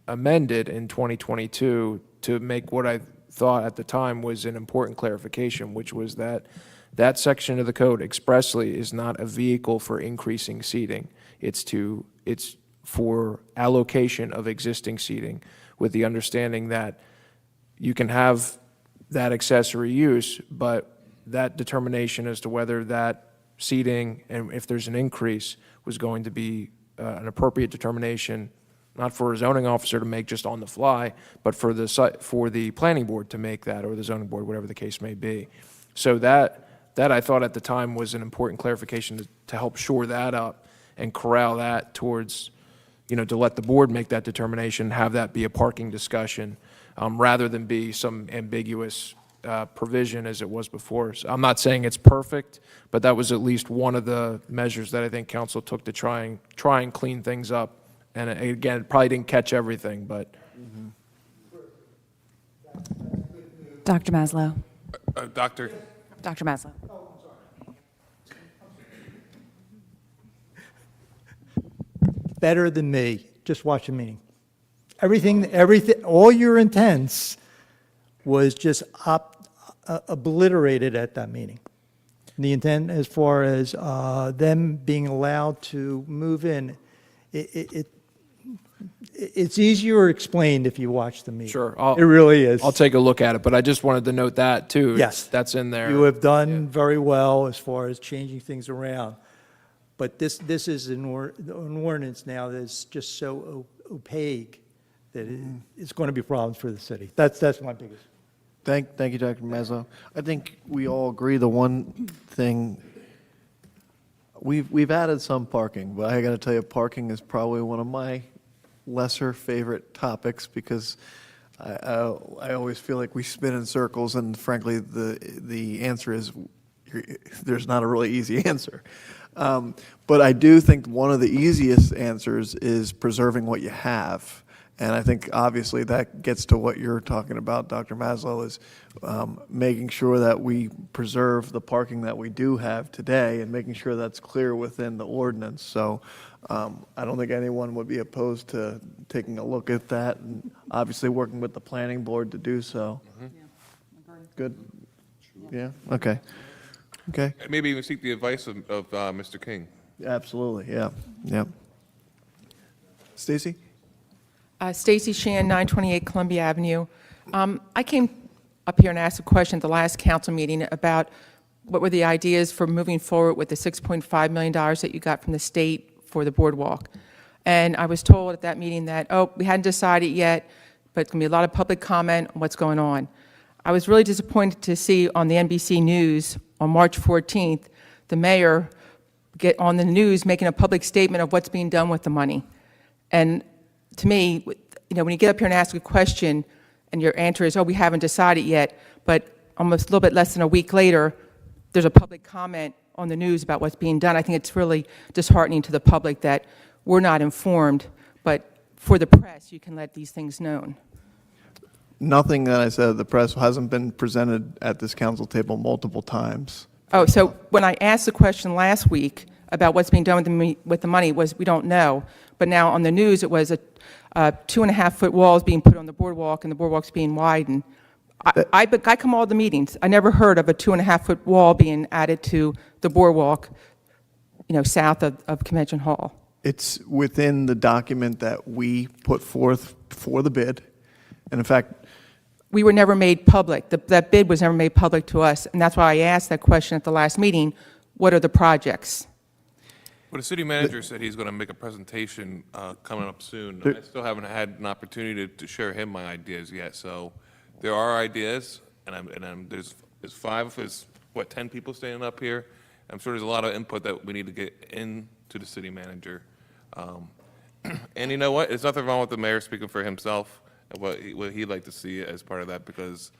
amend it in 2022 to make what I thought at the time was an important clarification, which was that section of the code expressly is not a vehicle for increasing seating. It's for allocation of existing seating, with the understanding that you can have that accessory use, but that determination as to whether that seating and if there's an increase was going to be an appropriate determination, not for a zoning officer to make just on the fly, but for the planning board to make that, or the zoning board, whatever the case may be. So that I thought at the time was an important clarification to help shore that up and corral that towards, to let the board make that determination, have that be a parking discussion, rather than be some ambiguous provision as it was before. So I'm not saying it's perfect, but that was at least one of the measures that I think council took to try and clean things up. And again, it probably didn't catch everything, but. Dr. Maslow. Doctor. Dr. Maslow. Better than me. Just watch the meeting. Everything, all your intents was just obliterated at that meeting. The intent as far as them being allowed to move in, it's easier explained if you watch the meeting. Sure. It really is. I'll take a look at it, but I just wanted to note that, too. Yes. That's in there. You have done very well as far as changing things around. But this is an ordinance now that's just so opaque that it's going to be problems for the city. That's my biggest. Thank you, Dr. Maslow. I think we all agree the one thing, we've added some parking, but I got to tell you, parking is probably one of my lesser favorite topics because I always feel like we spin in circles, and frankly, the answer is there's not a really easy answer. But I do think one of the easiest answers is preserving what you have. And I think obviously that gets to what you're talking about, Dr. Maslow, is making sure that we preserve the parking that we do have today and making sure that's clear within the ordinance. So I don't think anyone would be opposed to taking a look at that and obviously working with the planning board to do so. Good? Yeah? Okay. Okay. And maybe even seek the advice of Mr. King. Absolutely, yeah. Yep. Stacy? Stacy Shan, 928 Columbia Avenue. I came up here and asked a question at the last council meeting about what were the ideas for moving forward with the $6.5 million that you got from the state for the boardwalk. And I was told at that meeting that, we hadn't decided yet, but it's going to be a lot of public comment on what's going on. I was really disappointed to see on the NBC News on March 14th, the mayor get on the news making a public statement of what's being done with the money. And to me, when you get up here and ask a question and your answer is, oh, we haven't decided yet, but almost a little bit less than a week later, there's a public comment on the news about what's being done. I think it's really disheartening to the public that we're not informed, but for the press, you can let these things known. Nothing that I said at the press hasn't been presented at this council table multiple times. Oh, so when I asked the question last week about what's being done with the money, was we don't know. But now on the news, it was a 2.5-foot wall is being put on the boardwalk, and the boardwalk's being widened. I come all the meetings. I never heard of a 2.5-foot wall being added to the boardwalk, south of Convention Hall. It's within the document that we put forth for the bid. And in fact, We were never made public. That bid was never made public to us, and that's why I asked that question at the last meeting, what are the projects? Well, the city manager said he's going to make a presentation coming up soon. I still haven't had an opportunity to share him my ideas yet. So there are ideas, and there's 10 people standing up here. I'm sure there's a lot of input that we need to get into the city manager. And you know what? There's nothing wrong with the mayor speaking for himself and what he'd like to see as part of that, because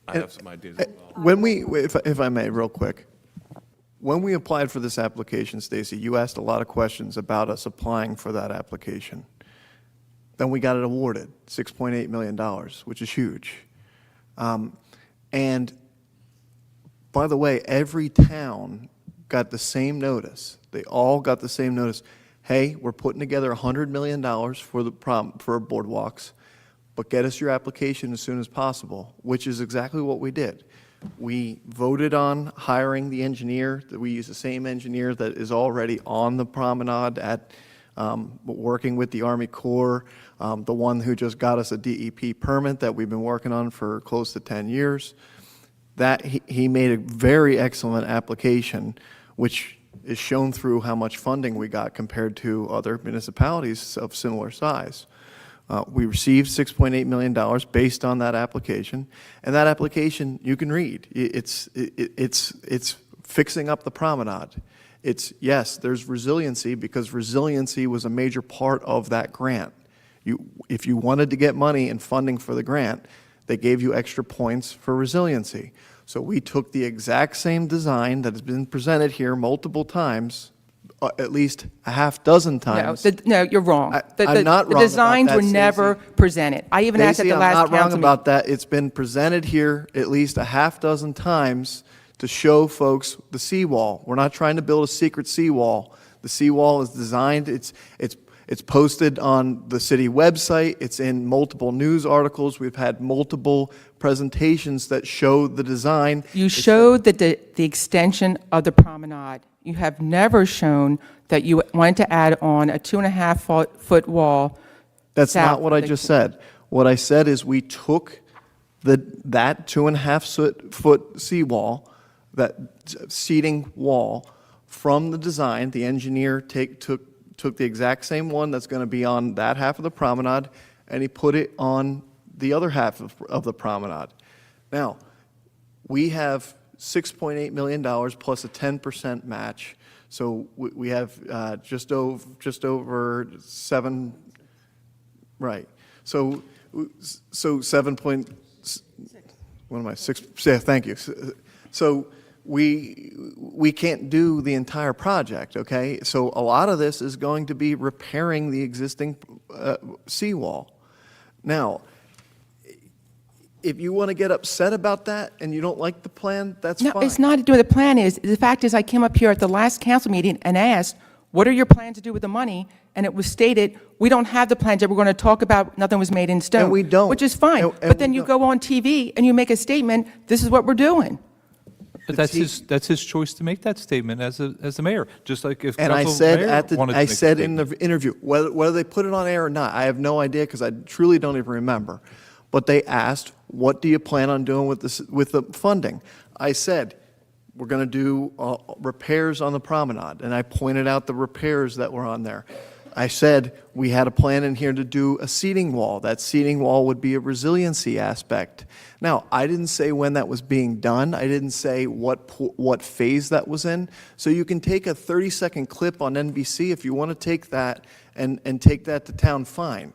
I have some ideas as well. when we, if I may, real quick, when we applied for this application, Stacy, you asked a lot of questions about us applying for that application. Then we got it awarded, $6.8 million, which is huge. And by the way, every town got the same notice. They all got the same notice. Hey, we're putting together $100 million for boardwalks, but get us your application as soon as possible, which is exactly what we did. We voted on hiring the engineer. We use the same engineer that is already on the promenade at working with the Army Corps, the one who just got us a DEP permit that we've been working on for close to 10 years. That he made a very excellent application, which is shown through how much funding we got compared to other municipalities of similar size. We received $6.8 million based on that application, and that application you can read. It's fixing up the promenade. It's, yes, there's resiliency, because resiliency was a major part of that grant. If you wanted to get money and funding for the grant, they gave you extra points for resiliency. So we took the exact same design that has been presented here multiple times, at least a half dozen times. No, you're wrong. I'm not wrong The designs about that, were never Stacey. presented. I even asked at the last I'm not wrong council about meeting. that. It's been presented here at least a half dozen times to show folks the seawall. We're not trying to build a secret seawall. The seawall is designed, it's posted on the city website, it's in multiple news articles, we've had multiple presentations that show the design. You showed the extension of the promenade. You have never shown that you wanted to add on a 2.5-foot wall. That's south not what of I the- just said. What I said is we took that 2.5-foot seawall, that seating wall, from the design. The engineer took the exact same one that's going to be on that half of the promenade, and he put it on the other half of the promenade. Now, we have $6.8 million plus a 10% match, so we have just over 7, right. So 7 point, what am I, 6, yeah, thank you. So we can't do the entire project, okay? So a lot of this is going to be repairing the existing seawall. Now, if you want to get upset about that and you don't like the plan, that's No, fine. it's not to do with the plan is. The fact is, I came up here at the last council meeting and asked, what are your plans to do with the money? And it was stated, we don't have the plans that we're going to talk about, nothing was made in stone. And we don't. Which is fine. And But then we you don't. go on TV and you make a statement, this is what we're doing. But that's his choice to make that statement as the mayor, just like if And I Council said Mayor wanted to I make a said in statement. the interview, whether they put it on air or not, I have no idea, because I truly don't even remember. But they asked, what do you plan on doing with the funding? I said, we're going to do repairs on the promenade, and I pointed out the repairs that were on there. I said we had a plan in here to do a seating wall. That seating wall would be a resiliency aspect. Now, I didn't say when that was being done. I didn't say what phase that was in. So you can take a 30-second clip on NBC if you want to take that and take that to town, fine.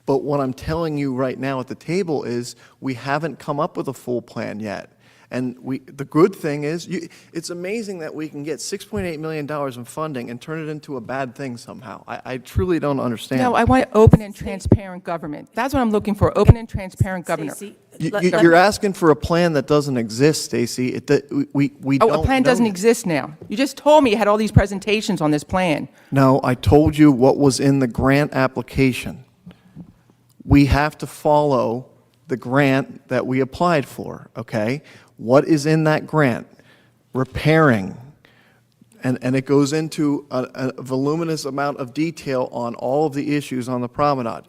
But what I'm telling you right now at the table is we haven't come up with a full plan yet. And the good thing is, it's amazing that we can get $6.8 million in funding and turn it into a bad thing somehow. I truly don't understand. No, I want open and transparent government. That's what I'm looking for, open and transparent government. Stacy, You're asking for a plan that doesn't exist, Stacy. We don't Oh, a plan know doesn't yet. exist now. You just told me you had all these presentations on this plan. No, I told you what was in the grant application. We have to follow the grant that we applied for, okay? What is in that grant? Repairing. And it goes into a voluminous amount of detail on all of the issues on the promenade.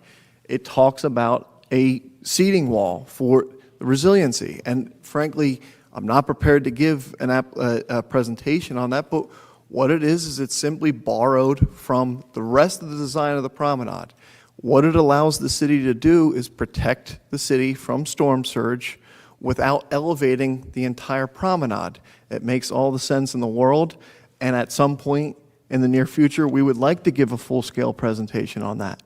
It talks about a seating wall for the resiliency. And frankly, I'm not prepared to give a presentation on that, but what it is it's simply borrowed from the rest of the design of the promenade. What it allows the city to do is protect the city from storm surge without elevating the entire promenade. It makes all the sense in the world, and at some point in the near future, we would like to give a full-scale presentation on that.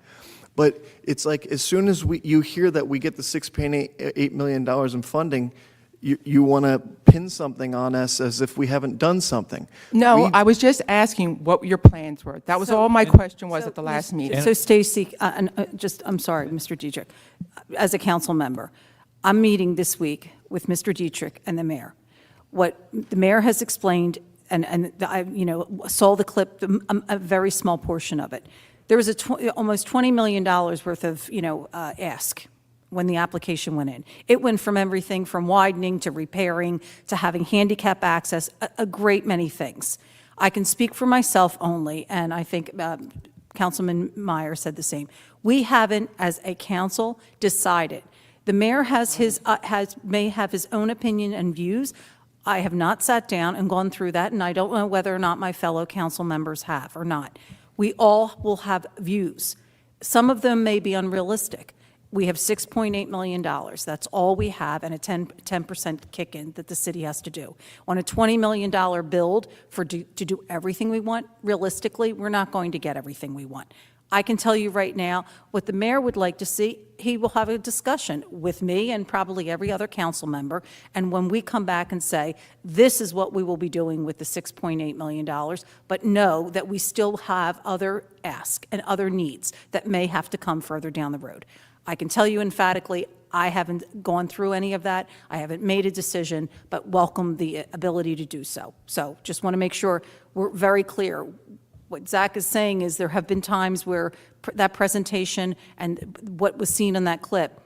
But it's like as soon as you hear that we get the $6.8 million in funding, you want to pin something on us as if we haven't done something. No, I was just asking what your plans were. That was all my question was at the last meeting. So Stacy, I'm sorry, Mr. Dietrich, as a council member, I'm meeting this week with Mr. Dietrich and the mayor. What the mayor has explained, and I, saw the clip, a very small portion of it. There was almost $20 million worth of, ask when the application went in. It went from everything from widening to repairing to having handicap access, a great many things. I can speak for myself only, and I think Councilman Meyer said the same. We haven't, as a council, decided. The mayor may have his own opinion and views. I have not sat down and gone through that, and I don't know whether or not my fellow council members have or not. We all will have views. Some of them may be unrealistic. We have $6.8 million. That's all we have, and a 10% kick-in that the city has to do. On a $20 million build to do everything we want, realistically, we're not going to get everything we want. I can tell you right now, what the mayor would like to see, he will have a discussion with me and probably every other council member, and when we come back and say, this is what we will be doing with the $6.8 million, but know that we still have other asks and other needs that may have to come further down the road. I can tell you emphatically, I haven't gone through any of that. I haven't made a decision, but welcome the ability to do so. So just want to make sure we're very clear. What Zach is saying is there have been times where that presentation and what was seen in that clip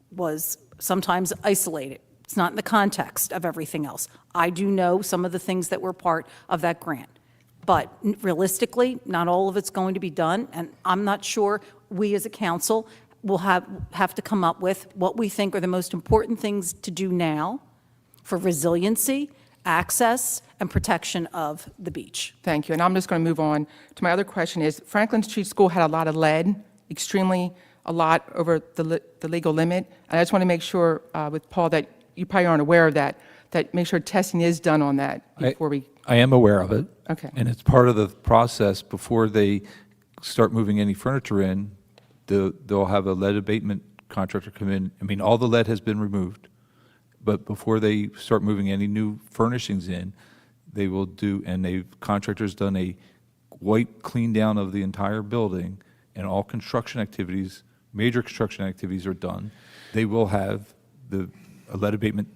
was sometimes isolated. It's not in the context of everything else. I do know some of the things that were part of that grant. But realistically, not all of it's going to be done, and I'm not sure we as a council will have to come up with what we think are the most important things to do now for resiliency, access, and protection of the beach. Thank you. And I'm just going to move on to my other question is, Franklin Street School had a lot of lead, extremely a lot over the legal limit. And I just want to make sure with Paul that you probably aren't aware of that make sure testing is done on that before we... I am aware of it. Okay. And it's part of the process before they start moving any furniture in. They'll have a lead abatement contractor come in. I mean, all the lead has been removed, but before they start moving any new furnishings in, they will do, and contractor's done a white clean down of the entire building, and all construction activities, major construction activities are done. They will have a lead abatement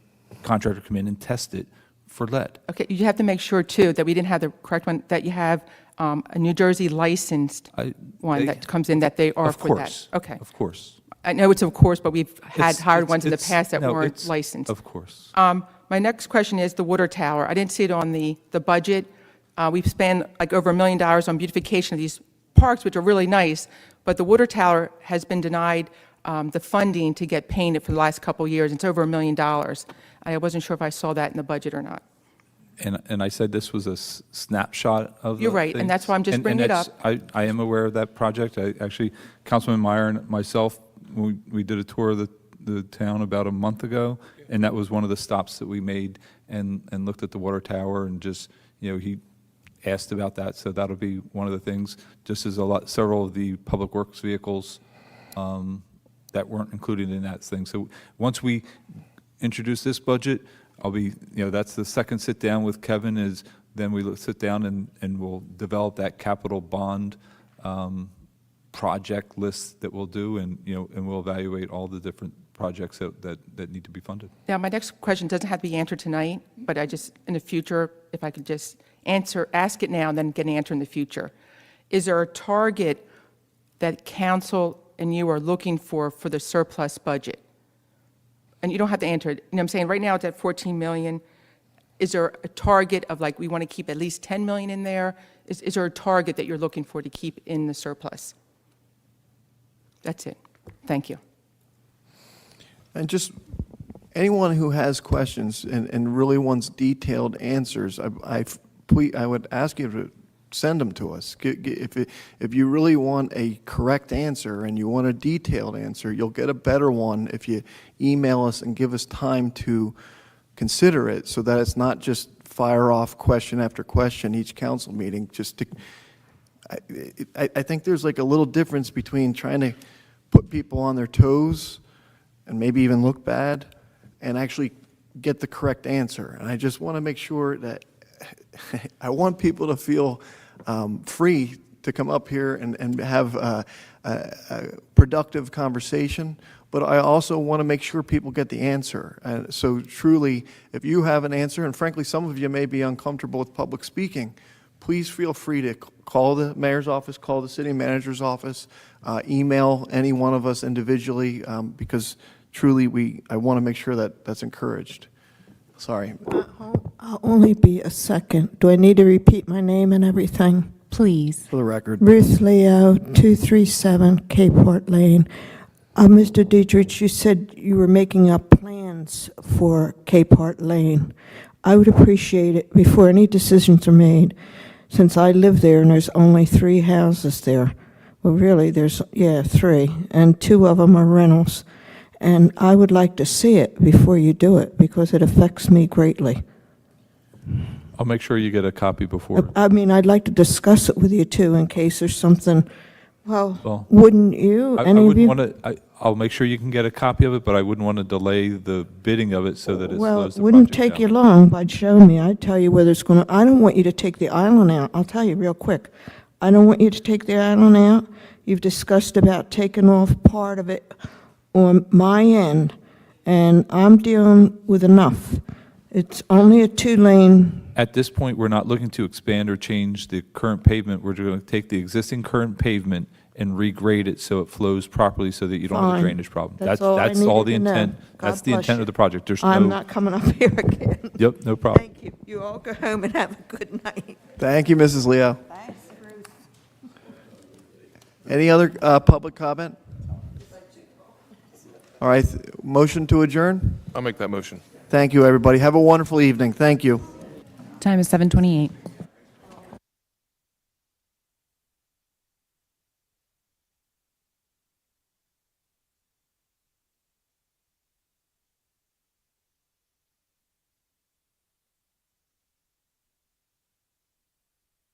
contractor come in and test it for lead. Okay, you have to make sure, too, that we didn't have the correct one, that you have a New Jersey licensed one that comes in, that they are for that. Okay. Of course. I know it's of course, but we've had hired ones in the it's- past that no, weren't it's- licensed. Of course. My next question is the water tower. I didn't see it on the budget. We've spent like over $1 million on beautification of these parks, which are really nice, but the water tower has been denied the funding to get painted for the last couple of years. It's over $1 million. I wasn't sure if I saw that in the budget or not. And I said this was a snapshot of the You're right, and that's things. why I'm just bringing it that's- I am aware of that project. Actually, Councilman Meyer and myself, we did a tour of the town about a month ago, and that was one of the stops that we made and looked at the water tower and just, he asked about that, so that'll be one of the things, just as several of the public works vehicles that weren't included in that thing. So once we introduce this budget, I'll be, that's the second sit down with Kevin is then we sit down and we'll develop that capital bond project list that we'll do and we'll evaluate all the different projects that need to be funded. Now, my next question doesn't have to be answered tonight, but I just, in the future, if I could just ask it now and then get an answer in the future. Is there a target that council and you are looking for the surplus budget? And you don't have to answer it. You know what I'm saying? Right now, it's at 14 million. Is there a target of we want to keep at least 10 million in there? Is there a target that you're looking for to keep in the surplus? That's it. Thank you. And just anyone who has questions and really wants detailed answers, I would ask you to send them to us. If you really want a correct answer and you want a detailed answer, you'll get a better one if you email us and give us time to consider it so that it's not just fire off question after question each council meeting. I think there's a little difference between trying to put people on their toes and maybe even look bad and actually get the correct answer. And I just want to make sure that I want people to feel free to come up here and have a productive conversation, but I also want to make sure people get the answer. So truly, if you have an answer, and frankly, some of you may be uncomfortable with public speaking, please feel free to call the mayor's office, call the city manager's office, email any one of us individually, because truly I want to make sure that that's encouraged. Sorry. I'll only be a second. Do I need to repeat my name and everything? Please. For the record. Ruth Leo, 237 Capeport Lane. Mr. Dietrich, you said you were making up plans for Capeport Lane. I would appreciate it before any decisions are made, since I live there and there's only 3 houses there. Well, really, there's, 3, and 2 of them are rentals. And I would like to see it before you do it, because it affects me greatly. I'll make sure you get a copy before. I'd like to discuss it with you, too, in case there's something, Well, wouldn't you? I Any of you? wouldn't want to, I'll make sure you can get a copy of it, but I wouldn't want to delay the bidding of it so that it Well, slows it the wouldn't project take you down. long, but show me. I'd tell you whether it's going to, I don't want you to take the island out. I'll tell you real quick. I don't want you to take the island out. You've discussed about taking off part of it on my end, and I'm dealing with enough. It's only a 2-lane. At this point, we're not looking to expand or change the current pavement. We're going to take the existing current pavement and regrade it so it flows properly so that you don't have a Fine. drainage problem. That's all I That's all the needed to know. intent. That's God the bless intent you. of the project. There's I'm no, not coming up here again. yep, no problem. Thank you. You all go home and have a good night. Thank you, Mrs. Leo. Any other public comment? All right, motion to adjourn? I'll make that motion. Thank you, everybody. Have a wonderful evening. Thank you. Time is 7:28.